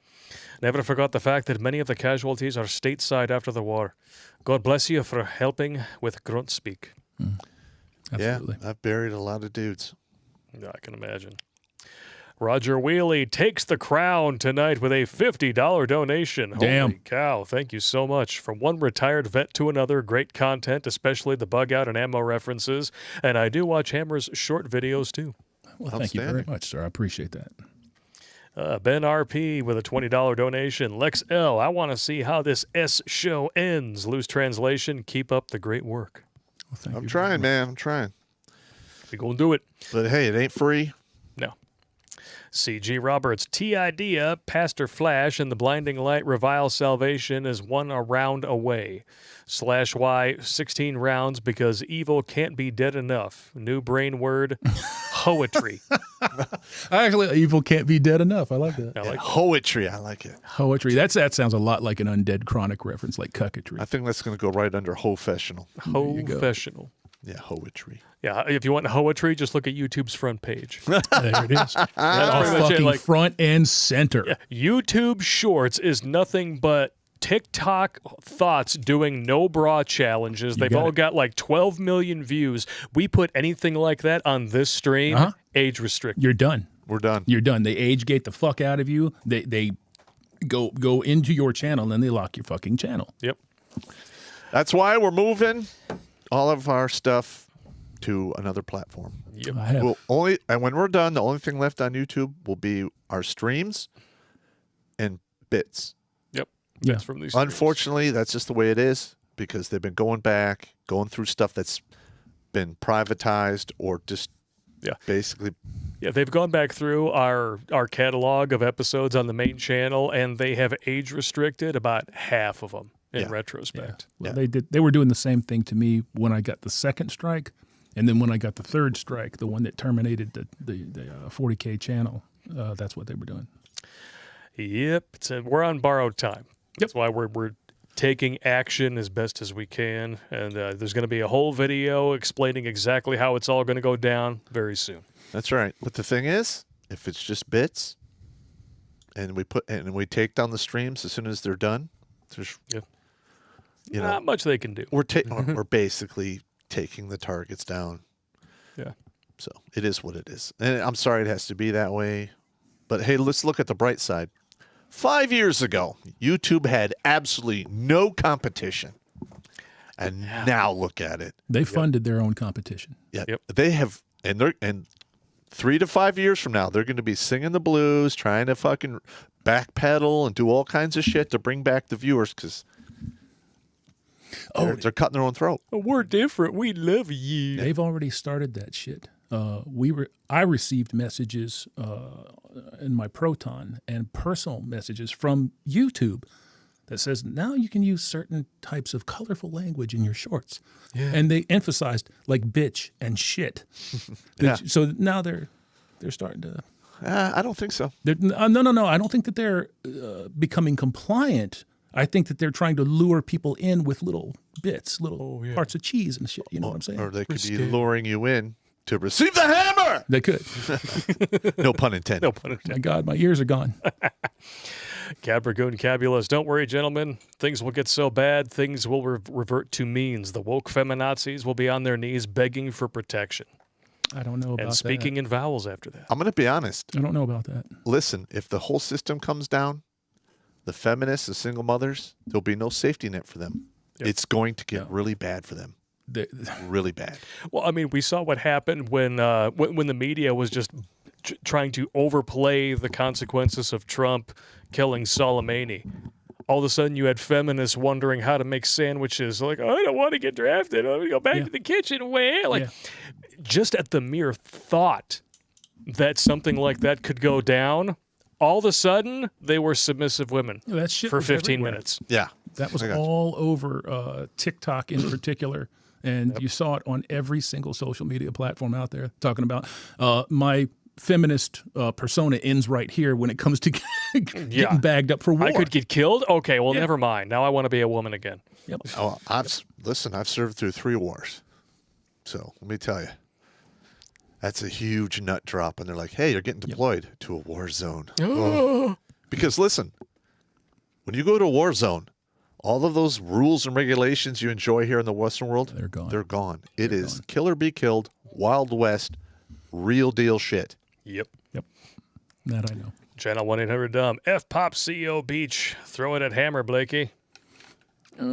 Never forgot the fact that many of the casualties are stateside after the war. God bless you for helping with Grunt speak. Absolutely. Yeah, I've buried a lot of dudes. Yeah, I can imagine. Roger Wheely takes the crown tonight with a $50 donation. Damn. Holy cow. Thank you so much. From one retired vet to another, great content, especially the bug out and ammo references. And I do watch Hammer's short videos too. Well, thank you very much, sir. I appreciate that. Ben RP with a $20 donation. Lex L, I want to see how this S show ends. Loose translation, keep up the great work. Well, thank I'm you trying, man. I'm trying. We gonna do it. But hey, it ain't free. No. C.G. Roberts, T-Idea, Pastor Flash, and the Blinding Light revile salvation is 1 round away. /Y, 16 rounds because evil can't be dead enough. New brain word, poetry. Actually, evil can't be dead enough. I like that. I like Poetry. I like it. Poetry. That sounds a lot like an Undead Chronic reference, like cucketry. I think that's going to go right under Hofessional. Hofessional. Yeah, poetry. Yeah, if you want poetry, just look at YouTube's front page. There it is. That's All pretty much it, fucking like- front and center. Yeah, YouTube Shorts is nothing but TikTok thoughts doing no bra challenges. They've got all it. got like 12 million views. We put anything like that on this stream, age restricted. You're done. We're done. You're done. They age gate the fuck out of you. They go into your channel and they lock your fucking channel. Yep. That's why we're moving all of our stuff to another platform. Yep. I have. And when we're done, the only thing left on YouTube will be our streams and bits. Yep. Yeah. That's from these. Unfortunately, that's just the way it is because they've been going through stuff that's been privatized or just basically. Yeah, they've gone back through our catalog of episodes on the main channel, and they have age restricted about half of them in retrospect. Well, they were doing the same thing to me when I got the second strike, and then when I got the third strike, the one that terminated the 40K channel. That's what they were doing. Yep. We're on borrowed time. That's why we're taking action as best as we can, and there's going to be a whole video explaining exactly how it's all going to go down very soon. That's right. But the thing is, if it's just bits, and we take down the streams as soon as they're done, there's not much they can do. We're basically taking the targets down. Yeah. So it is what it is, and I'm sorry it has to be that way, but hey, let's look at the bright side. 5 years ago, YouTube had absolutely no competition, and now look at it. They funded their own competition. Yeah, they have, and 3 to 5 years from now, they're going to be singing the blues, trying to fucking backpedal and do all kinds of shit to bring back the viewers because they're cutting their own throat. We're different. We love you. They've already started that shit. I received messages in my Proton and personal messages from YouTube that says now you can use certain types of colorful language in your shorts, and they emphasized like bitch and shit. So now they're starting to. I don't think so. No. I don't think that they're becoming compliant. I think that they're trying to lure people in with little bits, little parts of cheese and shit. You know what I'm saying? Or they could be luring you in to receive the hammer. They could. No pun intended. No pun intended. My God, my ears are gone. Cad Dragoon Cabulous, don't worry, gentlemen. Things will get so bad, things will revert to means. The woke feminazis will be on their knees begging for protection. I don't know about that. And speaking in vowels after that. I'm going to be honest. I don't know about that. Listen, if the whole system comes down, the feminists, the single mothers, there'll be no safety net for them. Yep. It's going to get really bad for them. Really bad. Well, I mean, we saw what happened when the media was just trying to overplay the consequences of Trump killing Soleimani. All of a sudden, you had feminists wondering how to make sandwiches. Like, oh, I don't want to get drafted. Let me go back to the kitchen. Where? Just at the mere thought that something like that could go down, all of a sudden, they were submissive women that shit for was 15 everywhere. minutes. Yeah. That was all over TikTok in particular. And you saw it on every single social media platform out there talking about my feminist persona ends right here when it comes to getting bagged up for war. I could get killed? Okay, well, never mind. Now I want to be a woman again. Yep. Oh, I've served through 3 wars. So let me tell you, that's a huge nut drop. And they're like, hey, you're getting deployed to a war zone. Because listen, when you go to a war zone, all of those rules and regulations you enjoy here in the Western world, They're gone. They're gone. It is kill or be killed, Wild West, real deal shit. Yep. That I know. Channel 1-800-DUMB. F-Pop CO Beach. Throw it at Hammer, Blakey. Right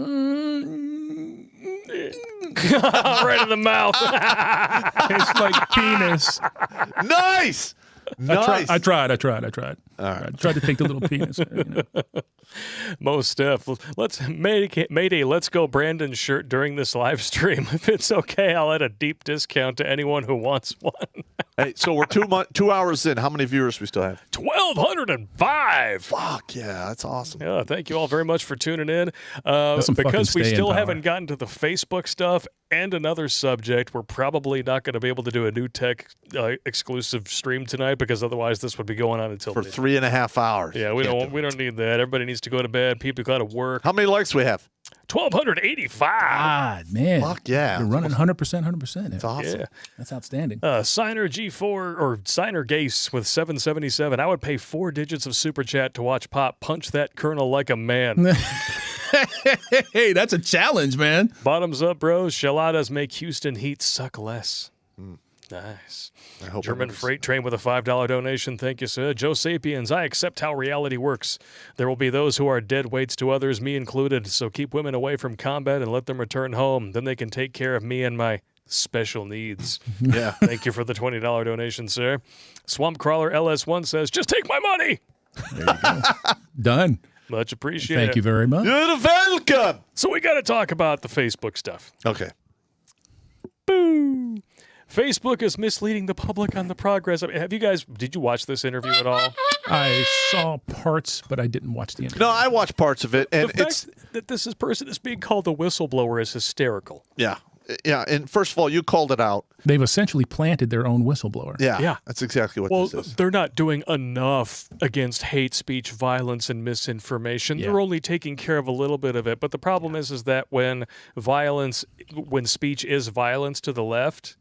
in the mouth. Tastes like penis. Nice! Nice. I tried. All right. I tried to take the little penis. Most Steph, let's Mayday, let's go Brandon shirt during this live stream. If it's okay, I'll add a deep discount to anyone who wants one. Hey, so we're 2 hours in. How many viewers we still have? 1,205. Fuck yeah, that's awesome. Yeah, thank you all very much for tuning in. some fucking Because we staying still power. haven't gotten to the Facebook stuff and another subject, we're probably not going to be able to do a new tech exclusive stream tonight because otherwise this would be going on until For midnight. 3.5 hours. Yeah, we don't need that. Everybody needs to go to bed. People got to work. How many likes we have? 1,285. God, man. Fuck yeah. You're running 100%. It's awesome. Yeah. That's outstanding. Signer G4 or Signer Gase with 777. I would pay 4 digits of super chat to watch Pop punch that colonel like a man. Hey, that's a challenge, man. Bottoms up, bros. Shaladas make Houston Heat suck less. Nice. I hope German it was- Freight Train with a $5 donation. Thank you, sir. Joe Sapiens, I accept how reality works. There will be those who are dead weights to others, me included. So keep women away from combat and let them return home. Then they can take care of me and my special needs. Yeah. Thank you for the $20 donation, sir. Swamp Crawler LS1 says, just take my money. There you go. Done. Much appreciated. Thank you very much. You're welcome. So we got to talk about the Facebook stuff. Okay. Boo. Facebook is misleading the public on the progress. I mean, did you watch this interview at all? I saw parts, but I didn't watch the end. No, I watched parts of it, and The it's fact that this person is being called a whistleblower is hysterical. yeah. And first of all, you called it out. They've essentially planted their own whistleblower. Yeah. That's exactly what Well, this is. they're not doing enough against hate speech, violence, and misinformation. Yeah. They're only taking care of a little bit of it. But the problem is that when speech is violence to the left,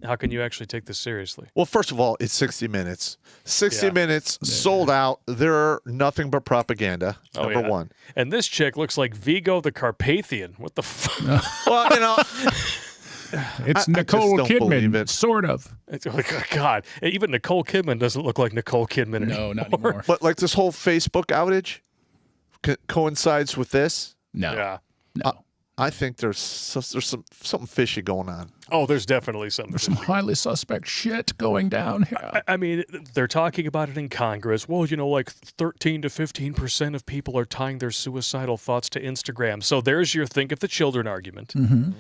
how can you actually take this seriously? Well, first of all, it's 60 minutes. 60 Yeah. minutes sold out. They're nothing but propaganda. Number one. And this chick looks like Vigo the Carpathian. What the fuck? Well, you know, It's I Nicole just don't believe Kidman, it. sort of. It's like, oh, God. Even Nicole Kidman doesn't look like Nicole Kidman anymore. No, not anymore. but like this whole Facebook outage coincides with this. No. Yeah. No. I think there's something fishy going on. Oh, there's definitely something. Some highly suspect shit going down here. I mean, they're talking about it in Congress. Well, like 13 to 15% of people are tying their suicidal thoughts to Instagram. So there's your think of the children argument. Mm-hmm.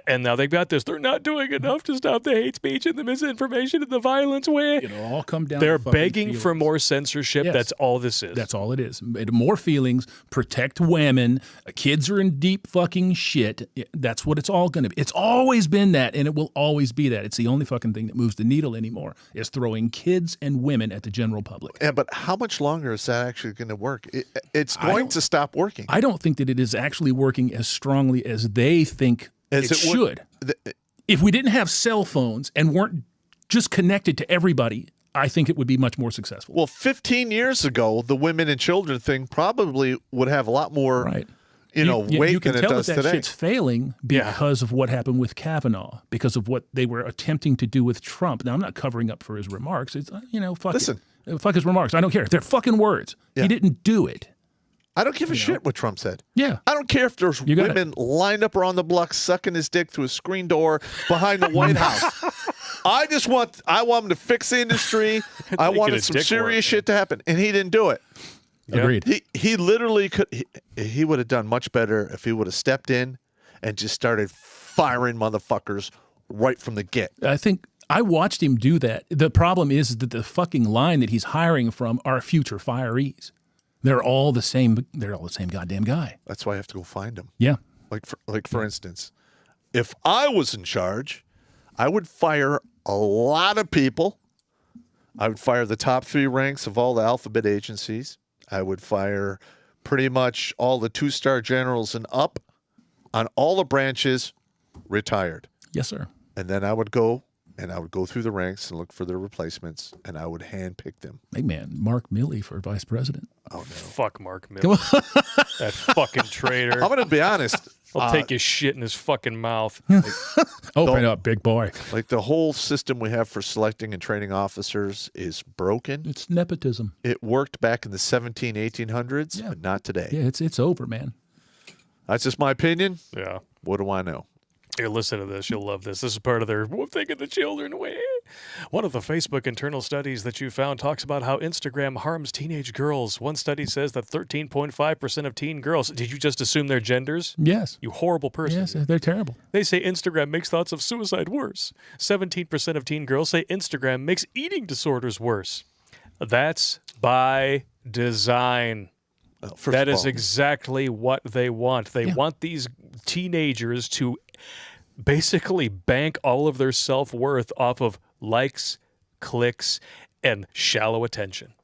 And now they've got this. They're not doing enough to stop the hate speech and the misinformation and the violence. Where It'll all come down they're to fucking begging feelings. for more censorship. Yes. That's all this is. That's all it is. More feelings, protect women. Kids are in deep fucking shit. That's what it's all going to be. It's always been that, and it will always be that. It's the only fucking thing that moves the needle anymore, is throwing kids and women at the general public. Yeah, but how much longer is that actually going to work? It's going to stop working. I don't think that it is actually working as strongly as they think As it should. If we didn't have cell phones and weren't just connected to everybody, I think it would be much more successful. Well, 15 years ago, the women and children thing probably would have a lot more, Right. weight you can than it tell does that today. shit's failing because of what happened with Kavanaugh, because of what they were attempting to do with Trump. Now, I'm not covering up for his remarks. It's fuck Listen. it. Fuck his remarks. I don't care. They're fucking words. Yeah. He didn't do it. I don't give a shit what Trump said. Yeah. I don't care if there's You got women lined up around the block sucking his dick through a screen door behind the White House. I want him to fix the industry. I Make it wanted a some dick serious work, shit to happen, and he didn't do it. Agreed. He literally could. He would have done much better if he would have stepped in and just started firing motherfuckers right from the get. I think I watched him do that. The problem is that the fucking line that he's hiring from are future firees. They're all the same. They're all the same goddamn guy. That's why I have to go find him. Yeah. For instance, if I was in charge, I would fire a lot of people. I would fire the top 3 ranks of all the alphabet agencies. I would fire pretty much all the 2-star generals and up on all the branches, retired. Yes, sir. And then I would go and I would go through the ranks and look for their replacements, and I would handpick them. Hey, man, Mark Milley for vice president. Oh, no. Fuck Mark Milley. That fucking traitor. I'm going to be honest. I'll take his shit in his fucking mouth. Open up, big boy. Like the whole system we have for selecting and training officers is broken. It's nepotism. It worked back in the 1800s, but not today. Yeah, it's over, man. That's just my opinion. Yeah. What do I know? Here, listen to this. You'll love this. This is part of their taking the children away. One of the Facebook internal studies that you found talks about how Instagram harms teenage girls. One study says that 13.5% of teen girls. Did you just assume their genders? Yes. You horrible person. Yes, they're terrible. They say Instagram makes thoughts of suicide worse. 17% of teen girls say Instagram makes eating disorders worse. That's by design. That is exactly what they want. They want these teenagers to basically bank all of their self-worth off of likes, clicks, and shallow attention.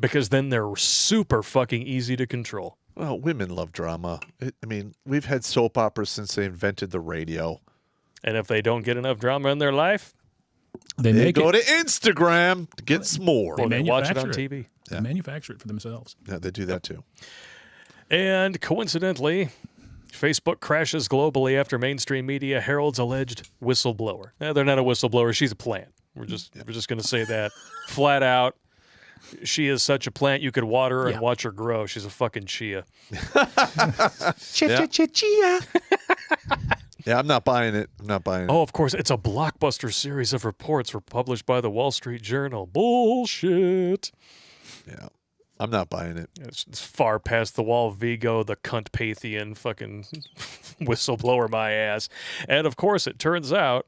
Because then they're super fucking easy to control. Well, women love drama. I mean, we've had soap operas since they invented the radio. And if they don't get enough drama in their life, they go to Instagram to get some more. Or they watch it on TV. They manufacture it for themselves. Yeah, they do that too. And coincidentally, Facebook crashes globally after mainstream media heralds alleged whistleblower. They're not a whistleblower. She's a plant. We're just going to say that flat out. She is such a plant you could water her and watch her grow. She's a fucking chia. Chia. Yeah, I'm not buying it. Oh, of course. It's a blockbuster series of reports were published by the Wall Street Journal. Bullshit. Yeah. I'm not buying it. It's far past the wall. Vigo, the cunt Pathian, fucking whistleblower my ass. And of course, it turns out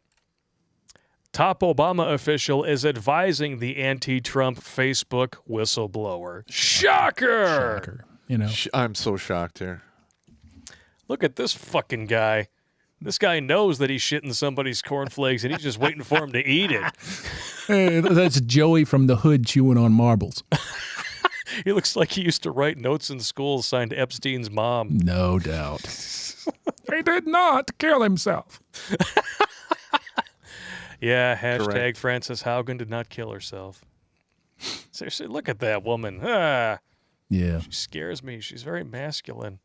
top Obama official is advising the anti-Trump Facebook whistleblower. Shocker! You know, I'm so shocked here. Look at this fucking guy. This guy knows that he's shitting somebody's cornflakes, and he's just waiting for him to eat it. Hey, that's Joey from the hood chewing on marbles. He looks like he used to write notes in school signed Epstein's mom. No doubt. He did not kill himself. Yeah, hashtag Correct. Frances Haugen did not kill herself. Seriously, look at that woman. Yeah. She scares me. She's very masculine.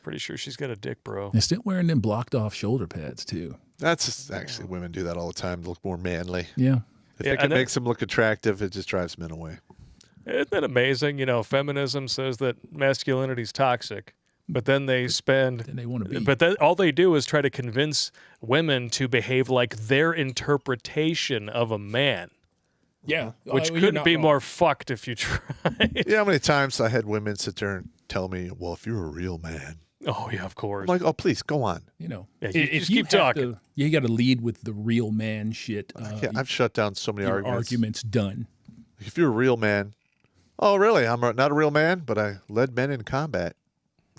Pretty sure she's got a dick, bro. They're still wearing them blocked off shoulder pads, too. That's just, actually, women do that all the time to look more manly. Yeah. If it makes them look attractive, it just drives men away. Isn't that amazing? You know, feminism says that masculinity is toxic, but then they spend. Then they want to be. But then all they do is try to convince women to behave like their interpretation of a man. Yeah. Which couldn't be more fucked if you tried. You know how many times I had women sit there and tell me, well, if you're a real man. Oh, yeah, of course. I'm like, oh, please, go on. You know, yeah, if just you keep talking. You got to lead with the real man shit. I've shut down so many arguments done. If you're a real man. Oh, really? I'm not a real man, but I led men in combat.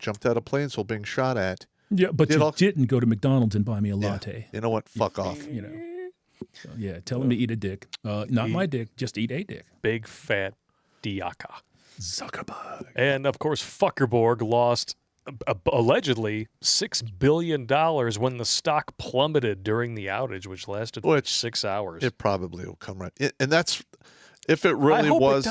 Jumped out of planes while being shot at. Yeah, but you didn't go to McDonald's and buy me a latte. You know what? Fuck off. You know. So, yeah, tell him to eat a dick. Not my dick, just eat a dick. Big fat diaka. Zuckerberg. And, of course, Fuckerborg lost allegedly $6 billion when the stock plummeted during the outage, which lasted 6 hours. It probably will come right. And that's... If it really was,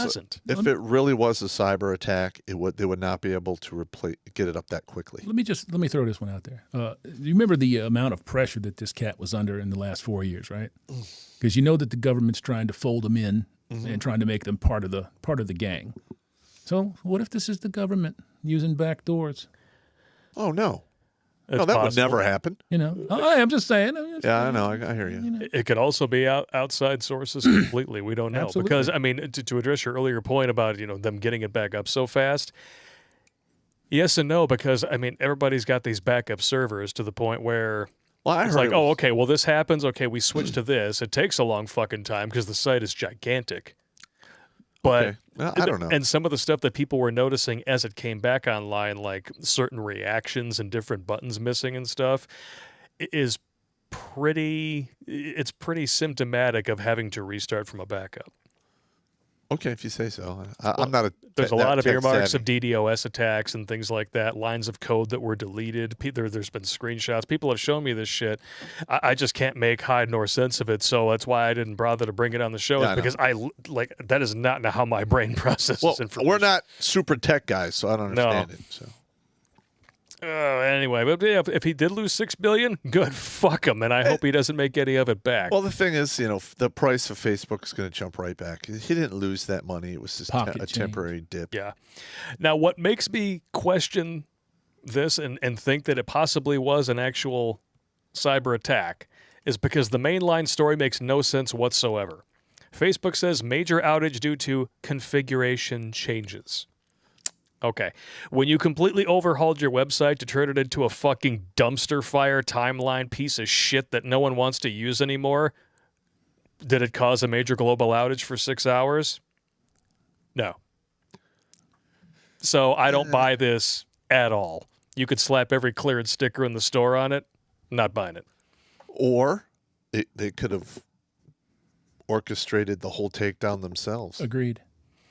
if it really was a cyber attack, they would not be able to get it up that quickly. Let me throw this one out there. You remember the amount of pressure that this cat was under in the last 4 years, right? Because you know that the government's trying to fold them in and trying to make them part of the gang. So what if this is the government using back doors? Oh no. It's no, that possible. would never happen. You know, I'm just saying. Yeah, I know. I hear you. It could also be outside sources completely. We don't know. Absolutely. Because, I mean, to address your earlier point about, them getting it back up so fast, yes and no, because, I mean, everybody's got these backup servers to the point where it's like, oh, okay, well, this happens. Okay, we switch to this. It takes a long fucking time because the site is gigantic. But okay. Well, I don't know. And some of the stuff that people were noticing as it came back online, like certain reactions and different buttons missing and stuff, is pretty symptomatic of having to restart from a backup. Okay, if you say so. I'm not a. There's a lot of tech earmarks savvy. of DDoS attacks and things like that, lines of code that were deleted. There's been screenshots. People have shown me this shit. I just can't make hide nor sense of it, so that's why I didn't bother to bring it on the show, Yeah, I know. because that is not how my brain processes Well, information. we're not super tech guys, so I don't understand it. So. Anyway, but yeah, if he did lose $6 billion, good, fuck him, and I hope he doesn't make any of it back. Well, the thing is, the price of Facebook is going to jump right back. He didn't lose that money. It was just Pocket a change. temporary dip. Yeah. Now, what makes me question this and think that it possibly was an actual cyber attack is because the mainline story makes no sense whatsoever. Facebook says major outage due to configuration changes. Okay. When you completely overhauled your website to turn it into a fucking dumpster fire timeline piece of shit that no one wants to use anymore, did it cause a major global outage for 6 hours? No. So I don't buy this at all. You could slap every clearance sticker in the store on it. Not buying it. Or they could have orchestrated the whole takedown themselves. Agreed.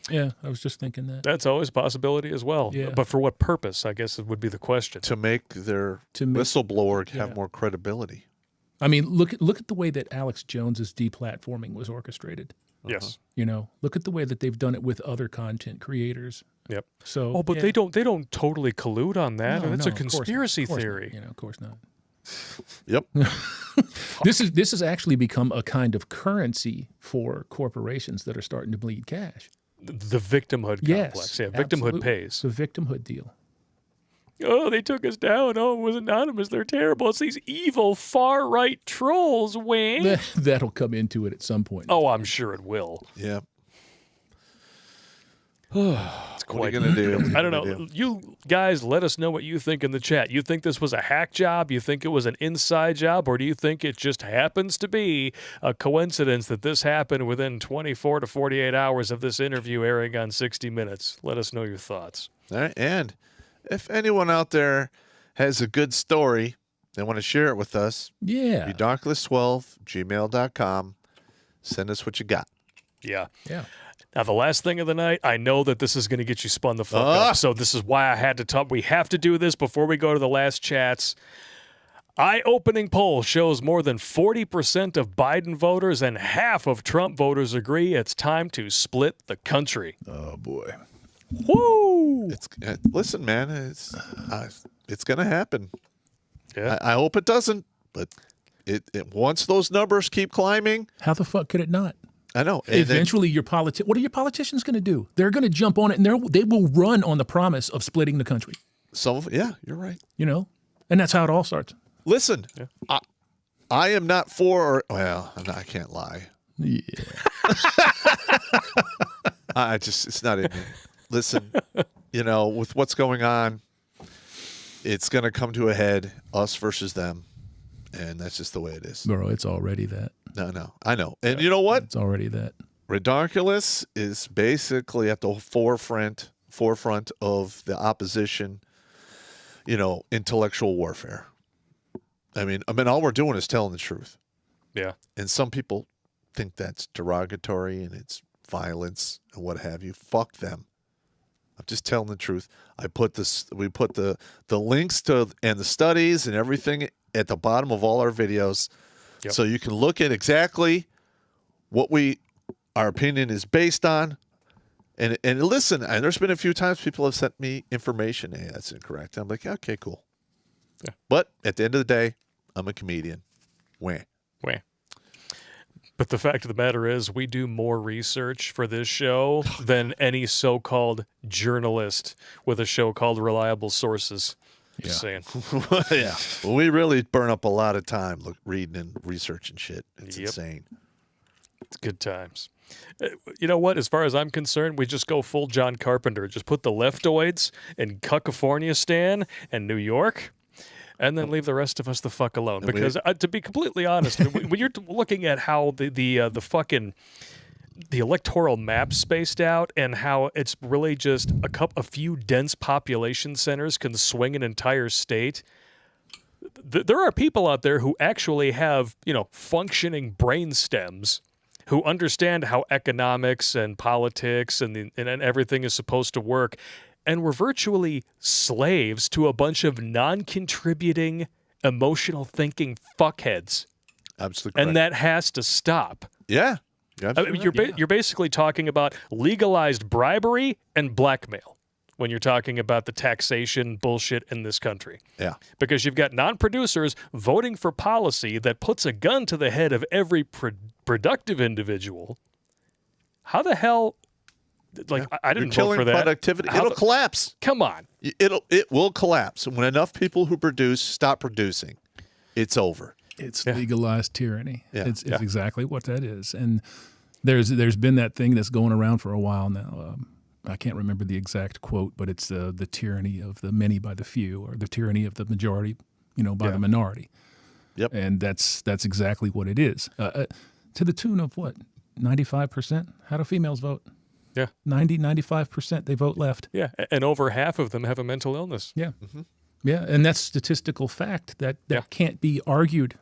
Yeah, I was just thinking that. That's always a possibility as well. Yeah. But for what purpose, I guess it would be the question. To make their whistleblower have more credibility. I mean, look at the way that Alex Jones's deplatforming was orchestrated. Yes. Look at the way that they've done it with other content creators. Yep. So, but yeah. they don't totally collude on that. No, That's no, a of course not. conspiracy Of course not. theory. Of course not. Yep. This has actually become a kind of currency for corporations that are starting to bleed cash. The victimhood complex. Yeah, victimhood absolutely. pays. The victimhood deal. Oh, they took us down. Oh, it was anonymous. They're terrible. It's these evil far-right trolls, Wayne. That'll come into it at some point. Oh, I'm sure it will. Yeah. It's What are you going to do? I don't know. You guys, let us know what you think in the chat. You think this was a hack job? You think it was an inside job? Or do you think it just happens to be a coincidence that this happened within 24 to 48 hours of this interview airing on 60 Minutes? Let us know your thoughts. All right. And if anyone out there has a good story, they want to share it with us, Yeah. Darkless12, gmail.com. Send us what you got. Yeah. Yeah. Now, the last thing of the night, I know that this is going to get you spun the fuck up, so this is why I had to talk. We have to do this before we go to the last chats. Eye-opening poll shows more than 40% of Biden voters and half of Trump voters agree it's time to split the country. Oh, boy. Woo! Listen, man, it's going to happen. Yeah. I hope it doesn't, but it once those numbers keep climbing. How the fuck could it not? I know. Eventually, what are your politicians going to do? They're going to jump on it, and they will run on the promise of splitting the country. Yeah, you're right. And that's how it all starts. Listen, I am not for. I can't lie. Yeah. It's not in me. Listen, with what's going on, it's going to come to a head, us versus them, and that's just the way it is. Bro, it's already that. No, I know. And you know what? It's already that. Redonkulous is basically at the forefront of the opposition, intellectual warfare. I mean, all we're doing is telling the truth. Yeah. And some people think that's derogatory and it's violence and what have you. Fuck them. I'm just telling the truth. We put the links to and the studies and everything at the bottom of all our videos. Yep. So you can look at exactly what our opinion is based on. And listen, and there's been a few times people have sent me information. Hey, that's incorrect. I'm like, okay, cool. Yeah. But at the end of the day, I'm a comedian. Wah. But the fact of the matter is, we do more research for this show than any so-called journalist with a show called Reliable Sources. Just saying. Yeah. Well, we really burn up a lot of time reading and researching shit. It's insane. It's good times. You know what? As far as I'm concerned, we just go full John Carpenter. Just put the leftoids in California and New York, and then leave the rest of us the fuck alone. Because to be completely honest, when you're looking at how the electoral map spaced out and how it's really just a few dense population centers can swing an entire state. There are people out there who actually have, functioning brain stems who understand how economics and politics and everything is supposed to work, and we're virtually slaves to a bunch of non-contributing, emotional thinking fuckheads. Absolutely correct. And that has to stop. Yeah. I mean, you're basically talking about legalized bribery and blackmail when you're talking about the taxation bullshit in this country. Yeah. Because you've got non-producers voting for policy that puts a gun to the head of every productive individual. How the hell... Like, I didn't vote for that. Productivity. It'll collapse. Come on. It will collapse. When enough people who produce stop producing, it's over. It's legalized tyranny. Yeah. It's exactly what that is. And there's been that thing that's going around for a while now. I can't remember the exact quote, but it's the tyranny of the many by the few, or the tyranny of the majority, by the minority. Yep. And that's exactly what it is. To the tune of what? 95%? How do females vote? Yeah. 95%, they vote left. Yeah, and over half of them have a mental illness. Yeah. Mm-hmm. Yeah, and that's statistical fact that can't be argued.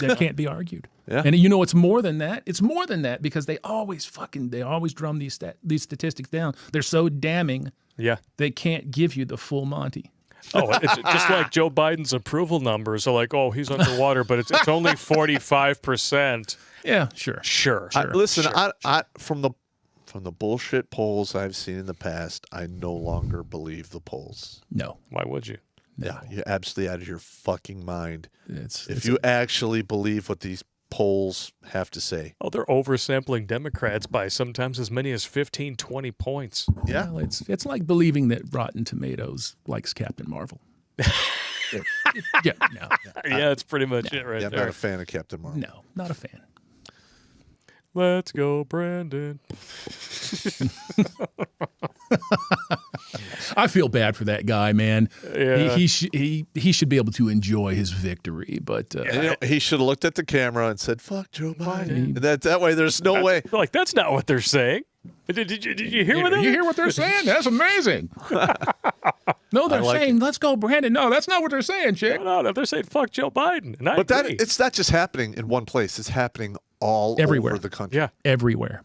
That can't be argued. Yeah. And it's more than that. It's more than that because they always drum these statistics down. They're so damning. Yeah. They can't give you the full Monty. Oh, it's just like Joe Biden's approval numbers are like, oh, he's underwater, but it's only 45%. Yeah, sure. Listen, I from the bullshit polls I've seen in the past, I no longer believe the polls. No. Why would you? No. Yeah, you're absolutely out of your fucking mind. If you actually believe what these polls have to say. Oh, they're oversampling Democrats by sometimes as many as 15, 20 points. Yeah. Well, it's like believing that Rotten Tomatoes likes Captain Marvel. Yeah, that's pretty much it right I'm there. not a fan of Captain Marvel. No, not a fan. Let's go, Brandon. I feel bad for that guy, man. Yeah. He should be able to enjoy his victory, but he should have looked at the camera and said, "Fuck Joe Biden." That way, there's no way. Like, that's not what they're saying. Did you hear what you hear what they're saying? That's amazing. No, they're saying, "Let's go, Brandon." No, that's not what they're saying, chick. No, they're saying, "Fuck Joe Biden." And But it's not just happening in one place. It's happening all everywhere over the country. Yeah, everywhere.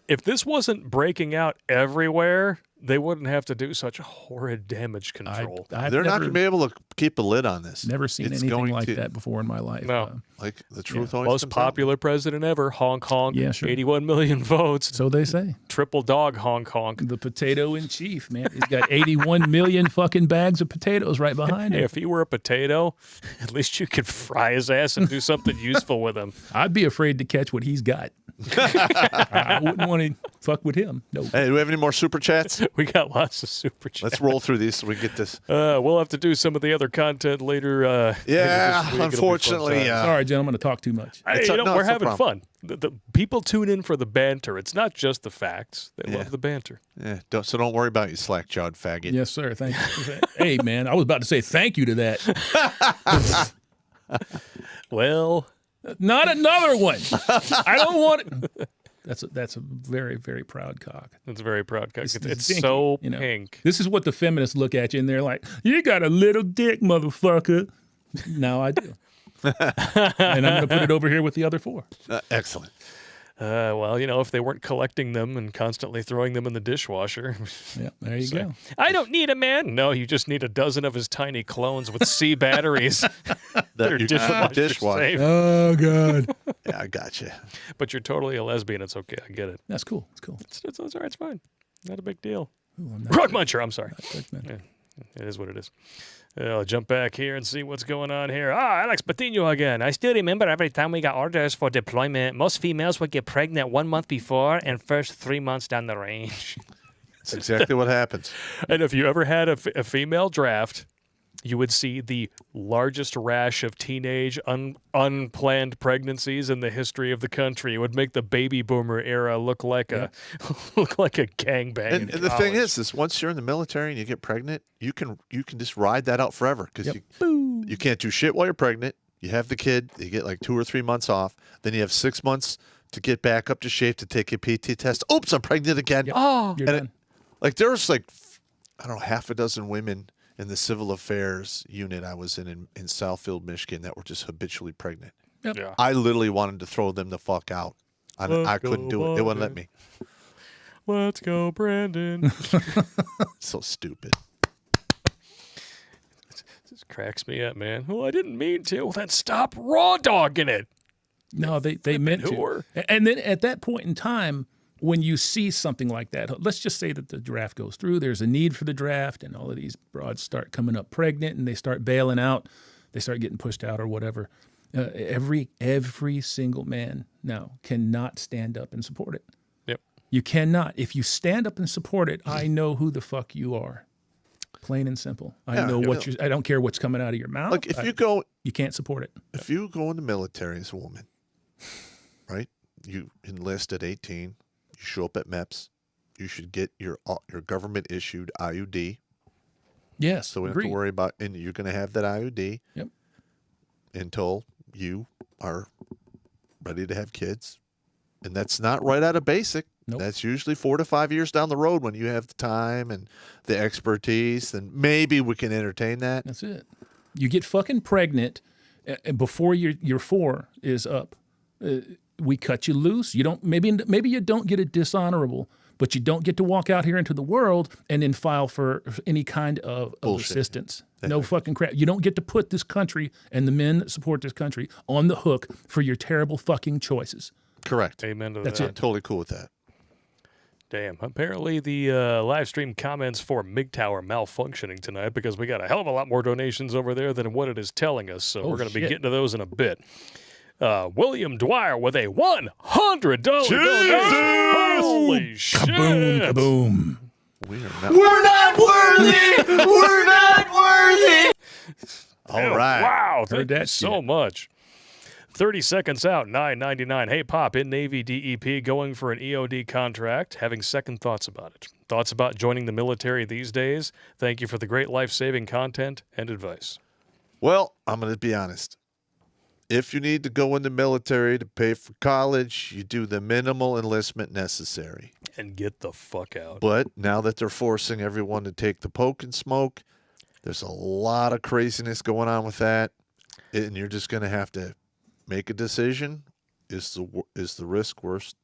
If this wasn't breaking out everywhere, they wouldn't have to do such horrid damage control. They're not going to be able to keep a lid on this. Never seen anything like that before in my life. No. Like the truth always Most popular president ever, Hong Kong. Yeah, sure. 81 million votes. So they say. Triple dog Hong Kong. The potato in chief, man. He's got 81 million fucking bags of potatoes right behind him. Hey, if he were a potato, at least you could fry his ass and do something useful with him. I'd be afraid to catch what he's got. I wouldn't want to fuck with him. No. Hey, do we have any more super chats? We got lots of super chats. Let's roll through these so we get this. We'll have to do some of the other content later. Yeah, unfortunately. Sorry, gentlemen, to talk too much. Hey, we're having fun. The people tune in for the banter. It's not just the facts. They love the banter. Yeah, don't worry about you slack-jawed faggot. Yes, sir. Thank you. Hey, man, I was about to say thank you to that. Well, not another one. I don't want it. That's a very, very proud cock. It's a very proud cock. It's dinky, so pink. This is what the feminists look at you and they're like, "You got a little dick, motherfucker." Now I do. And I'm going to put it over here with the other four. Excellent. Well, if they weren't collecting them and constantly throwing them in the dishwasher. Yeah, there you go. I don't need a man. No, you just need a dozen of his tiny clones with C batteries that are dishwasher. Oh, God. Yeah, I got you. But you're totally a lesbian. It's okay. I get it. That's cool. It's cool. It's all right. It's fine. Not a big deal. Ooh, Rug muncher. I'm sorry. Yeah, it is what it is. I'll jump back here and see what's going on here. Alex Patino again. I still remember every time we got orders for deployment, most females would get pregnant 1 month before and first 3 months down the range. That's exactly what happens. And if you ever had a female draft, you would see the largest rash of teenage unplanned pregnancies in the history of the country. It would make the baby boomer era look like a gangbang. And the thing is once you're in the military and you get pregnant, you can just ride that out forever because you can't do shit while you're pregnant. You have the kid, you get like 2 or 3 months off. Then you have 6 months to get back up to shape to take a PT test. Oops, I'm pregnant again. Yep. Oh, you're done. There's I don't know, half a dozen women in the civil affairs unit I was in Southfield, Michigan, that were just habitually pregnant. Yep. Yeah. I literally wanted to throw them the fuck out. I couldn't do it. It wouldn't let me. Let's go, Brandon. So stupid. This cracks me up, man. Well, I didn't mean to. Well, then stop raw dogging it. No, they meant to. And then at that point in time, when you see something like that, let's just say that the draft goes through, there's a need for the draft, and all of these broads start coming up pregnant, and they start bailing out, they start getting pushed out or whatever. Every single man now cannot stand up and support it. Yep. You cannot. If you stand up and support it, I know who the fuck you are. Plain and simple. I know what I don't care what's coming out of your mouth. Like you can't support it. If you go in the military as a woman, right? You enlist at 18. You show up at MEPS. You should get your government issued IUD. Yes. So we don't have to worry about, and you're going to have that IUD. Yep. Until you are ready to have kids. And that's not right out of basic. Nope. That's usually 4 to 5 years down the road when you have the time and the expertise. Then maybe we can entertain that. That's it. You get fucking pregnant before your 4 is up. We cut you loose. You don't. Maybe you don't get it dishonorable, but you don't get to walk out here into the world and then file for any kind of assistance. No fucking crap. You don't get to put this country and the men that support this country on the hook for your terrible fucking choices. Correct. Amen to that. That's it. I'm totally cool with that. Damn. Apparently the live stream comments for MGTOW are malfunctioning tonight because we got a hell of a lot more donations over there than what it is telling us. So we're going to be getting to those in a bit. William Dwyer with a $100 donation. Holy shit. Kaboom, kaboom. We're not worthy. We're not worthy. All right. Wow. Thank you so much. 30 seconds out, $9.99. Hey, Pop, in Navy DEP, going for an EOD contract, having second thoughts about it. Thoughts about joining the military these days? Thank you for the great life-saving content and advice. Well, I'm going to be honest. If you need to go in the military to pay for college, you do the minimal enlistment necessary. And get the fuck out. But now that they're forcing everyone to take the poke and smoke, there's a lot of craziness going on with that. And you're just going to have to make a decision. Is the risk worth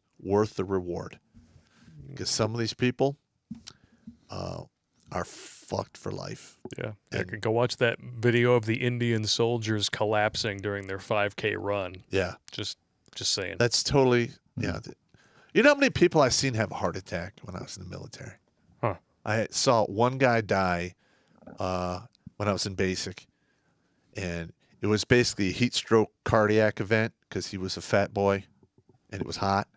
the reward? Because some of these people are fucked for life. Yeah. I could go watch that video of the Indian soldiers collapsing during their 5K run. Yeah. Just saying. That's totally, yeah. You know how many people I've seen have a heart attack when I was in the military? Huh. I saw one guy die when I was in basic. And it was basically a heat stroke cardiac event because he was a fat boy and it was hot.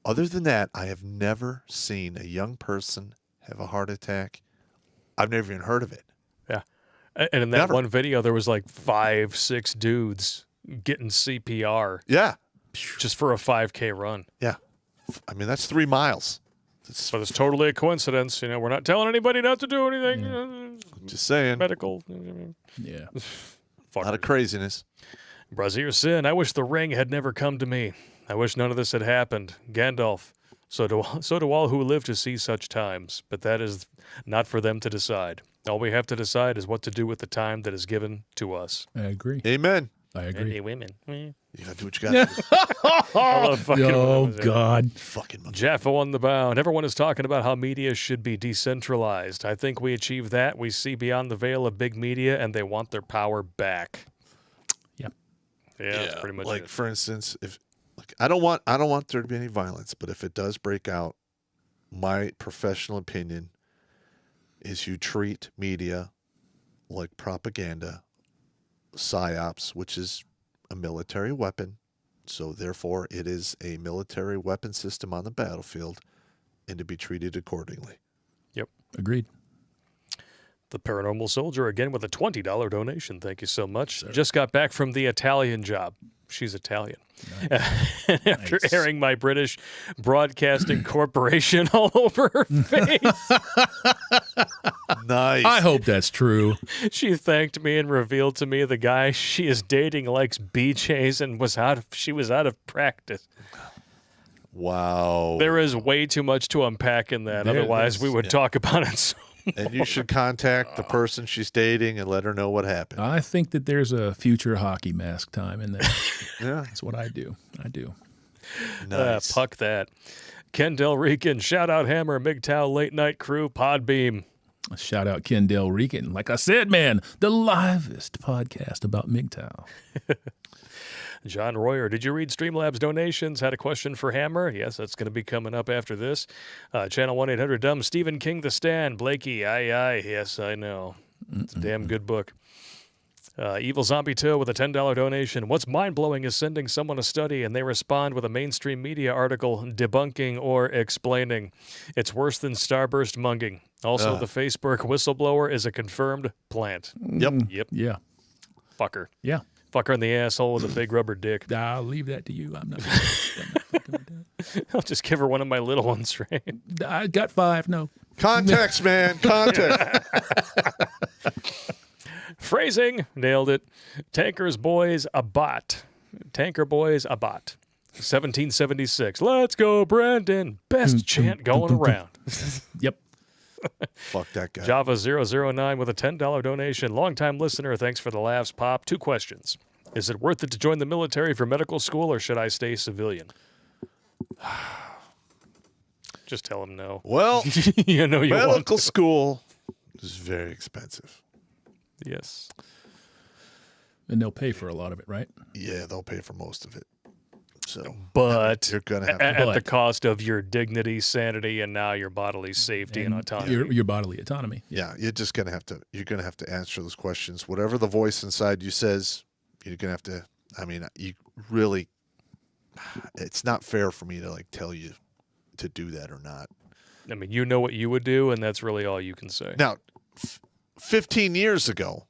Other than that, I have never seen a young person have a heart attack. I've never even heard of it. Yeah. And in that one video, there was like 5-6 dudes getting CPR. Yeah. Just for a 5K run. Yeah. I mean, that's 3 miles. But it's totally a coincidence. You know, we're not telling anybody not to do anything. Yeah. Just saying. Medical. Yeah. A lot of craziness. Brazier Sin, I wish the ring had never come to me. I wish none of this had happened. Gandalf, so do all who live to see such times. But that is not for them to decide. All we have to decide is what to do with the time that is given to us. I agree. Amen. I agree. Any women. You gotta do what you gotta do. I love fucking oh, women. God. Fucking Jaffa on the bound. Everyone is talking about how media should be decentralized. I think we achieve that. We see beyond the veil of big media, and they want their power back. Yep. Yeah, that's pretty much like it. For instance, if I don't want there to be any violence, but if it does break out, my professional opinion is you treat media like propaganda, psyops, which is a military weapon. So therefore, it is a military weapon system on the battlefield, and to be treated accordingly. Yep. Agreed. The Paranormal Soldier again with a $20 donation. Thank you so much. Just got back from the Italian job. She's Italian. Nice. After airing my British Broadcasting Corporation all over her face. Nice. I hope that's true. She thanked me and revealed to me the guy she is dating likes BJ's and she was out of practice. Wow. There is way too much to unpack in that. Otherwise, we would talk about it so And you should contact the person she's dating and let her know what happened. I think that there's a future hockey mask time in there. Yeah. That's what I do. Nice. Puck that. Ken Del Rican, shout out Hammer, MGTOW late night crew, Podbeam. Shout out Ken Del Rican. Like I said, man, the livest podcast about MGTOW. John Royer, did you read Streamlabs donations? Had a question for Hammer? Yes, that's going to be coming up after this. Channel 1-800-DUMB, Stephen King, The Stand, Blakey, aye, yes, I know. It's a damn good book. Evil Zombie 2 with a $10 donation. What's mind-blowing is sending someone a study and they respond with a mainstream media article debunking or explaining. It's worse than starburst munging. Also, the Facebook whistleblower is a confirmed plant. Yep. Yeah. Fucker. Yeah. Fucker in the asshole with a big rubber dick. I'll leave that to you. I'm not fucking with that. I'll just give her one of my little ones, right? I got 5, no. Context, man. Context. Phrasing. Nailed it. Tanker's Boys, a bot. Tanker Boys, a bot. 1776. Let's go, Brandon. Best chant going around. Yep. Fuck that guy. Java009 with a $10 donation. Longtime listener. Thanks for the laughs, Pop. 2 questions. Is it worth it to join the military for medical school, or should I stay civilian? Just tell him no. Well, you know you medical won't. School is very expensive. Yes. And they'll pay for a lot of it, right? Yeah, they'll pay for most of it. So, but you're gonna have to at the cost of your dignity, sanity, and now your bodily safety and autonomy. Your bodily autonomy. Yeah, you're just gonna have to. You're gonna have to answer those questions. Whatever the voice inside you says, you're gonna have to. I mean, you really. It's not fair for me to tell you to do that or not. I mean, you know what you would do, and that's really all you can say. Now, 15 years ago,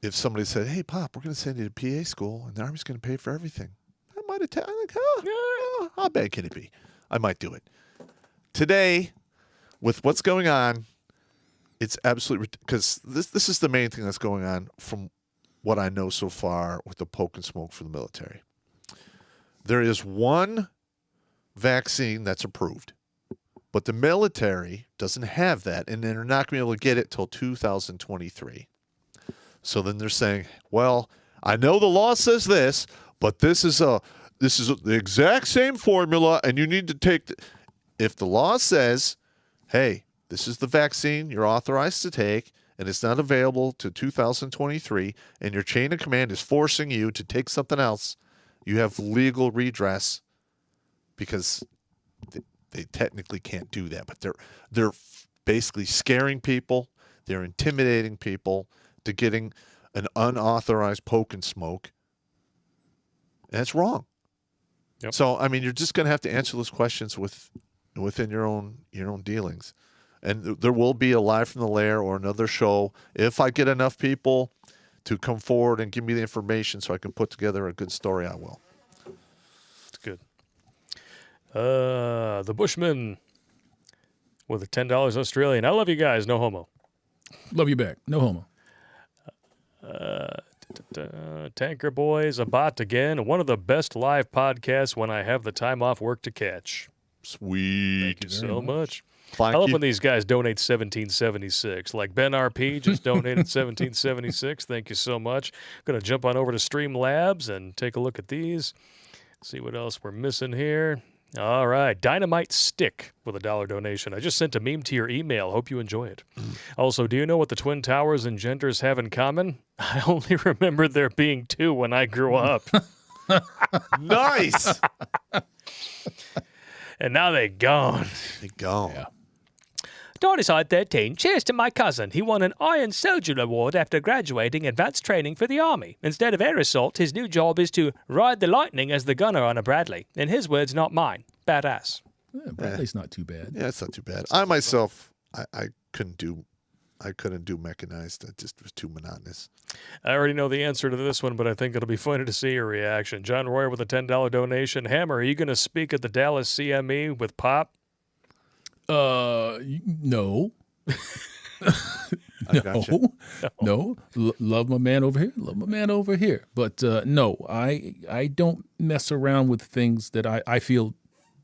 if somebody said, "Hey, Pop, we're gonna send you to PA school, and the Army's gonna pay for everything," I might have. How bad can it be? I might do it. Today, with what's going on, it's absolutely because this is the main thing that's going on from what I know so far with the poke and smoke for the military. There is one vaccine that's approved, but the military doesn't have that, and they're not going to be able to get it till 2023. So then they're saying, "Well, I know the law says this, but this is the exact same formula, and you need to take." If the law says, "Hey, this is the vaccine you're authorized to take, and it's not available to 2023, and your chain of command is forcing you to take something else," you have legal redress because they technically can't do that. But they're basically scaring people, they're intimidating people to getting an unauthorized poke and smoke, and that's wrong. Yep. So I mean, you're just going to have to answer those questions within your own dealings. And there will be a Live from the Lair or another show if I get enough people to come forward and give me the information so I can put together a good story. I will. It's good. The Bushman with a $10 Australian. I love you guys. No homo. Love you back. No homo. Tanker Boys, a bot again. One of the best live podcasts when I have the time off work to catch. Sweet. Thank you so much. Thank I love you. when these guys donate 1776. Like Ben RP just donated 1776. Thank you so much. Going to jump on over to Streamlabs and take a look at these. See what else we're missing here. All right. Dynamite Stick with a $1 donation. I just sent a meme to your email. Hope you enjoy it. Also, do you know what the Twin Towers and genders have in common? I only remember there being 2 when I grew up. Nice. And now they're gone. They're gone. Yeah. Dynaside 13, cheers to my cousin. He won an Iron Soldier Award after graduating advanced training for the Army. Instead of air assault, his new job is to ride the lightning as the gunner on a Bradley. In his words, not mine. Badass. Yeah, Bradley's not too bad. Yeah, it's not too bad. I myself, I couldn't do mechanized. It just was too monotonous. I already know the answer to this one, but I think it'll be funny to see your reaction. John Royer with a $10 donation. Hammer, are you going to speak at the Dallas CME with Pop? No. I gotcha. No. Love my man over here. Love my man over here. But no, I don't mess around with things that I feel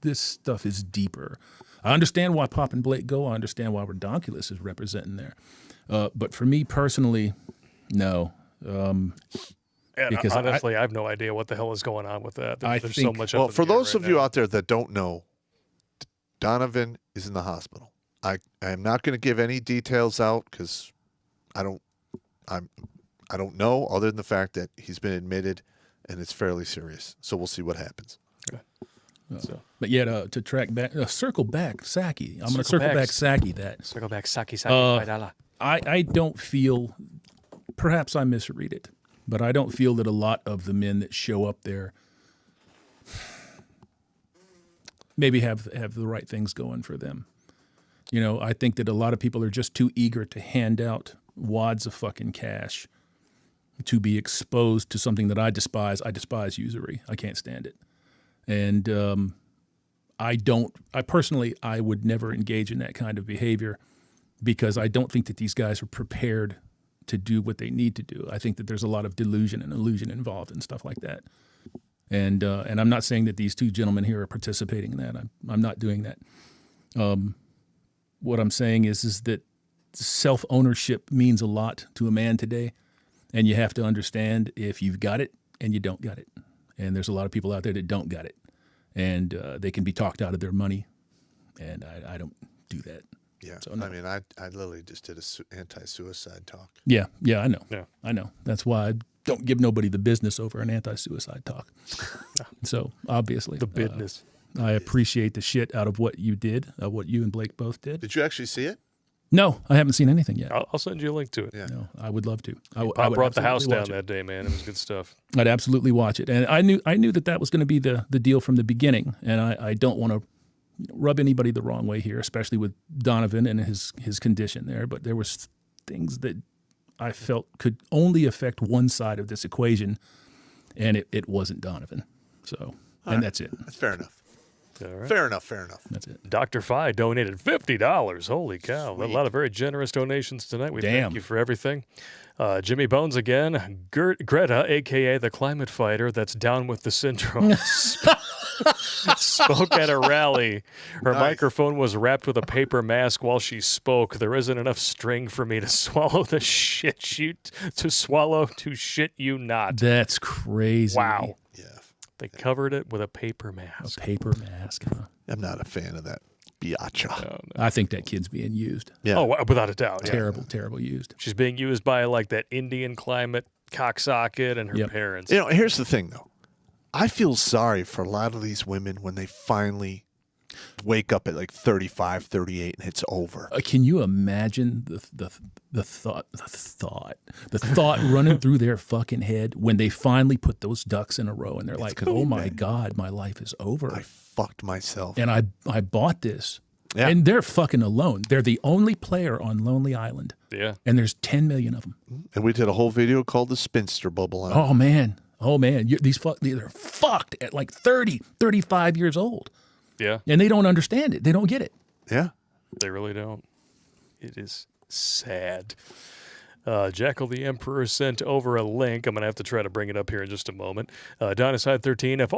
this stuff is deeper. I understand why Pop and Blake go. I understand why Redonkulous is representing there. But for me personally, no. Because honestly, I have no idea what the hell is going on with that. There's so much. Well, for those of you out there that don't know, Donovan is in the hospital. I am not going to give any details out because I don't know, other than the fact that he's been admitted and it's fairly serious. So we'll see what happens. Okay. But yet, to track back, circle back, Saki. I'm going to circle back Saki that. Circle back Saki. I don't feel, perhaps I misread it, but I don't feel that a lot of the men that show up there maybe have the right things going for them. You know, I think that a lot of people are just too eager to hand out wads of fucking cash to be exposed to something that I despise. I despise usury. I can't stand it. And I personally would never engage in that kind of behavior because I don't think that these guys are prepared to do what they need to do. I think that there's a lot of delusion and illusion involved and stuff like that. And I'm not saying that these two gentlemen here are participating in that. I'm not doing that. What I'm saying is that self-ownership means a lot to a man today, and you have to understand if you've got it and you don't got it. And there's a lot of people out there that don't got it, and they can be talked out of their money, and I don't do that. Yeah, so, no. I mean, I literally just did a anti-suicide talk. Yeah, I know. Yeah. I know. That's why I don't give nobody the business over an anti-suicide talk. So, obviously. The business. I appreciate the shit out of what you did, what you and Blake both did. Did you actually see it? No, I haven't seen anything yet. I'll send you a link to it. Yeah. No, I would love to. I brought the house down that day, man. It was good stuff. I'd absolutely watch it. And I knew that was going to be the deal from the beginning. And I don't want to rub anybody the wrong way here, especially with Donovan and his condition there. But there was things that I felt could only affect one side of this equation, and it wasn't Donovan. So, that's it. That's fair enough. All right. Fair enough. That's it. Dr. Fi donated $50. Holy cow. Sweet. A lot of very generous donations tonight. We thank you for everything. Jimmy Bones again. Greta, a.k.a. the climate fighter that's down with the syndrome, spoke at a rally. Her microphone was wrapped with a paper mask while she spoke. There isn't enough string for me to swallow the shit to shit you not. That's crazy. Wow. Yeah. They covered it with a paper mask. A paper mask, huh? I'm not a fan of that. Biatcha. No. I think that kid's being used. Yeah. Oh, without a doubt. Terrible used. She's being used by like that Indian climate cocksocket and her parents. You know, here's the thing, though. I feel sorry for a lot of these women when they finally wake up at like 35, 38 and it's over. Can you imagine the thought running through their fucking head when they finally put those ducks in a row and they're like, oh my God, my life is over. I fucked myself. And I bought this. Yeah. And they're fucking alone. They're the only player on Lonely Island. Yeah. And there's 10 million of them. And we did a whole video called The Spinster Bubble. Oh, man. They're fucked at like 30, 35 years old. Yeah. And they don't understand it. They don't get it. Yeah. They really don't. It is sad. Jackal the Emperor sent over a link. I'm going to have to try to bring it up here in just a moment. Downside 13, if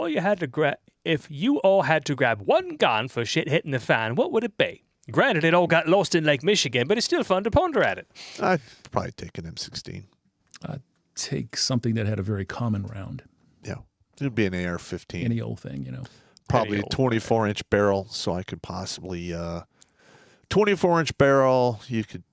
you all had to grab one gun for shit hitting the fan, what would it be? Granted, it all got lost in Lake Michigan, but it's still fun to ponder at it. I'd probably take an M16. I'd take something that had a very common round. Yeah. It would be an AR-15. Any old thing, you know. Probably a 24-inch barrel, so I could possibly 24-inch barrel. You could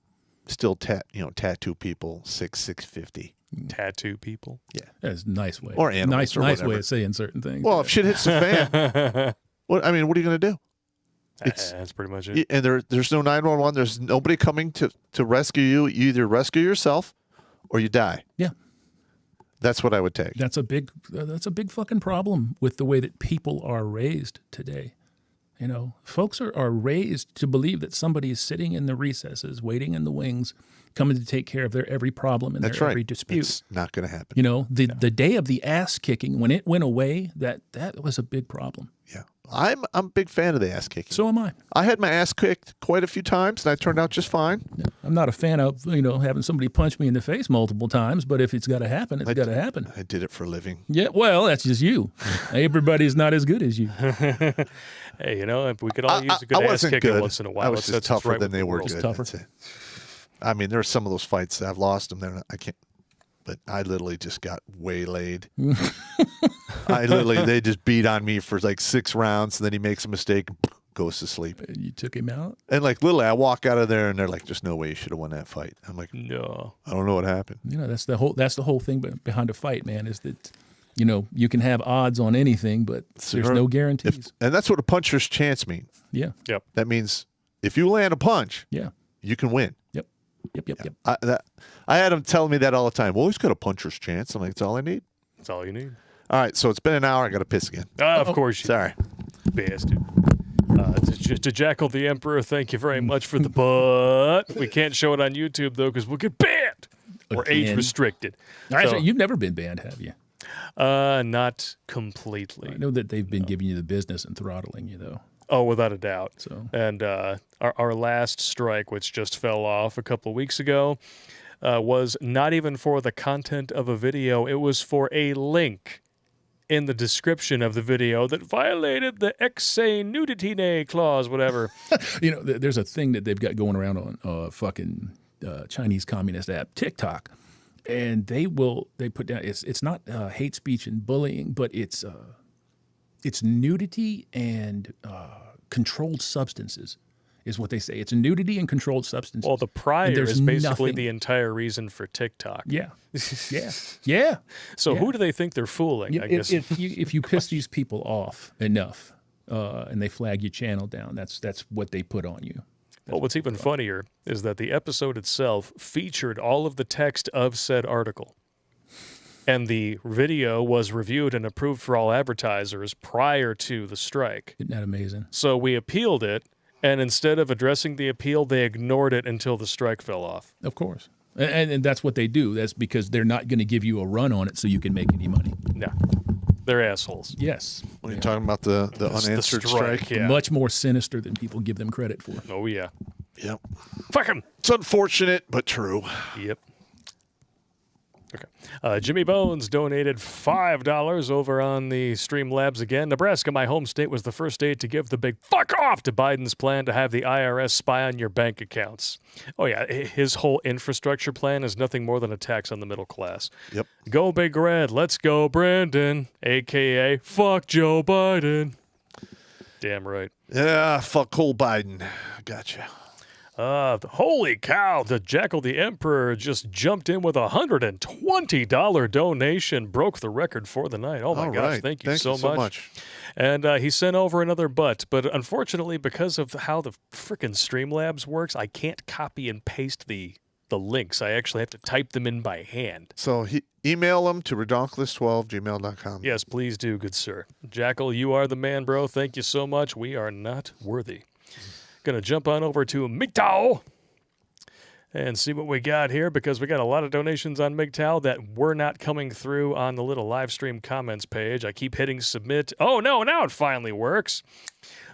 still tattoo people 650. Tattoo people? Yeah, that's a nice way. Or animals, nice way of saying certain things. Well, if shit hits the fan, what are you going to do? That's pretty much it. And there's no 911. There's nobody coming to rescue you. You either rescue yourself or you die. Yeah. That's what I would take. That's a big fucking problem with the way that people are raised today. You know, folks are raised to believe that somebody is sitting in the recesses, waiting in the wings, coming to take care of their every problem and their every dispute. It's not going to happen. You know, the day of the ass kicking, when it went away, that was a big problem. Yeah. I'm a big fan of the ass kicking. So am I. I had my ass kicked quite a few times, and I turned out just fine. I'm not a fan of having somebody punch me in the face multiple times, but if it's got to happen, it's got to happen. I did it for a living. Yeah, well, that's just you. Everybody's not as good as you. Hey, if we could all use a good ass kicking once in a while. I was just tougher than they were good. Just tougher. That's it. I mean, there are some of those fights that I've lost them. I can't. But I literally just got waylaid. They just beat on me for like 6 rounds, and then he makes a mistake and goes to sleep. And you took him out? And like literally, I walk out of there, and they're like, "There's no way you should have won that fight." I'm like, "No, I don't know what happened." That's the whole thing behind a fight, man. Is that you can have odds on anything, but there's no guarantees. And that's what a puncher's chance means. Yeah. Yep. That means if you land a punch, you can win. Yep. I had him telling me that all the time. Well, he's got a puncher's chance. I'm like, that's all I need. That's all you need. All right, so it's been an hour. I got to piss again. Of course. Sorry. Bastard. To Jackal the Emperor, thank you very much for the butt. We can't show it on YouTube, though, because we'll get banned. We're age restricted. All right, so you've never been banned, have you? Not completely. I know that they've been giving you the business and throttling you, though. Oh, without a doubt. So, and our last strike, which just fell off a couple of weeks ago, was not even for the content of a video. It was for a link in the description of the video that violated the exe nudity clause, whatever. There's a thing that they've got going around on fucking Chinese communist app TikTok, and they put down it's not hate speech and bullying, but it's nudity and controlled substances is what they say. It's nudity and controlled substances. Well, the prior is basically the entire reason for TikTok. Yeah. So who do they think they're fooling? I guess if you piss these people off enough and they flag your channel down, that's what they put on you. Well, what's even funnier is that the episode itself featured all of the text of said article. And the video was reviewed and approved for all advertisers prior to the strike. Isn't that amazing? So we appealed it, and instead of addressing the appeal, they ignored it until the strike fell off. Of course. And that's what they do. That's because they're not going to give you a run on it so you can make any money. No. They're assholes. Yes. When you're talking about the unanswered strike. Yeah. Much more sinister than people give them credit for. Oh, yeah. Yep. Fuck them. It's unfortunate, but true. Yep. Okay. Jimmy Bones donated $5 over on the Streamlabs again. Nebraska, my home state, was the first state to give the big fuck off to Biden's plan to have the IRS spy on your bank accounts. Oh, yeah. His whole infrastructure plan is nothing more than a tax on the middle class. Yep. Go Big Red. Let's go, Brandon. A.K.A. fuck Joe Biden. Damn right. Yeah, fuck old Biden. Gotcha. Holy cow, the Jackal the Emperor just jumped in with a $120 donation, broke the record for the night. Oh, my gosh, right. Thank you so much. much. And he sent over another butt, but unfortunately, because of how the frickin' Streamlabs works, I can't copy and paste the links. I actually have to type them in by hand. So email them to redonkulous12@gmail.com. Yes, please do, good sir. Jackal, you are the man, bro. Thank you so much. We are not worthy. Going to jump on over to MGTOW and see what we got here, because we got a lot of donations on MGTOW that were not coming through on the little live stream comments page. I keep hitting submit. Oh, no, now it finally works.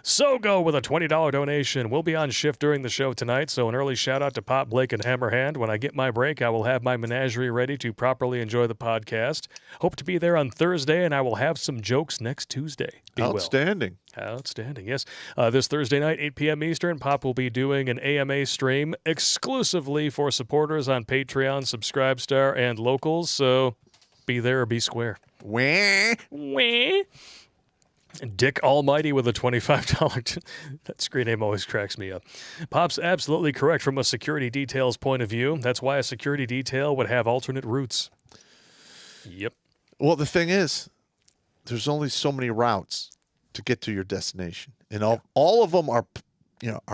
So go with a $20 donation. We'll be on shift during the show tonight, so an early shout-out to Pop, Blake, and Hammerhand. When I get my break, I will have my menagerie ready to properly enjoy the podcast. Hope to be there on Thursday, and I will have some jokes next Tuesday. Outstanding. Outstanding, yes. This Thursday night, 8 p.m. Eastern, Pop will be doing an AMA stream exclusively for supporters on Patreon, Subscribestar, and Locals, so be there or be square. Wah. Wah. Dick Almighty with a $25. That screen name always cracks me up. Pop's absolutely correct from a security detail's point of view. That's why a security detail would have alternate routes. Yep. Well, the thing is, there's only so many routes to get to your destination, and all of them are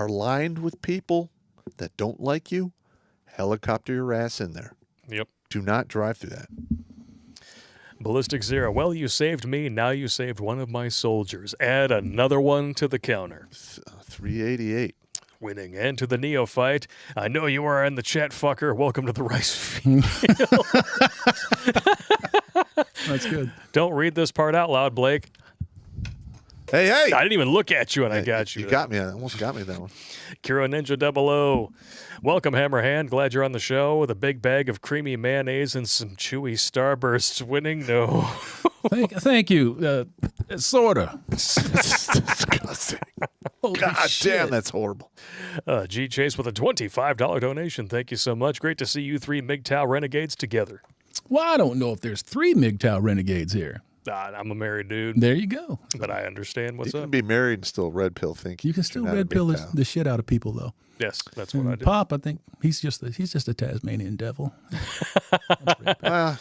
lined with people that don't like you. Helicopter your ass in there. Yep. Do not drive through that. Ballistic Zero. Well, you saved me. Now you saved one of my soldiers. Add another one to the counter. 388. Winning. And to the neophyte. I know you are in the chat, fucker. Welcome to the rice field. That's good. Don't read this part out loud, Blake. Hey! I didn't even look at you, and I got you. You got me. I almost got me that one. Kira Ninja 00. Welcome, Hammerhand. Glad you're on the show with a big bag of creamy mayonnaise and some chewy Starbursts. Winning? No. Thank you. Sorta. Disgusting. God damn, that's horrible. G Chase with a $25 donation. Thank you so much. Great to see you three MGTOW renegades together. Well, I don't know if there's 3 MGTOW renegades here. I'm a married dude. There you go. But I understand what's You up. can be married and still red pill think. You can still red pill the shit out of people, though. Yes, that's what I do. Pop, I think he's just a Tasmanian devil. I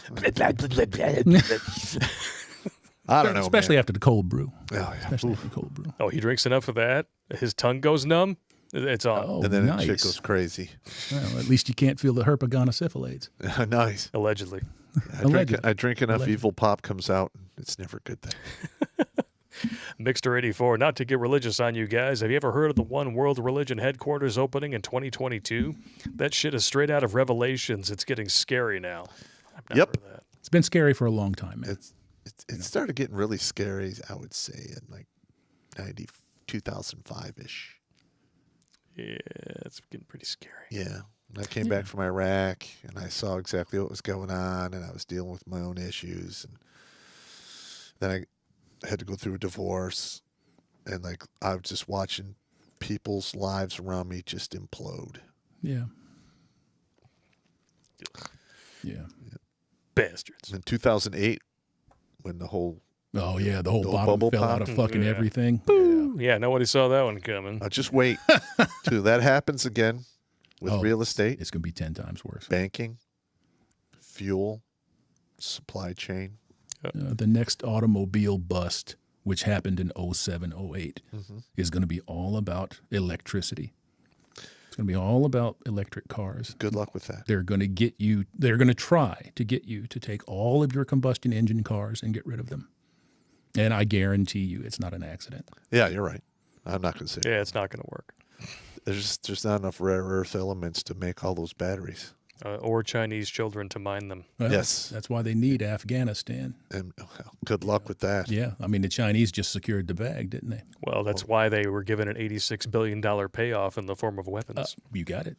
don't know. Especially after the cold brew. Oh, yeah. Especially after the cold brew. Oh, he drinks enough of that? His tongue goes numb? It's on. Oh, And then nice. the chick goes crazy. Well, at least you can't feel the herpagonosyphilades. Nice. Allegedly. I drink enough evil pop comes out. It's never a good thing. Mixter84, not to get religious on you guys. Have you ever heard of the One World Religion headquarters opening in 2022? That shit is straight out of Revelations. It's getting scary now. I've never heard of that. It's been scary for a long time, man. It started getting really scary, I would say, in like 2005-ish. Yeah, it's getting pretty scary. Yeah. When I came back from Iraq and I saw exactly what was going on and I was dealing with my own issues. And then I had to go through a divorce and like I was just watching people's lives around me just implode. Yeah. Yeah. Bastards. In 2008, when the whole the whole bottom bubble fell out popped. of fucking everything. Yeah, nobody saw that one coming. Just wait till that happens again with real estate. It's going to be 10 times worse. Banking, fuel, supply chain. The next automobile bust, which happened in 07, 08, is going to be all about electricity. It's going to be all about electric cars. Good luck with that. They're going to try to get you to take all of your combustion engine cars and get rid of them. And I guarantee you it's not an accident. Yeah, you're right. I'm not going to say Yeah, it's not going to work. There's not enough rare earth elements to make all those batteries. Or Chinese children to mine them. Well, Yes. That's why they need Afghanistan. And good luck with that. Yeah. I mean, the Chinese just secured the bag, didn't they? Well, that's why they were given an $86 billion payoff in the form of weapons. You got it.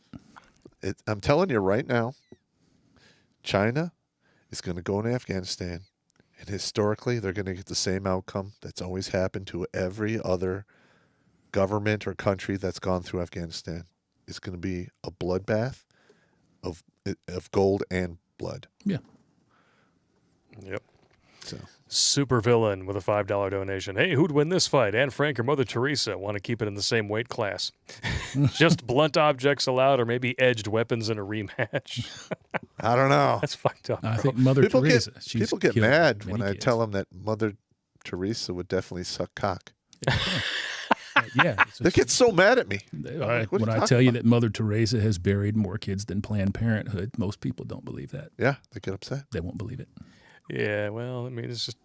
I'm telling you right now, China is going to go into Afghanistan, and historically, they're going to get the same outcome that's always happened to every other government or country that's gone through Afghanistan. It's going to be a bloodbath of gold and blood. Yeah. Yep. So Super villain with a $5 donation. Hey, who'd win this fight? Anne Frank or Mother Teresa? Want to keep it in the same weight class? Just blunt objects allowed, or maybe edged weapons in a rematch? I don't know. That's fucked up. I think Mother Teresa. People get mad when I tell them that Mother Teresa would definitely suck cock. Yeah. They get so mad at me. When I tell you that Mother Teresa has buried more kids than Planned Parenthood, most people don't believe that. Yeah, they get upset. They won't believe it. Yeah, well, I mean, it's just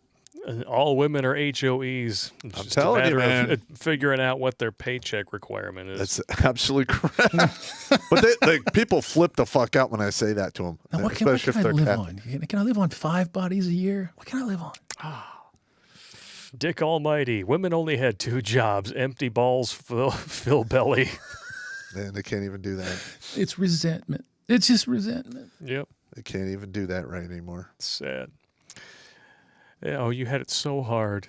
all women are HOEs. It's I'm just telling a you, matter man. of figuring out what their paycheck requirement is. That's absolutely correct. But people flip the fuck out when I say that to them. Now, what can I live Catholic. on? Can I live on 5 bodies a year? What can I live on? Dick Almighty. Women only had 2 jobs: empty balls, fill belly. Man, they can't even do that. It's resentment. It's just resentment. Yep. They can't even do that right anymore. It's sad. Yeah, oh, you had it so hard.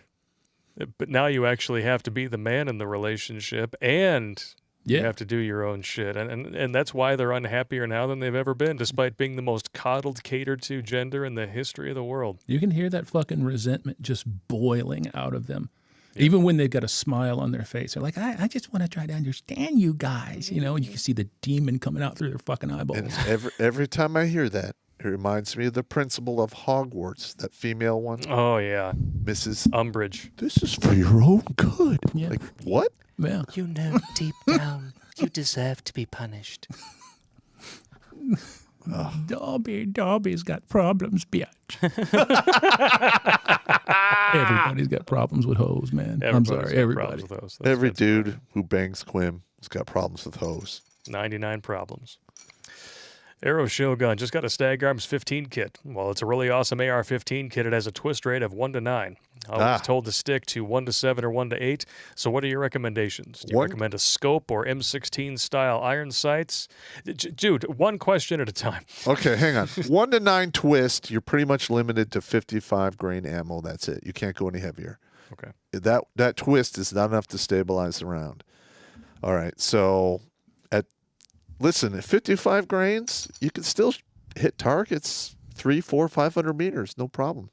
But now you actually have to be the man in the relationship, and you have to do your own shit. And that's why they're unhappier now than they've ever been, despite being the most coddled, catered to gender in the history of the world. You can hear that fucking resentment just boiling out of them. Even when they've got a smile on their face. They're like, I just want to try to understand you guys. You know, you can see the demon coming out through their fucking eyeballs. And every time I hear that, it reminds me of the principal of Hogwarts, that female one. Oh, yeah. Mrs. Umbridge. This is for your own good. Yeah. Like, what? Yeah. You know deep down you deserve to be punished. Dobby's got problems, bitch. Everybody's got problems with hoes, man. I'm sorry, everybody. With those. Every dude who bangs Quim has got problems with hoes. 99 problems. Arrow Shogun just got a Stag Arms 15 kit. Well, it's a really awesome AR-15 kit. It has a twist rate of 1 to 9. I was told to stick to 1 to 7 or 1 to 8. So what are your recommendations? Do you recommend a scope or M16 style iron sights? Dude, one question at a time. Okay, hang on. 1 to 9 twist, you're pretty much limited to 55 grain ammo. That's it. You can't go any heavier. Okay. That twist is not enough to stabilize the round. All right. So listen, at 55 grains, you can still hit targets 300, 400, 500 meters, no problem.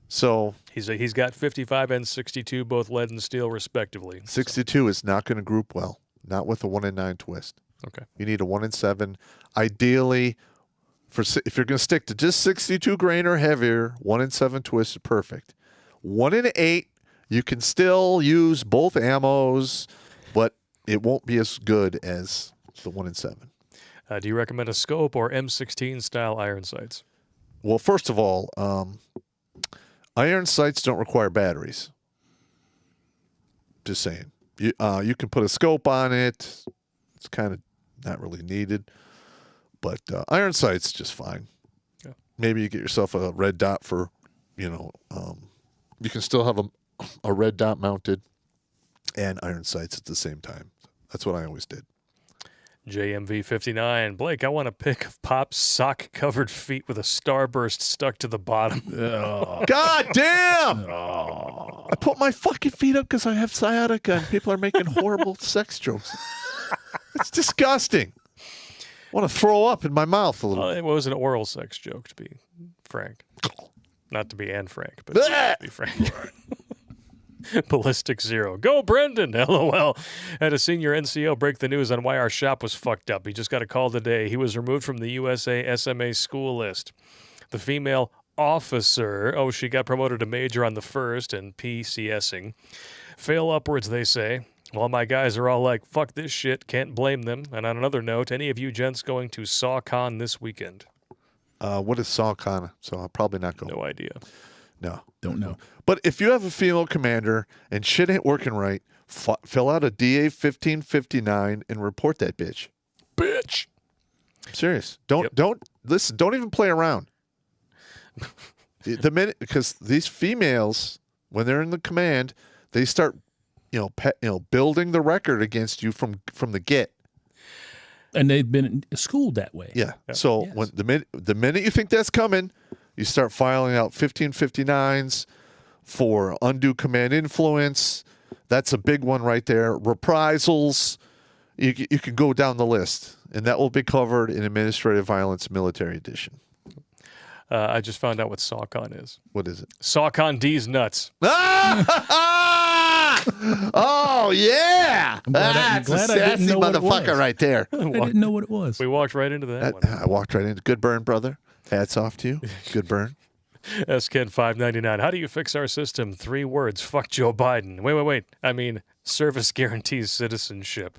So he's got 55 and 62, both lead and steel, respectively. 62 is not going to group well, not with a 1 in 9 twist. Okay. You need a 1 in 7. Ideally, if you're going to stick to just 62 grain or heavier, 1 in 7 twist is perfect. 1 in 8, you can still use both ammos, but it won't be as good as the 1 in 7. Do you recommend a scope or M16 style iron sights? Well, first of all, iron sights don't require batteries. Just saying. You can put a scope on it. It's kind of not really needed. But iron sights just fine. Yeah. Maybe you get yourself a red dot for, you can still have a red dot mounted and iron sights at the same time. That's what I always did. JMV59. Blake, I want a pic of Pop's sock-covered feet with a starburst stuck to the bottom. God damn! I put my fucking feet up because I have sciatica and people are making horrible sex jokes. It's disgusting. I want to throw up in my mouth a little. Well, it was an oral sex joke, to be frank. Not to be Anne Frank, but to be frank. Ballistic Zero. Go, Brendan! LOL. Had a senior NCO break the news on why our shop was fucked up. He just got a call today. He was removed from the USA SMA school list. The female officer, she got promoted to major on the 1st and PCSing. Fail upwards, they say. Well, my guys are all like, fuck this shit, can't blame them. And on another note, any of you gents going to SawCon this weekend? What is SawCon? So I'll probably not go. No idea. No. Don't know. But if you have a female commander and shit ain't working right, fill out a DA 1559 and report that bitch. Bitch. I'm serious. Don't listen. Don't even play around. The minute, because these females, when they're in the command, they start, building the record against you from the get. And they've been schooled that way. Yeah. So when the minute you think that's coming, you start filing out 1559s for undue command influence. That's a big one right there. Reprisals. You can go down the list, and that will be covered in Administrative Violence Military Edition. I just found out what SawCon is. What is it? SawCon D's nuts. Oh, yeah. That's a sassy motherfucker right there. I didn't know what it was. We walked right into that one. I walked right into good burn, brother. Hats off to you. Good burn. SKen 599. How do you fix our system? 3 words. Fuck Joe Biden. Wait. I mean, service guarantees citizenship.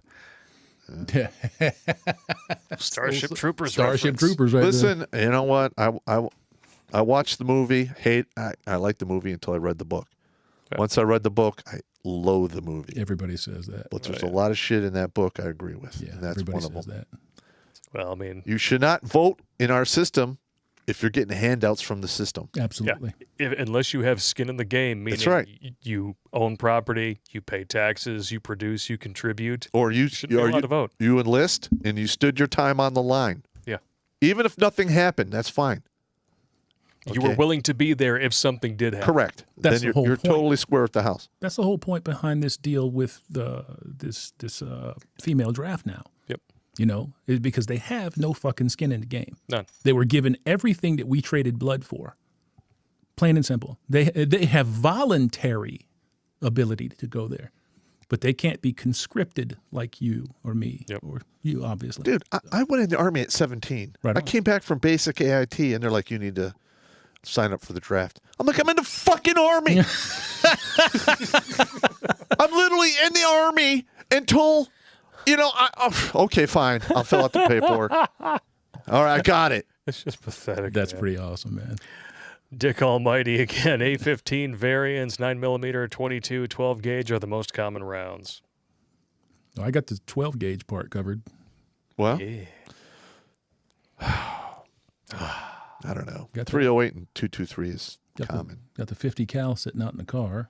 Starship Troopers. Starship Troopers. Right Listen, you know what? I watched the movie. I liked the movie until I read the book. Yeah. Once I read the book, I loathe the movie. Everybody says that. But there's a lot of shit in that book I agree with. Yeah, and that's everybody one of says them. that. Well, I mean, you should not vote in our system if you're getting handouts from the system. Absolutely. Yeah. Unless you have skin in the game, meaning that's right. You own property, you pay taxes, you produce, you contribute. Or you vote. You enlist and you stood your time on the line. Yeah. Even if nothing happened, that's fine. You were willing to be there if something did happen. Correct. That's then the whole you're point. totally square at the house. That's the whole point behind this deal with this female draft now. Yep. Because they have no fucking skin in the game. None. They were given everything that we traded blood for. Plain and simple. They have voluntary ability to go there, but they can't be conscripted like you or me or you, obviously. Dude, I went in the Army at 17. Right I on. came back from basic AIT, and they're like, you need to sign up for the draft. I'm like, I'm in the fucking Army. I'm literally in the Army until, okay, fine. I'll fill out the paperwork. All right, I got it. It's just pathetic. That's man. pretty awesome, man. Dick Almighty again. A15 variants, 9mm, 22, 12 gauge are the most common rounds. Oh, I got the 12 gauge part covered. Well, Yeah. I don't know. 308 and 223 is common. Got the 50 cal sitting out in the car.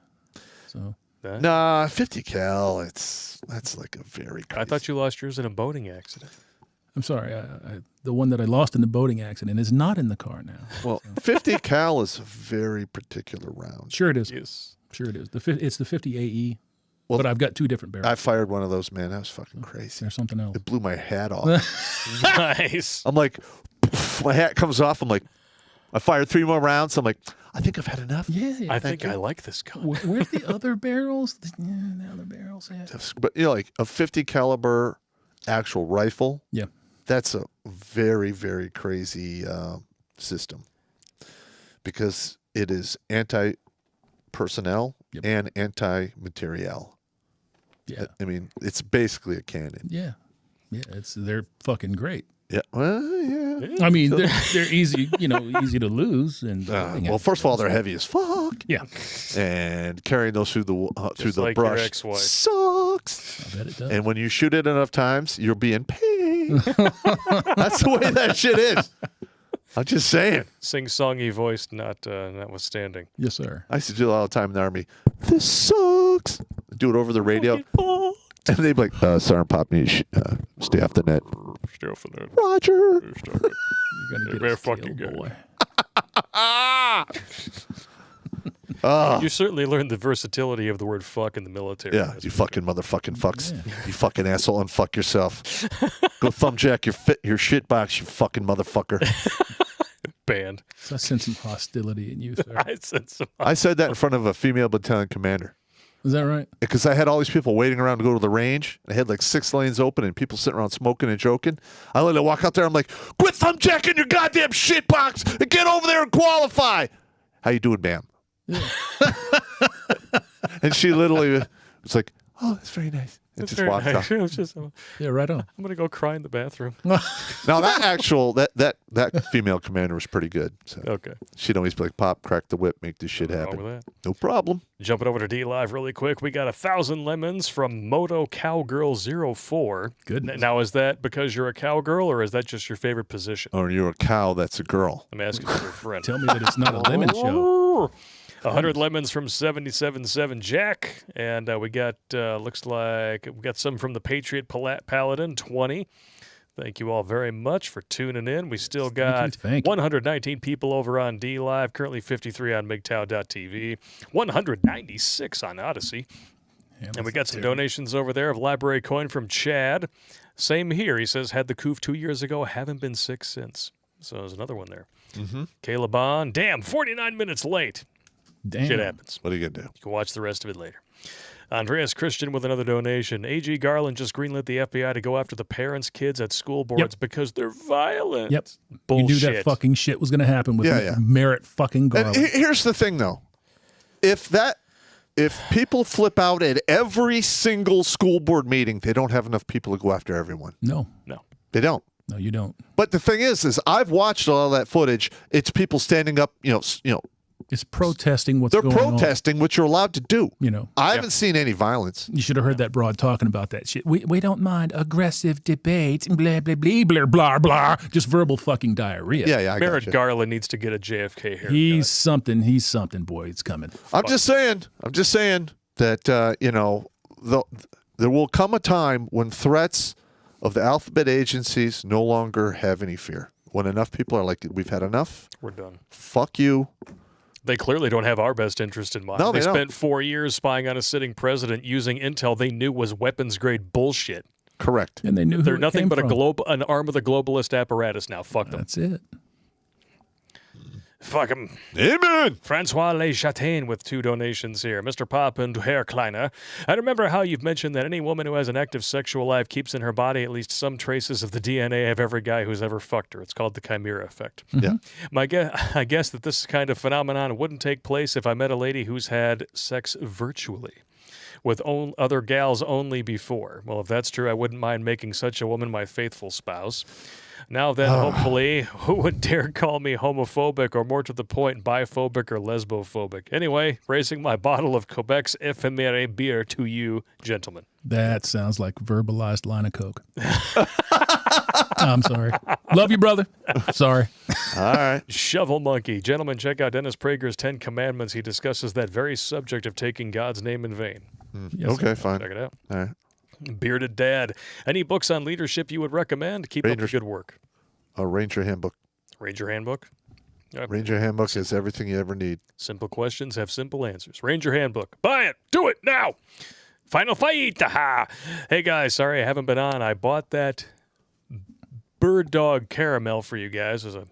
So Nah, 50 cal. That's like a very crazy. I thought you lost yours in a boating accident. I'm sorry. The one that I lost in the boating accident is not in the car now. Well, 50 cal is a very particular round. Sure it is. Yes. Sure it is. It's the 50 AE. Well, but I've got 2 different barrels. I fired one of those, man. That was fucking crazy. There's something else. It blew my hat off. Nice. I'm like, my hat comes off. I'm like, I fired 3 more rounds. I'm like, I think I've had enough. Yeah. I think I like this gun. Where's the other barrels? The other barrels. But like a 50 caliber actual rifle. Yeah. That's a very, very crazy system because it is anti-personnel and anti-material. Yeah. I mean, it's basically a cannon. Yeah. Yeah. They're fucking great. Yeah. Well, yeah. I mean, they're easy, easy to lose. And well, first of all, they're heavy as fuck. Yeah. And carrying those through the like brush your ex-wife. sucks. I bet it does. And when you shoot it enough times, you'll be in pain. That's the way that shit is. I'm just saying. Sing-songy voice notwithstanding. Yes, sir. I used to do it all the time in the Army. This sucks. Do it over the radio. And they'd be like, Sergeant Pop, you stay off the net. Stay off the net. Roger. You're going to get a fucking steel, boy. You certainly learned the versatility of the word fuck in the military. Yeah, you fucking motherfucking fucks. Yeah. You fucking asshole, unfuck yourself. Go thumbjack your shit box, you fucking motherfucker. Banned. So I sense some hostility in you, sir. I said that in front of a female battalion commander. Is that right? Because I had all these people waiting around to go to the range. And I had like 6 lanes open and people sitting around smoking and joking. I let her walk out there. I'm like, quit thumbjacking your goddamn shit box and get over there and qualify. How you doing, ma'am? Yeah. And she literally was like, oh, that's very nice. And just walked out. Yeah, right on. I'm going to go cry in the bathroom. Now, that female commander was pretty good. So okay. She'd always be like, Pop, crack the whip, make this shit happen. With that. No problem. Jumping over to D Live really quick. We got 1,000 lemons from Moto Cowgirl 04. Goodness. Now, is that because you're a cowgirl or is that just your favorite position? Or you're a cow that's a girl. I'm asking for your friend. Tell me that it's not a lemon show. 100 lemons from 77.7 Jack, and we got looks like we got some from the Patriot Paladin 20. Thank you all very much for tuning in. We still got 119 people over on D Live, currently 53 on MGTOW.tv, 196 on Odysee. Yeah, and we got some donations over there of library coin from Chad. Same here. He says, had the coof 2 years ago, haven't been sick since. So there's another one there. Caleb on. Damn, 49 minutes late. Damn. Shit happens. What are you going to do? You can watch the rest of it later. Andreas Christian with another donation. A.G. Garland just greenlit the FBI to go after the parents' kids at school boards because they're violent. Yep. Bullshit. You knew that fucking shit was going to happen with Merritt fucking Garland. And here's the thing, though. If people flip out at every single school board meeting, they don't have enough people to go after everyone. No. They don't. No, you don't. But the thing is I've watched all that footage. It's people standing up, It's protesting what's going on. They're protesting what you're allowed to do. I haven't Yeah. seen any violence. You should have heard that broad talking about that shit. We don't mind aggressive debates, blah, blah, blah, blah, blah, blah. Just verbal fucking diarrhea. Yeah, Merritt Garland needs to get a JFK haircut. He's something, boy. It's coming. I'm just saying that, there will come a time when threats of the alphabet agencies no longer have any fear. When enough people are like, we've had enough. We're done. Fuck you. They clearly don't have our best interest in mind. No, they they don't. spent 4 years spying on a sitting president using intel they knew was weapons-grade bullshit. Correct. And they knew They're who it nothing came but from. an arm of the globalist apparatus now. Fuck them. That's it. Fuck them. Amen. Francois Lechatain with 2 donations here. Mr. Pop and Herr Kleiner. I remember how you've mentioned that any woman who has an active sexual life keeps in her body at least some traces of the DNA of every guy who's ever fucked her. It's called the chimera effect. Yeah. I guess that this kind of phenomenon wouldn't take place if I met a lady who's had sex virtually with other gals only before. Well, if that's true, I wouldn't mind making such a woman my faithful spouse. Now then, hopefully, who would dare call me homophobic or more to the point, biphobic or lesbophobic? Anyway, raising my bottle of Quebec's Ephemeré beer to you, gentlemen. That sounds like verbalized line of coke. I'm sorry. Love you, brother. Sorry. All right. Shovel Monkey. Gentlemen, check out Dennis Prager's 10 Commandments. He discusses that very subject of taking God's name in vain. Yes, Okay, sir. fine. Check it out. All right. Bearded Dad. Any books on leadership you would recommend? Keep up the good work. A Ranger Handbook. Ranger Handbook. Ranger Handbook is everything you ever need. Simple questions have simple answers. Ranger Handbook. Buy it. Do it now. Final fight. Aha. Hey, guys. Sorry I haven't been on. I bought that Bird Dog caramel for you guys. There's a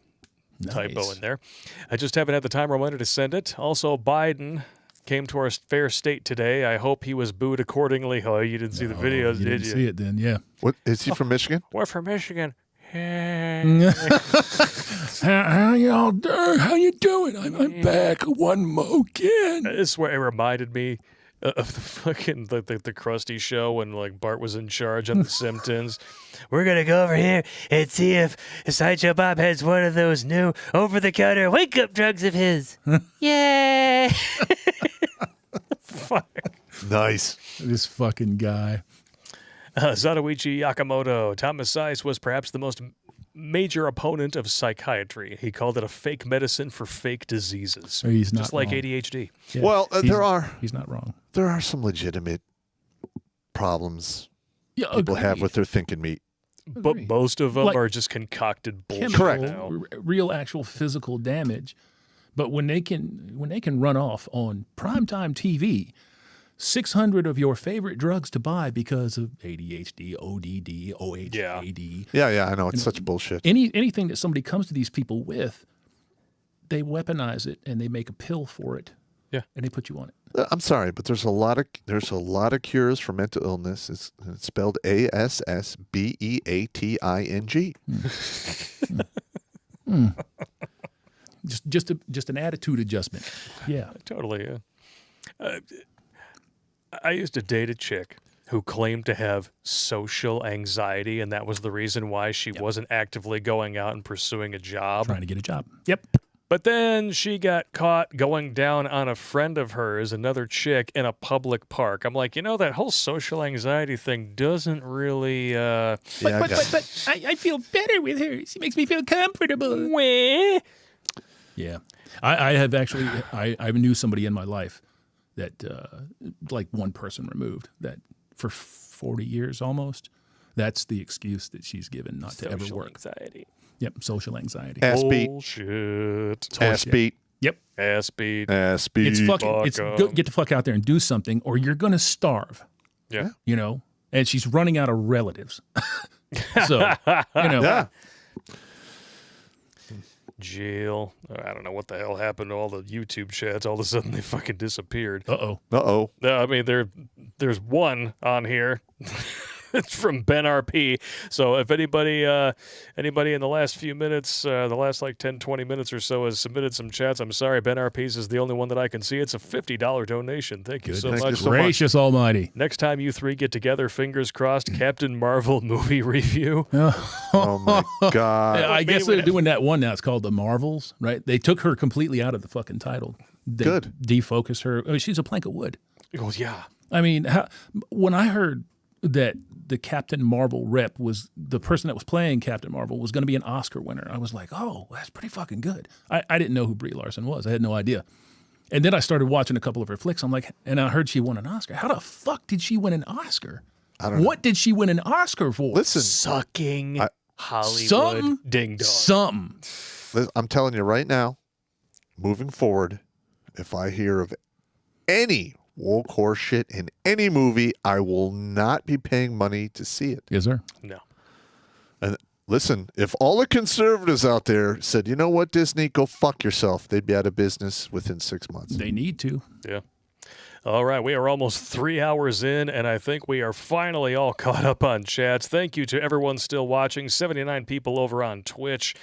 typo in there. I just haven't had the time or money to send it. Also, Biden came to our fair state today. I hope he was booed accordingly. Oh, you didn't see the videos, You did didn't you? see it then, yeah. What is he from Michigan? We're from Michigan. How y'all doing? How you doing? I'm back one more again. This is where it reminded me of the fucking the Krusty show when like Bart was in charge on The Simpsons. We're gonna go over here and see if Sideshow Bob has one of those new over-the-counter wake-up drugs of his. Yay! Fuck. Nice. This fucking guy. Zatoichi Yakamoto. Thomas Seiss was perhaps the most major opponent of psychiatry. He called it a fake medicine for fake diseases. He's not just like wrong. ADHD. Yeah, Well, he's not wrong. There are some legitimate problems Yeah, people have with their thinking meat. But most of them Like are just concocted bullshit. Correct. now. Real actual physical damage. But when they can run off on primetime TV, 600 of your favorite drugs to buy because of ADHD, ODD, OHAD. Yeah, I know. It's such bullshit. Anything that somebody comes to these people with, they weaponize it and they make a pill for it. Yeah. And they put you on it. I'm sorry, but there's a lot of cures for mental illness. It's spelled ASSBEATING. Just an attitude adjustment. Yeah. Totally, yeah. I used to date a chick who claimed to have social anxiety, and that was the reason why she wasn't actively going out and pursuing a job. Trying to get a job. Yep. But then she got caught going down on a friend of hers, another chick, in a public park. I'm like, that whole social anxiety thing doesn't really... But I feel better with her. She makes me feel comfortable. Yeah. I have actually... I knew somebody in my life that, like one person removed, that for 40 years almost, that's the excuse that she's given not to ever work. Anxiety. Yep, social anxiety. Ass beat. Bullshit. Ass beat. Yep. Ass beat. Ass beat. It's fucking. Get the fuck out there and do something, or you're gonna starve. Yeah. And she's running out of relatives. So Yeah. Jail. I don't know what the hell happened to all the YouTube chats. All of a sudden, they fucking disappeared. Uh-oh. I mean, there's one on here. It's from Ben RP. So if anybody in the last few minutes, the last like 10, 20 minutes or so has submitted some chats, I'm sorry. Ben RP's is the only one that I can see. It's a $50 donation. Thank you so Thank much. you so Gracious Almighty. Next time you three get together, fingers crossed, Captain Marvel movie review. Oh, my God. I guess they're doing that one now. It's called The Marvels, right? They took her completely out of the fucking title. They Good. Defocus her. I mean, she's a plank of wood. He goes, yeah. I mean, when I heard that the Captain Marvel rep was the person that was playing Captain Marvel was going to be an Oscar winner, I was like, oh, that's pretty fucking good. I didn't know who Brie Larson was. I had no idea. And then I started watching a couple of her flicks. I'm like, and I heard she won an Oscar. How the fuck did she win an Oscar? I don't know. What did she win an Oscar for? Listen, Sucking Hollywood Something. ding dong. Something. I'm telling you right now, moving forward, if I hear of any woke horse shit in any movie, I will not be paying money to see it. Yes, sir. No. And listen, if all the conservatives out there said, you know what, Disney, go fuck yourself, they'd be out of business within 6 months. They need to. Yeah. All right, we are almost 3 hours in, and I think we are finally all caught up on chats. Thank you to everyone still watching. 79 people over on Twitch.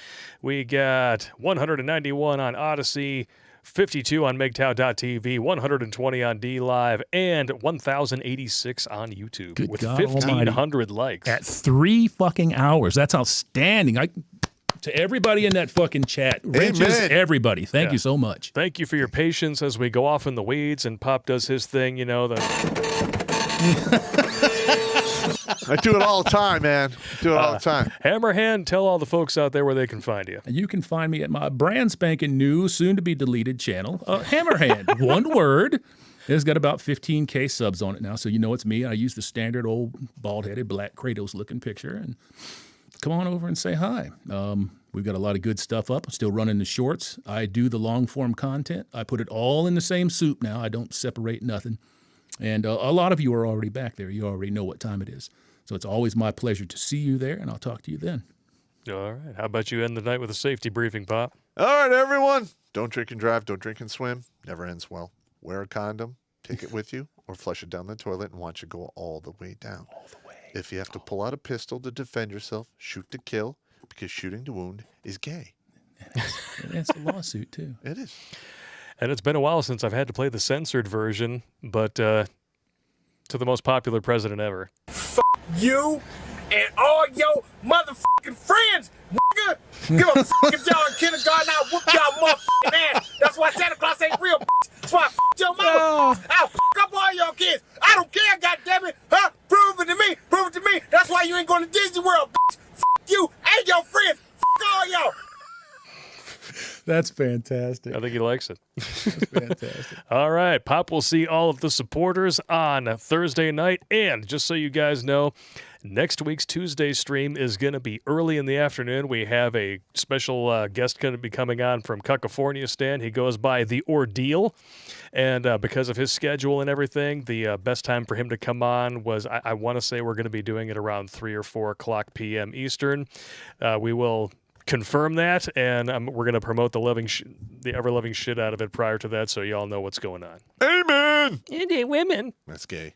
We got 191 on Odysee, 52 on MGTOW.tv, 120 on DLive, and 1,086 on YouTube. Good with God 1,500 likes. At 3 fucking hours. That's outstanding. To everybody in that fucking chat, wrenches, everybody, thank you so much. Thank you for your patience as we go off in the weeds and Pop does his thing, I do it all the time, man. Do it all the time. Hammerhand, tell all the folks out there where they can find you. You can find me at my brand spanking new, soon-to-be-deleted channel, Hammerhand. One word. It's got about 15K subs on it now, so you know it's me. I use the standard old bald-headed black Kratos-looking picture, and come on over and say hi. We've got a lot of good stuff up. I'm still running the shorts. I do the long-form content. I put it all in the same soup now. I don't separate nothing. And a lot of you are already back there. You already know what time it is. So it's always my pleasure to see you there, and I'll talk to you then. All right. How about you end the night with a safety briefing, Pop? All right, everyone. Don't drink and drive. Don't drink and swim. Never ends well. Wear a condom. Take it with you, or flush it down the toilet and watch it go all the way down. All the way. If you have to pull out a pistol to defend yourself, shoot to kill, because shooting to wound is gay. It's a lawsuit, too. It is. And it's been a while since I've had to play the censored version, but to the most popular president ever. F you and all your motherfucking friends, nigga. Give a f if y'all in kindergarten, I'll whoop y'all motherfucking ass. That's why Santa Claus ain't real, bitch. That's why I f your mama. I'll f up all y'all kids. I don't care, goddammit. Huh? Prove it to me. Prove it to me. That's why you ain't going to Disney World, bitch. F you and your friends. F all y'all. That's fantastic. I think he likes it. That's fantastic. All right. Pop will see all of the supporters on Thursday night. And just so you guys know, next week's Tuesday stream is going to be early in the afternoon. We have a special guest going to be coming on from California. Stan. He goes by The Ordeal. And because of his schedule and everything, the best time for him to come on was, I want to say we're going to be doing it around 3 or 4 o'clock p.m. Eastern. We will confirm that, and we're going to promote the ever-loving shit out of it prior to that, so y'all know what's going on. Amen! And women. That's gay.